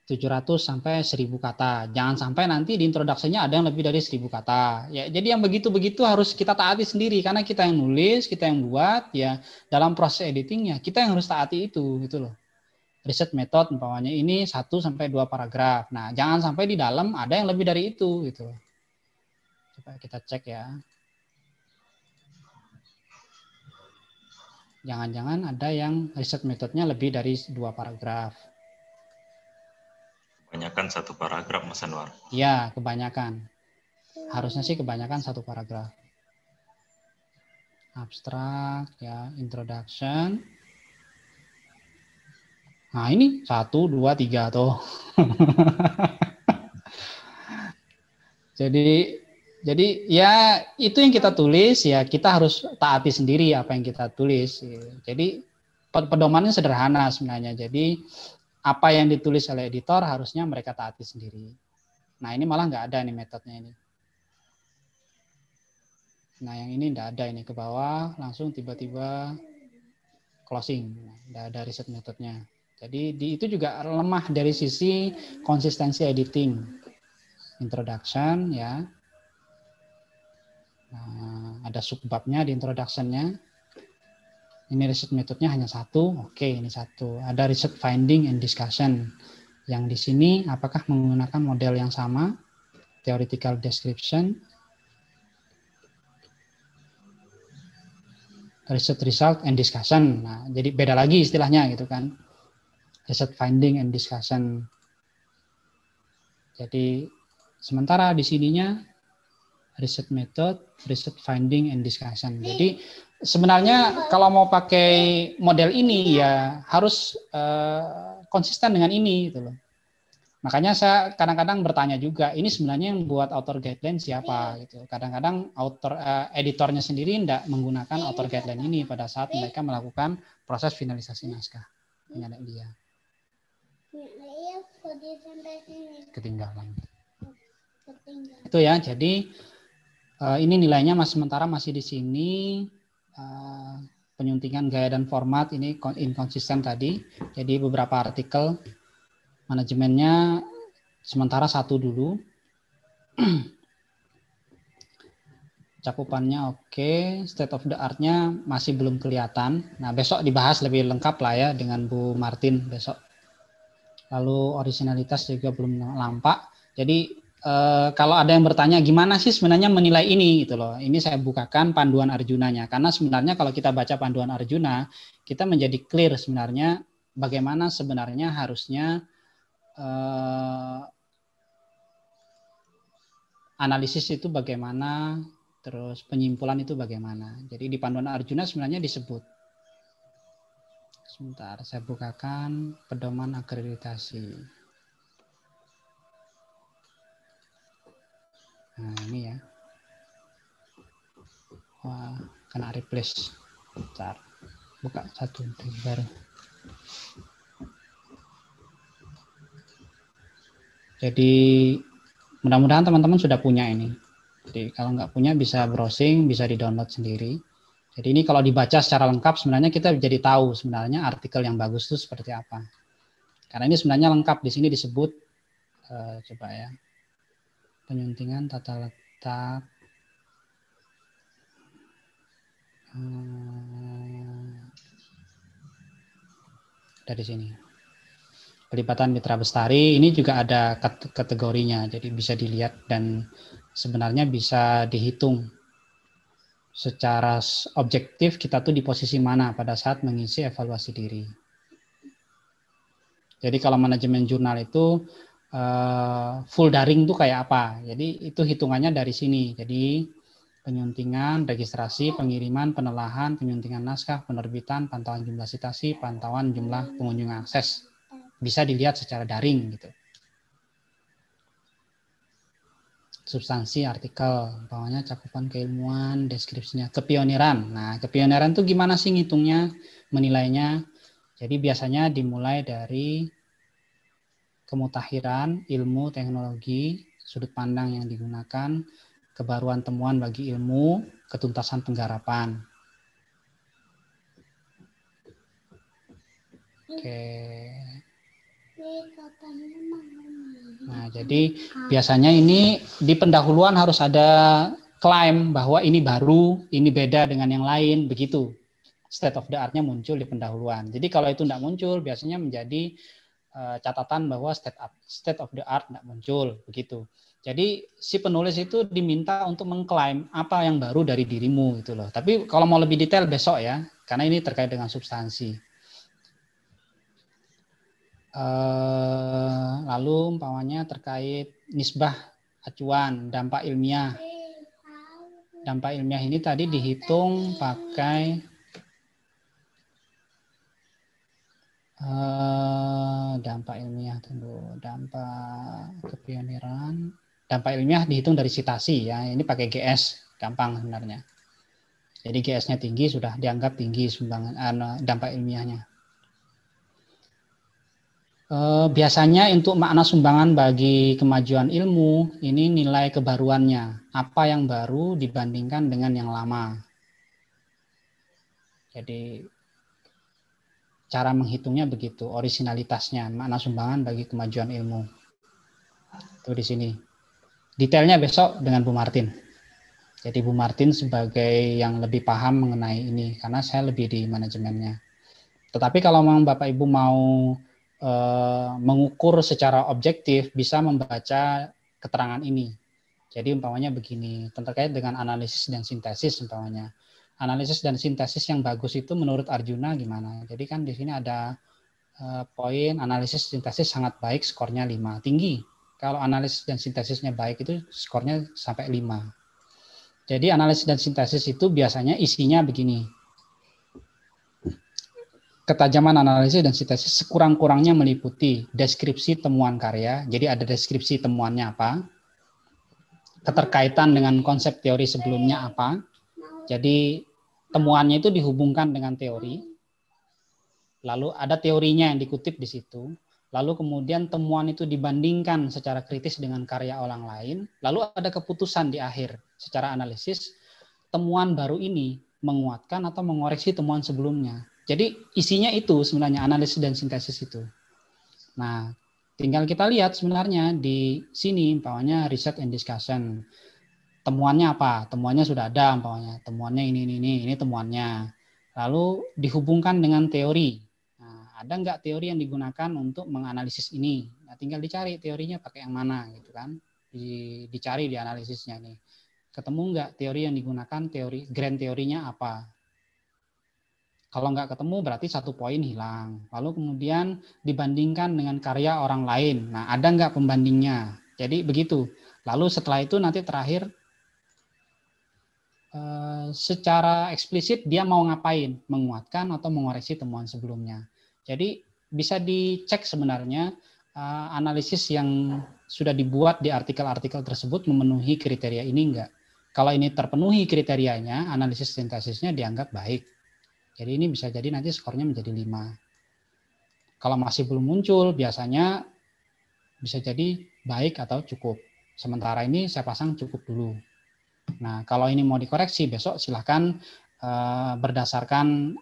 700 sampai 1000 kata. Jangan sampai nanti di introduction-nya ada yang lebih dari 1000 kata. Ya, jadi yang begitu-begitu harus kita taati sendiri karena kita yang nulis, kita yang buat ya dalam proses editingnya kita yang harus taati itu gitu loh. Riset method umpamanya ini 1 sampai 2 paragraf. Nah, jangan sampai di dalam ada yang lebih dari itu gitu. Coba kita cek ya. Jangan-jangan ada yang riset metodenya lebih dari 2 paragraf. Kebanyakan 1 paragraf, Mas Anwar. Iya, kebanyakan. Harusnya sih kebanyakan 1 paragraf. Abstrak ya, introduction. Nah ini 1, 2, 3 tuh. Jadi ya itu yang kita tulis ya kita harus taati sendiri apa yang kita tulis. Jadi pedomannya sederhana sebenarnya. Jadi apa yang ditulis oleh editor harusnya mereka taati sendiri. Nah ini malah nggak ada nih metodenya ini. Nah yang ini nggak ada ini ke bawah langsung tiba-tiba closing. Nggak ada riset metodenya. Jadi itu juga lemah dari sisi konsistensi editing. Introduction ya. Nah, ada subbabnya di introduction-nya. Ini riset metodenya hanya 1. Oke, ini 1. Ada riset finding and discussion. Yang di sini apakah menggunakan model yang sama? Theoretical description. Riset result and discussion. Nah, jadi beda lagi istilahnya gitu kan. Riset finding and discussion. Jadi sementara di sininya riset method, riset finding and discussion. Jadi sebenarnya kalau mau pakai model ini ya harus konsisten dengan ini gitu loh. Makanya saya kadang-kadang bertanya juga, ini sebenarnya yang buat author guideline siapa gitu. Kadang-kadang editornya sendiri tidak menggunakan author guideline ini pada saat mereka melakukan proses finalisasi naskah. Ini dia. Ketinggalan. Itu ya, jadi ini nilainya sementara masih di sini. Penyuntingan gaya dan format ini inkonsisten tadi. Jadi beberapa artikel manajemennya sementara 1 dulu. Cakupannya oke, state of the art-nya masih belum kelihatan. Nah, besok dibahas lebih lengkap lah ya dengan Bu Martin besok. Lalu originalitas juga belum nampak. Jadi kalau ada yang bertanya gimana sih sebenarnya menilai ini gitu loh. Ini saya bukakan panduan Arjunanya karena sebenarnya kalau kita baca panduan Arjuna, kita menjadi clear sebenarnya bagaimana sebenarnya harusnya analisis itu bagaimana, terus penyimpulan itu bagaimana. Jadi di panduan Arjuna sebenarnya disebut. Sebentar, saya bukakan pedoman akreditasi. Nah, ini ya. Wah, kena replace. Bentar. buka satu baru. Jadi mudah-mudahan teman-teman sudah punya ini. Jadi kalau nggak punya bisa browsing, bisa di-download sendiri. Jadi ini kalau dibaca secara lengkap sebenarnya kita jadi tahu sebenarnya artikel yang bagus itu seperti apa. Karena ini sebenarnya lengkap, di sini disebut coba ya. Penyuntingan tata letak dari sini. Pelibatan mitra bestari ini juga ada kategorinya, jadi bisa dilihat dan sebenarnya bisa dihitung secara objektif kita tuh di posisi mana pada saat mengisi evaluasi diri. Jadi kalau manajemen jurnal itu full daring tuh kayak apa? Jadi itu hitungannya dari sini. Jadi penyuntingan, registrasi, pengiriman, penelahan, penyuntingan naskah, penerbitan, pantauan jumlah citasi, pantauan jumlah pengunjung akses. Bisa dilihat secara daring gitu. Substansi artikel, bawahnya cakupan keilmuan, deskripsinya, kepioniran. Nah, kepioniran itu gimana sih ngitungnya, menilainya? Jadi biasanya dimulai dari kemutakhiran, ilmu, teknologi, sudut pandang yang digunakan, kebaruan temuan bagi ilmu, ketuntasan penggarapan. Oke. Nah, jadi biasanya ini di pendahuluan harus ada klaim bahwa ini baru, ini beda dengan yang lain, begitu. State of the art-nya muncul di pendahuluan. Jadi kalau itu tidak muncul, biasanya menjadi catatan bahwa state of the art tidak muncul, begitu. Jadi si penulis itu diminta untuk mengklaim apa yang baru dari dirimu, gitu loh. Tapi kalau mau lebih detail besok ya, karena ini terkait dengan substansi. Lalu umpamanya terkait nisbah acuan, dampak ilmiah. Dampak ilmiah ini tadi dihitung pakai dampak ilmiah, dampak kepioniran. Dampak ilmiah dihitung dari citasi ya. Ini pakai GS, gampang sebenarnya. Jadi GS-nya tinggi sudah dianggap tinggi sumbangan dampak ilmiahnya. Biasanya untuk makna sumbangan bagi kemajuan ilmu, ini nilai kebaruannya. Apa yang baru dibandingkan dengan yang lama. Jadi, cara menghitungnya begitu, orisinalitasnya, makna sumbangan bagi kemajuan ilmu. Itu di sini. Detailnya besok dengan Bu Martin. Jadi Bu Martin sebagai yang lebih paham mengenai ini, karena saya lebih di manajemennya. Tetapi kalau memang Bapak Ibu mau mengukur secara objektif, bisa membaca keterangan ini. Jadi umpamanya begini, terkait dengan analisis dan sintesis umpamanya. Analisis dan sintesis yang bagus itu menurut Arjuna gimana? Jadi kan di sini ada poin analisis sintesis sangat baik, skornya 5, tinggi. Kalau analisis dan sintesisnya baik itu skornya sampai 5. Jadi analisis dan sintesis itu biasanya isinya begini. Ketajaman analisis dan sintesis sekurang-kurangnya meliputi deskripsi temuan karya. Jadi ada deskripsi temuannya apa. Keterkaitan dengan konsep teori sebelumnya apa. Jadi temuannya itu dihubungkan dengan teori. Lalu ada teorinya yang dikutip di situ. Lalu kemudian temuan itu dibandingkan secara kritis dengan karya orang lain. Lalu ada keputusan di akhir secara analisis. Temuan baru ini menguatkan atau mengoreksi temuan sebelumnya. Jadi isinya itu sebenarnya analisis dan sintesis itu. Nah, tinggal kita lihat sebenarnya di sini umpamanya research and discussion. Temuannya apa? Temuannya sudah ada umpamanya. Temuannya ini temuannya. Lalu dihubungkan dengan teori. Nah, ada nggak teori yang digunakan untuk menganalisis ini? Nah, tinggal dicari teorinya pakai yang mana gitu kan. Dicari di analisisnya nih. Ketemu nggak teori yang digunakan, grand teorinya apa? Kalau nggak ketemu berarti 1 poin hilang. Lalu kemudian dibandingkan dengan karya orang lain. Nah, ada nggak pembandingnya? Jadi begitu. Lalu setelah itu nanti terakhir secara eksplisit dia mau ngapain? Menguatkan atau mengoreksi temuan sebelumnya. Jadi bisa dicek sebenarnya analisis yang sudah dibuat di artikel-artikel tersebut memenuhi kriteria ini enggak. Kalau ini terpenuhi kriterianya, analisis sintesisnya dianggap baik. Jadi ini bisa jadi nanti skornya menjadi 5. Kalau masih belum muncul, biasanya bisa jadi baik atau cukup. Sementara ini saya pasang cukup dulu. Nah, kalau ini mau dikoreksi besok, silahkan berdasarkan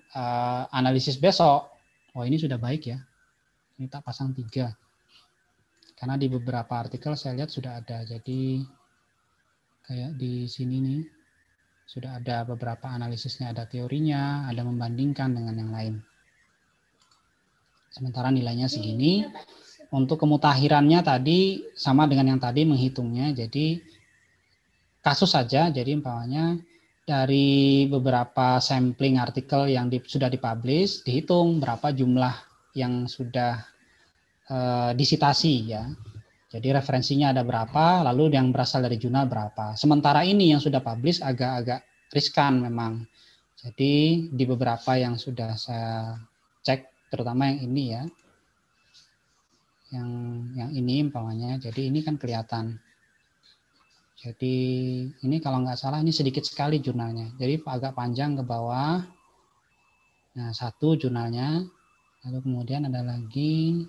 analisis besok. Oh, ini sudah baik ya. Ini tak pasang 3. Karena di beberapa artikel saya lihat sudah ada. Jadi kayak di sini nih, sudah ada beberapa analisisnya, ada teorinya, ada membandingkan dengan yang lain. Sementara nilainya segini. Untuk kemutakhirannya tadi sama dengan yang tadi menghitungnya. Jadi kasus saja. Jadi umpamanya dari beberapa sampling artikel yang sudah dipublish, dihitung berapa jumlah yang sudah disitasi ya. Jadi referensinya ada berapa, lalu yang berasal dari jurnal berapa. Sementara ini yang sudah publish agak-agak riskan memang. Jadi di beberapa yang sudah saya cek, terutama yang ini ya, yang ini umpamanya, jadi ini kan kelihatan. Jadi ini kalau nggak salah ini sedikit sekali jurnalnya, jadi agak panjang ke bawah. Nah, 1 jurnalnya, lalu kemudian ada lagi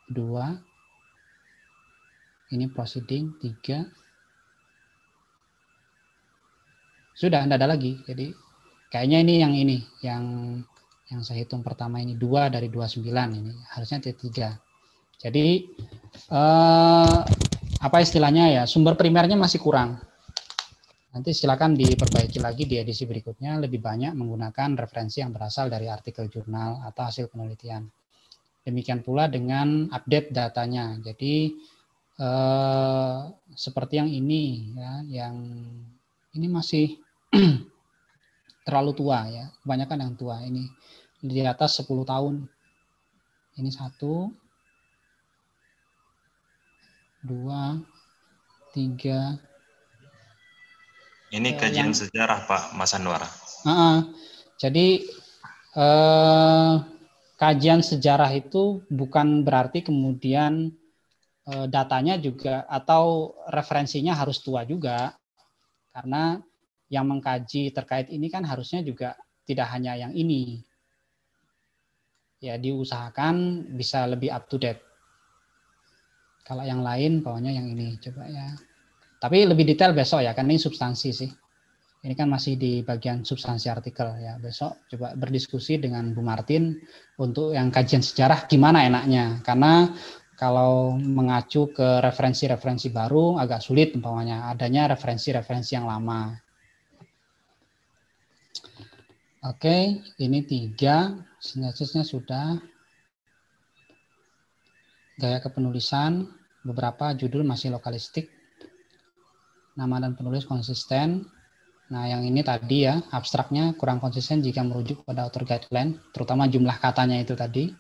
2, ini proceeding 3, sudah tidak ada lagi. Jadi kayaknya ini yang saya hitung pertama ini 2 dari 29 ini harusnya 3. Jadi apa istilahnya ya, sumber primernya masih kurang. Nanti silakan diperbaiki lagi di edisi berikutnya, lebih banyak menggunakan referensi yang berasal dari artikel jurnal atau hasil penelitian. Demikian pula dengan update datanya. Jadi seperti yang ini ya, yang ini masih terlalu tua ya, kebanyakan yang tua ini. Di atas 10 tahun. Ini 1, 2, 3. Ini kajian sejarah Pak Mas Anwar. Jadi kajian sejarah itu bukan berarti kemudian datanya juga atau referensinya harus tua juga. Karena yang mengkaji terkait ini kan harusnya juga tidak hanya yang ini. Ya, diusahakan bisa lebih up to date. Kalau yang lain pokoknya yang ini coba ya. Tapi lebih detail besok ya, kan ini substansi sih. Ini kan masih di bagian substansi artikel ya. Besok coba berdiskusi dengan Bu Martin untuk yang kajian sejarah gimana enaknya. Karena kalau mengacu ke referensi-referensi baru agak sulit umpamanya, adanya referensi-referensi yang lama. Oke, ini 3. Sintetisnya sudah. Gaya kepenulisan, beberapa judul masih lokalistik. Nama dan penulis konsisten. Nah, yang ini tadi ya, abstraknya kurang konsisten jika merujuk pada author guideline, terutama jumlah katanya itu tadi.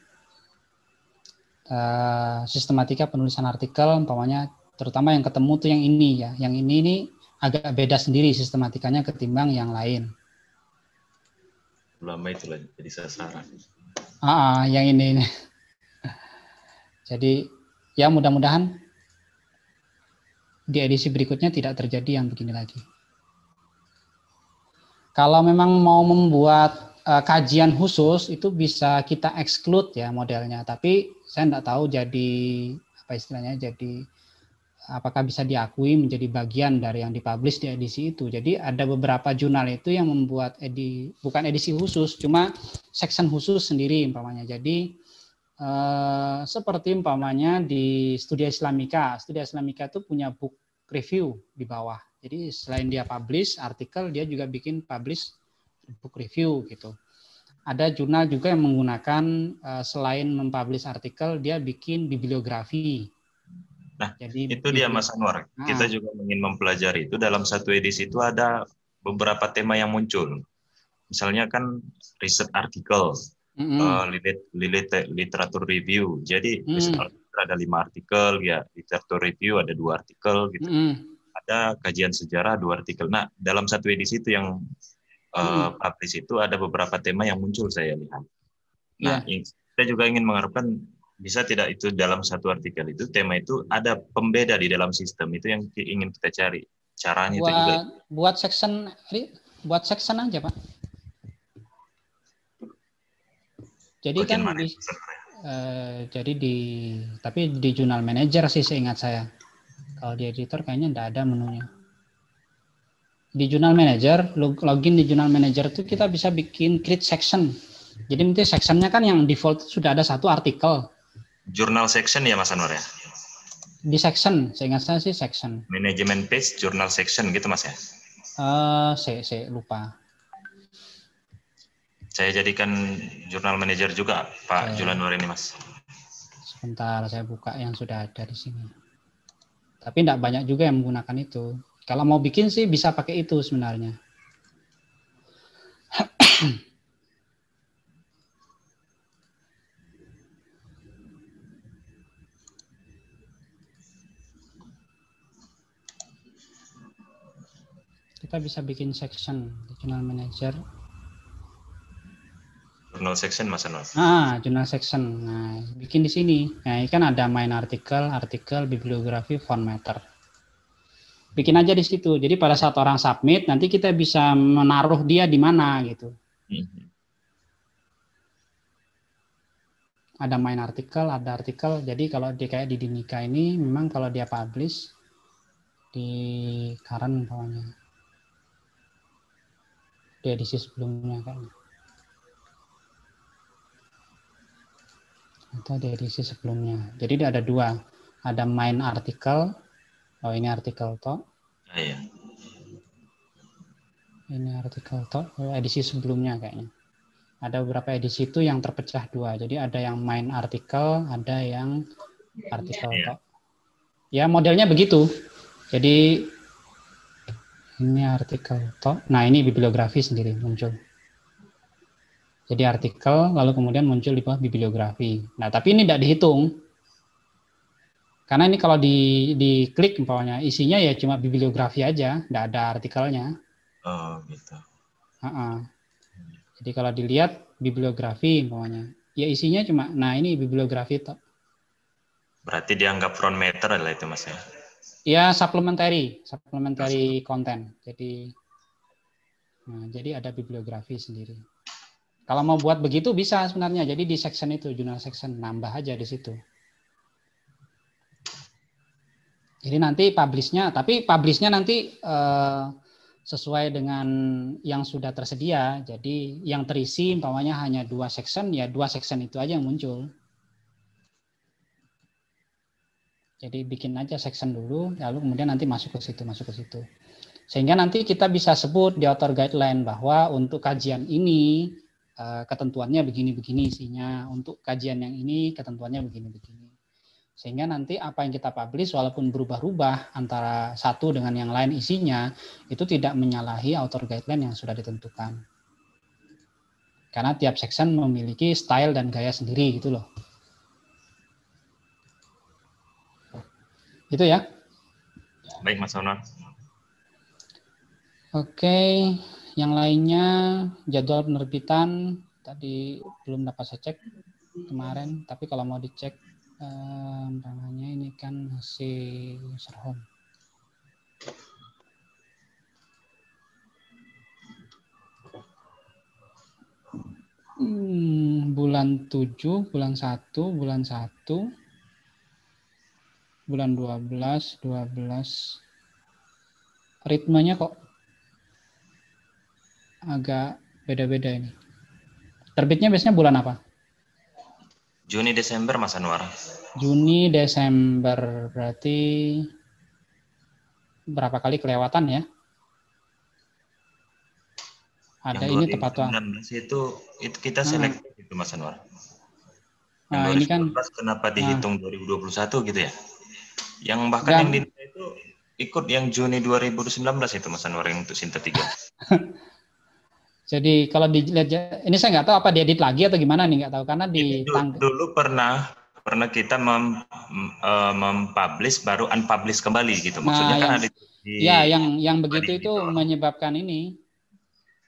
Sistematika penulisan artikel, umpamanya terutama yang ketemu tuh yang ini ya. Yang ini agak beda sendiri sistematikanya ketimbang yang lain. Lama itu lah jadi sasaran. Yang ini. Jadi ya mudah-mudahan di edisi berikutnya tidak terjadi yang begini lagi. Kalau memang mau membuat kajian khusus itu bisa kita exclude ya modelnya, tapi saya tidak tahu jadi apa istilahnya, jadi apakah bisa diakui menjadi bagian dari yang dipublish di edisi itu. Jadi ada beberapa jurnal itu yang membuat bukan edisi khusus, cuma section khusus sendiri umpamanya. Jadi seperti umpamanya di Studia Islamika itu punya book review di bawah. Jadi selain dia publish artikel, dia juga bikin publish book review gitu. Ada jurnal juga yang menggunakan selain mempublish artikel, dia bikin bibliografi. Nah, jadi itu dia Mas Anwar. Kita juga ingin mempelajari itu dalam satu edisi itu ada beberapa tema yang muncul. Misalnya kan riset artikel, literatur review. Jadi ada 5 artikel, ya literatur review ada 2 artikel gitu. Ada kajian sejarah 2 artikel. Nah, dalam satu edisi itu yang publish itu ada beberapa tema yang muncul saya lihat. Nah, kita juga ingin mengharapkan bisa tidak itu dalam satu artikel itu tema itu ada pembeda di dalam sistem, itu yang ingin kita cari caranya. Itu juga buat section aja Pak. Jadi Bagian kan mana itu, Mas Anwar? jadi tapi di jurnal manager sih seingat saya. Kalau di editor kayaknya enggak ada menunya. Di jurnal manager, login di jurnal manager itu kita bisa bikin create section. Jadi nanti sectionnya kan yang default sudah ada satu artikel. Journal section ya Mas Anwar ya? Di section, seingat saya sih section. Manajemen page, journal section gitu Mas ya? Saya lupa. Saya jadikan jurnal manager juga Pak Julanwar ini Mas. Sebentar, saya buka yang sudah ada di sini. Tapi tidak banyak juga yang menggunakan itu. Kalau mau bikin sih bisa pakai itu sebenarnya. Kita bisa bikin section di jurnal manager. Journal section Mas Anwar. Jurnal section. Nah, bikin di sini. Nah, ini kan ada main artikel, bibliografi, formatter. Bikin aja di situ. Jadi pada saat orang submit, nanti kita bisa menaruh dia di mana gitu. Ada main artikel, ada artikel. Jadi kalau dia kayak di Dinika ini, memang kalau dia publish di current bawahnya. Di edisi sebelumnya kayaknya. Atau di edisi sebelumnya. Jadi ada dua. Ada main artikel. Oh, ini artikel toh. Iya. Ini artikel toh. Edisi sebelumnya kayaknya. Ada beberapa edisi itu yang terpecah dua. Jadi ada yang main artikel, ada yang artikel toh. Ya, modelnya begitu. Jadi ini artikel toh. Nah, ini bibliografi sendiri muncul. Jadi artikel, lalu kemudian muncul di bawah bibliografi. Nah, tapi ini tidak dihitung. Karena ini kalau diklik umpamanya isinya ya cuma bibliografi aja, tidak ada artikelnya. Oh, gitu. Jadi kalau dilihat bibliografi umpamanya, ya isinya cuma, nah ini bibliografi toh. Berarti dianggap front matter adalah itu Mas ya? Ya, supplementary content. Jadi ada bibliografi sendiri. Kalau mau buat begitu bisa sebenarnya. Jadi di section itu, jurnal section, nambah aja di situ. Jadi nanti publish-nya nanti sesuai dengan yang sudah tersedia. Jadi yang terisi umpamanya hanya 2 section, ya 2 section itu aja yang muncul. Jadi bikin aja section dulu, lalu kemudian nanti masuk ke situ. Sehingga nanti kita bisa sebut di author guideline bahwa untuk kajian ini ketentuannya begini-begini isinya, untuk kajian yang ini ketentuannya begini-begini. Sehingga nanti apa yang kita publish walaupun berubah-ubah antara satu dengan yang lain isinya, itu tidak menyalahi author guideline yang sudah ditentukan. Karena tiap section memiliki style dan gaya sendiri gitu loh. Itu ya. Baik Mas Anwar. Oke, yang lainnya jadwal penerbitan tadi belum dapat saya cek kemarin, tapi kalau mau dicek namanya ini kan masih Serhom. Bulan 7, bulan 1, bulan 1, bulan 12, ritmenya kok agak beda-beda ini. Terbitnya biasanya bulan apa? Juni Desember Mas Anwar. Juni Desember berarti berapa kali kelewatan ya? Ada yang ini tepat waktu. itu kita selektif itu Mas Anwar. Nah, ini kan kenapa dihitung 2021 gitu ya? Yang bahkan yang di itu ikut yang Juni 2019 itu Mas Anwar yang untuk Sinta 3. Jadi kalau dilihat, ini saya nggak tahu apa diedit lagi atau gimana nih, nggak tahu karena di dulu pernah kita mempublish baru unpublish kembali gitu. Maksudnya kan ada yang begitu itu menyebabkan ini.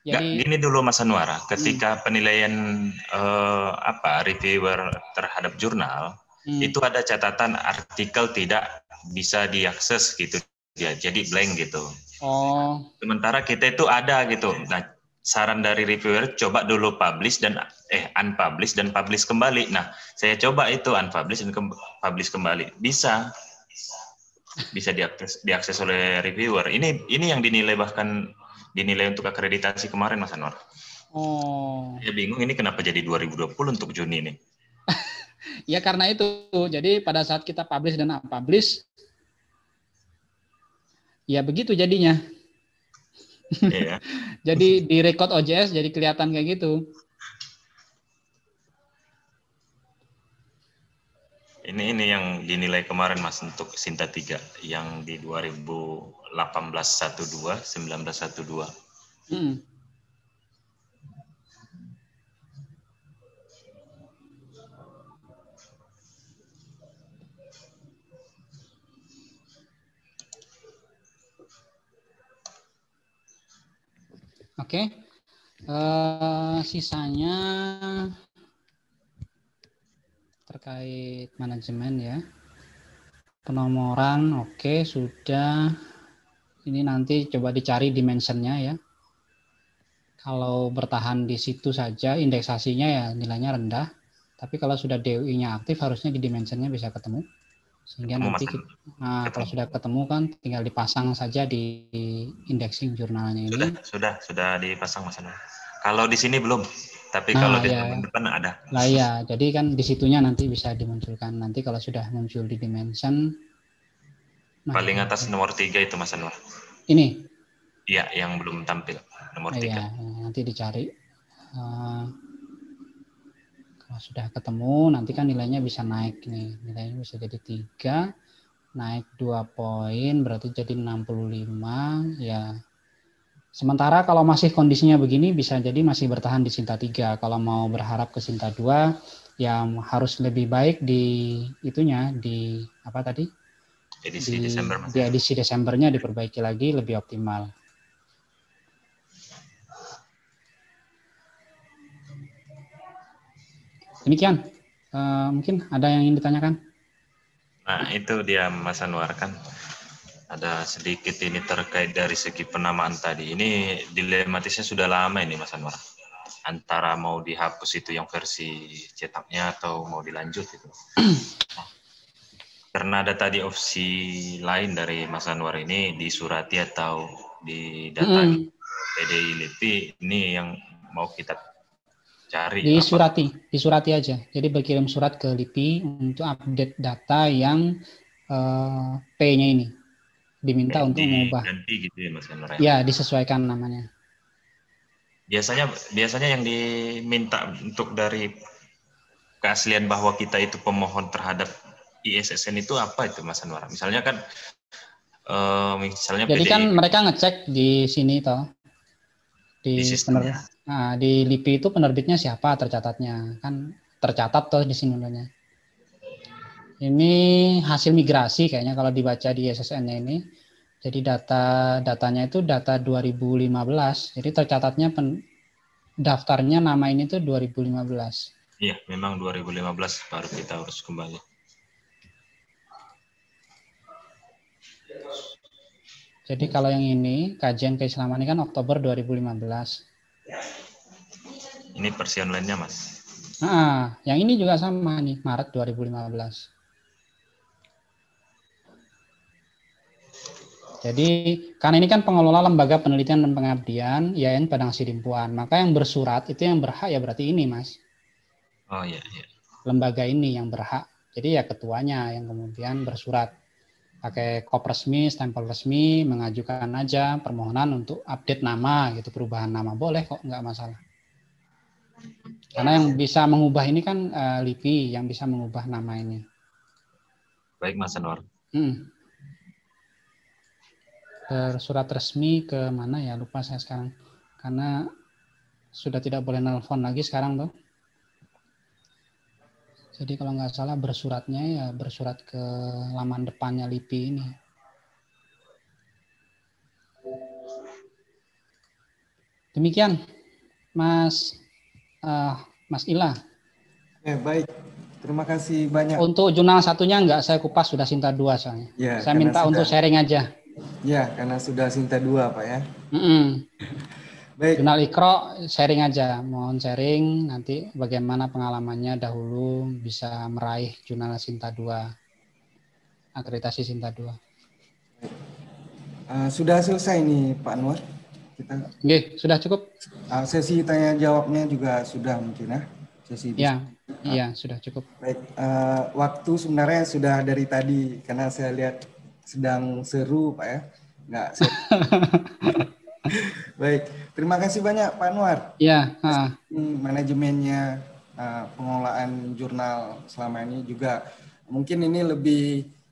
Jadi gini dulu Mas Anwar, ketika penilaian reviewer terhadap jurnal itu ada catatan artikel tidak bisa diakses gitu ya, jadi blank gitu. Oh. Sementara kita itu ada gitu. Nah, saran dari reviewer, coba dulu publish dan unpublish dan publish kembali. Nah, saya coba itu unpublish dan publish kembali. Bisa diakses oleh reviewer. Ini yang dinilai, bahkan dinilai untuk akreditasi kemarin, Mas Anwar. Oh. Ya bingung ini kenapa jadi 2020 untuk Juni nih. Ya karena itu. Jadi pada saat kita publish dan unpublish, ya begitu jadinya. Iya. Jadi di record OJS jadi kelihatan kayak gitu. Ini yang dinilai kemarin Mas untuk Sinta 3 yang di 2018 12, 19 12. Oke. Sisanya terkait manajemen ya. Penomoran oke, sudah. Ini nanti coba dicari dimensionnya ya. Kalau bertahan di situ saja indeksasinya ya nilainya rendah. Tapi kalau sudah DOI-nya aktif harusnya di dimensionnya bisa ketemu. Sehingga nanti kalau sudah ketemu kan tinggal dipasang saja di indexing jurnalnya ini. Sudah dipasang Mas Anwar. Kalau di sini belum, tapi kalau di depan ada. Lah ya, jadi kan di situnya nanti bisa dimunculkan. Nanti kalau sudah muncul di dimension. Paling atas nomor 3 itu Mas Anwar. Ini? Iya, yang belum tampil nomor 3. Iya, nanti dicari. Kalau sudah ketemu, nanti kan nilainya bisa naik nih. Nilainya bisa jadi 3, naik 2 poin, berarti jadi 65. Ya. Sementara kalau masih kondisinya begini, bisa jadi masih bertahan di Sinta 3. Kalau mau berharap ke Sinta 2, ya harus lebih baik di itunya, di apa tadi? Edisi Desember. Di edisi Desembernya diperbaiki lagi, lebih optimal. Demikian, mungkin ada yang ingin ditanyakan? Nah itu dia Mas Anwar kan, ada sedikit ini terkait dari segi penamaan tadi. Ini dilematisnya sudah lama ini Mas Anwar. Antara mau dihapus itu yang versi cetaknya atau mau dilanjut itu. Nah, karena ada tadi opsi lain dari Mas Anwar ini di Surati atau di data PDI LIPI, ini yang mau kita cari di Surati aja. Jadi berkirim surat ke LIPI untuk update data yang P-nya ini diminta untuk mengubah. Ganti gitu ya Mas Anwar. Ya, disesuaikan namanya. Biasanya yang diminta untuk dari keaslian bahwa kita itu pemohon terhadap ISSN itu apa itu Mas Anwar? Misalnya kan jadi PDI, kan mereka ngecek di sini toh. Di LIPI itu penerbitnya siapa, tercatatnya kan tercatat tuh di sini namanya. Ini hasil migrasi kayaknya kalau dibaca di SSN-nya ini. Jadi datanya itu data 2015. Jadi tercatatnya daftarnya nama ini tuh 2015. Iya, memang 2015 baru kita harus kembali. Jadi kalau yang ini, kajian keislaman ini kan Oktober 2015. Ini versi online-nya, Mas. Nah, yang ini juga sama nih, Maret 2015. Jadi, karena ini kan pengelola lembaga penelitian dan pengabdian, IAIN Padang Sidimpuan. Maka yang bersurat itu yang berhak ya berarti ini, Mas. Oh iya, iya. Lembaga ini yang berhak. Jadi ya ketuanya yang kemudian bersurat. Pakai kop resmi, stempel resmi, mengajukan aja permohonan untuk update nama gitu, perubahan nama boleh kok, nggak masalah. Karena yang bisa mengubah ini kan LIPI yang bisa mengubah nama ini. Baik Mas Anwar. Bersurat resmi ke mana ya, lupa saya sekarang. Karena sudah tidak boleh nelpon lagi sekarang tuh. Jadi kalau nggak salah bersuratnya ya bersurat ke laman depannya LIPI ini. Demikian, Mas Ila. Baik, terima kasih banyak. Untuk jurnal satunya nggak saya kupas, sudah Sinta 2 soalnya. Ya, saya minta untuk sharing aja. Ya, karena sudah Sinta 2 Pak ya. Baik. Jurnal Iqra sharing aja, mohon sharing nanti bagaimana pengalamannya dahulu bisa meraih jurnal Sinta 2, akreditasi Sinta 2. Sudah selesai nih Pak Anwar. Kita Sudah cukup? Sesi tanya jawabnya juga sudah mungkin ya. Sesi Iya, sudah cukup. Baik, waktu sebenarnya sudah dari tadi karena saya lihat sedang seru Pak ya. Nggak seru. Baik, terima kasih banyak Pak Anwar. Iya. Manajemennya, pengelolaan jurnal selama ini juga mungkin ini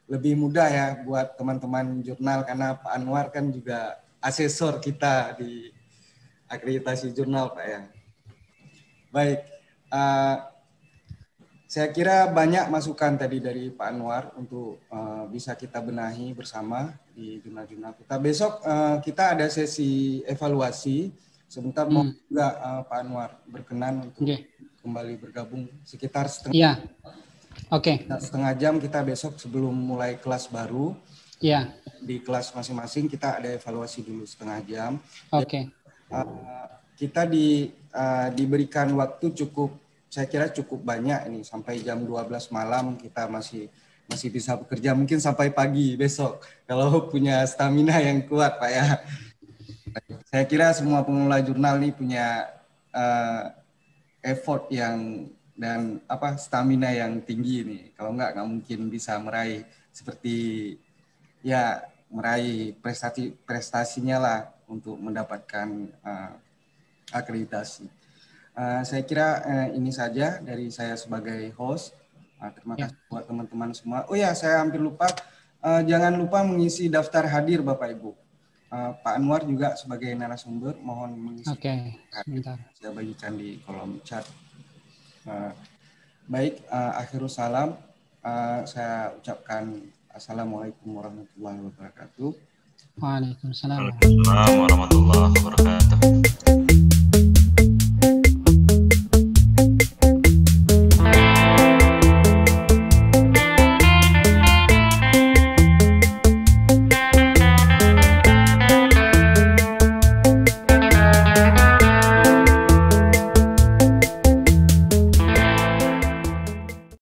lebih mudah ya buat teman-teman jurnal karena Pak Anwar kan juga asesor kita di akreditasi jurnal Pak ya. Baik, saya kira banyak masukan tadi dari Pak Anwar untuk bisa kita benahi bersama di jurnal-jurnal kita. Besok kita ada sesi evaluasi. Sebentar mau juga Pak Anwar berkenan untuk kembali bergabung sekitar setengah. Setengah jam kita besok sebelum mulai kelas baru. Iya. Di kelas masing-masing kita ada evaluasi dulu setengah jam. Kita diberikan waktu saya kira cukup banyak ini sampai jam 12 malam kita masih bisa bekerja, mungkin sampai pagi besok kalau punya stamina yang kuat Pak ya. Saya kira semua pengelola jurnal ini punya effort dan stamina yang tinggi nih. Kalau nggak mungkin bisa meraih seperti meraih prestasinya lah untuk mendapatkan akreditasi. Saya kira ini saja dari saya sebagai host. Terima kasih buat teman-teman semua. Oh ya, saya hampir lupa. Jangan lupa mengisi daftar hadir Bapak Ibu. Pak Anwar juga sebagai narasumber mohon mengisi. Sebentar. Saya bagikan di kolom chat. Baik, akhirul salam. Saya ucapkan assalamualaikum warahmatullahi wabarakatuh. Waalaikumsalam warahmatullahi wabarakatuh.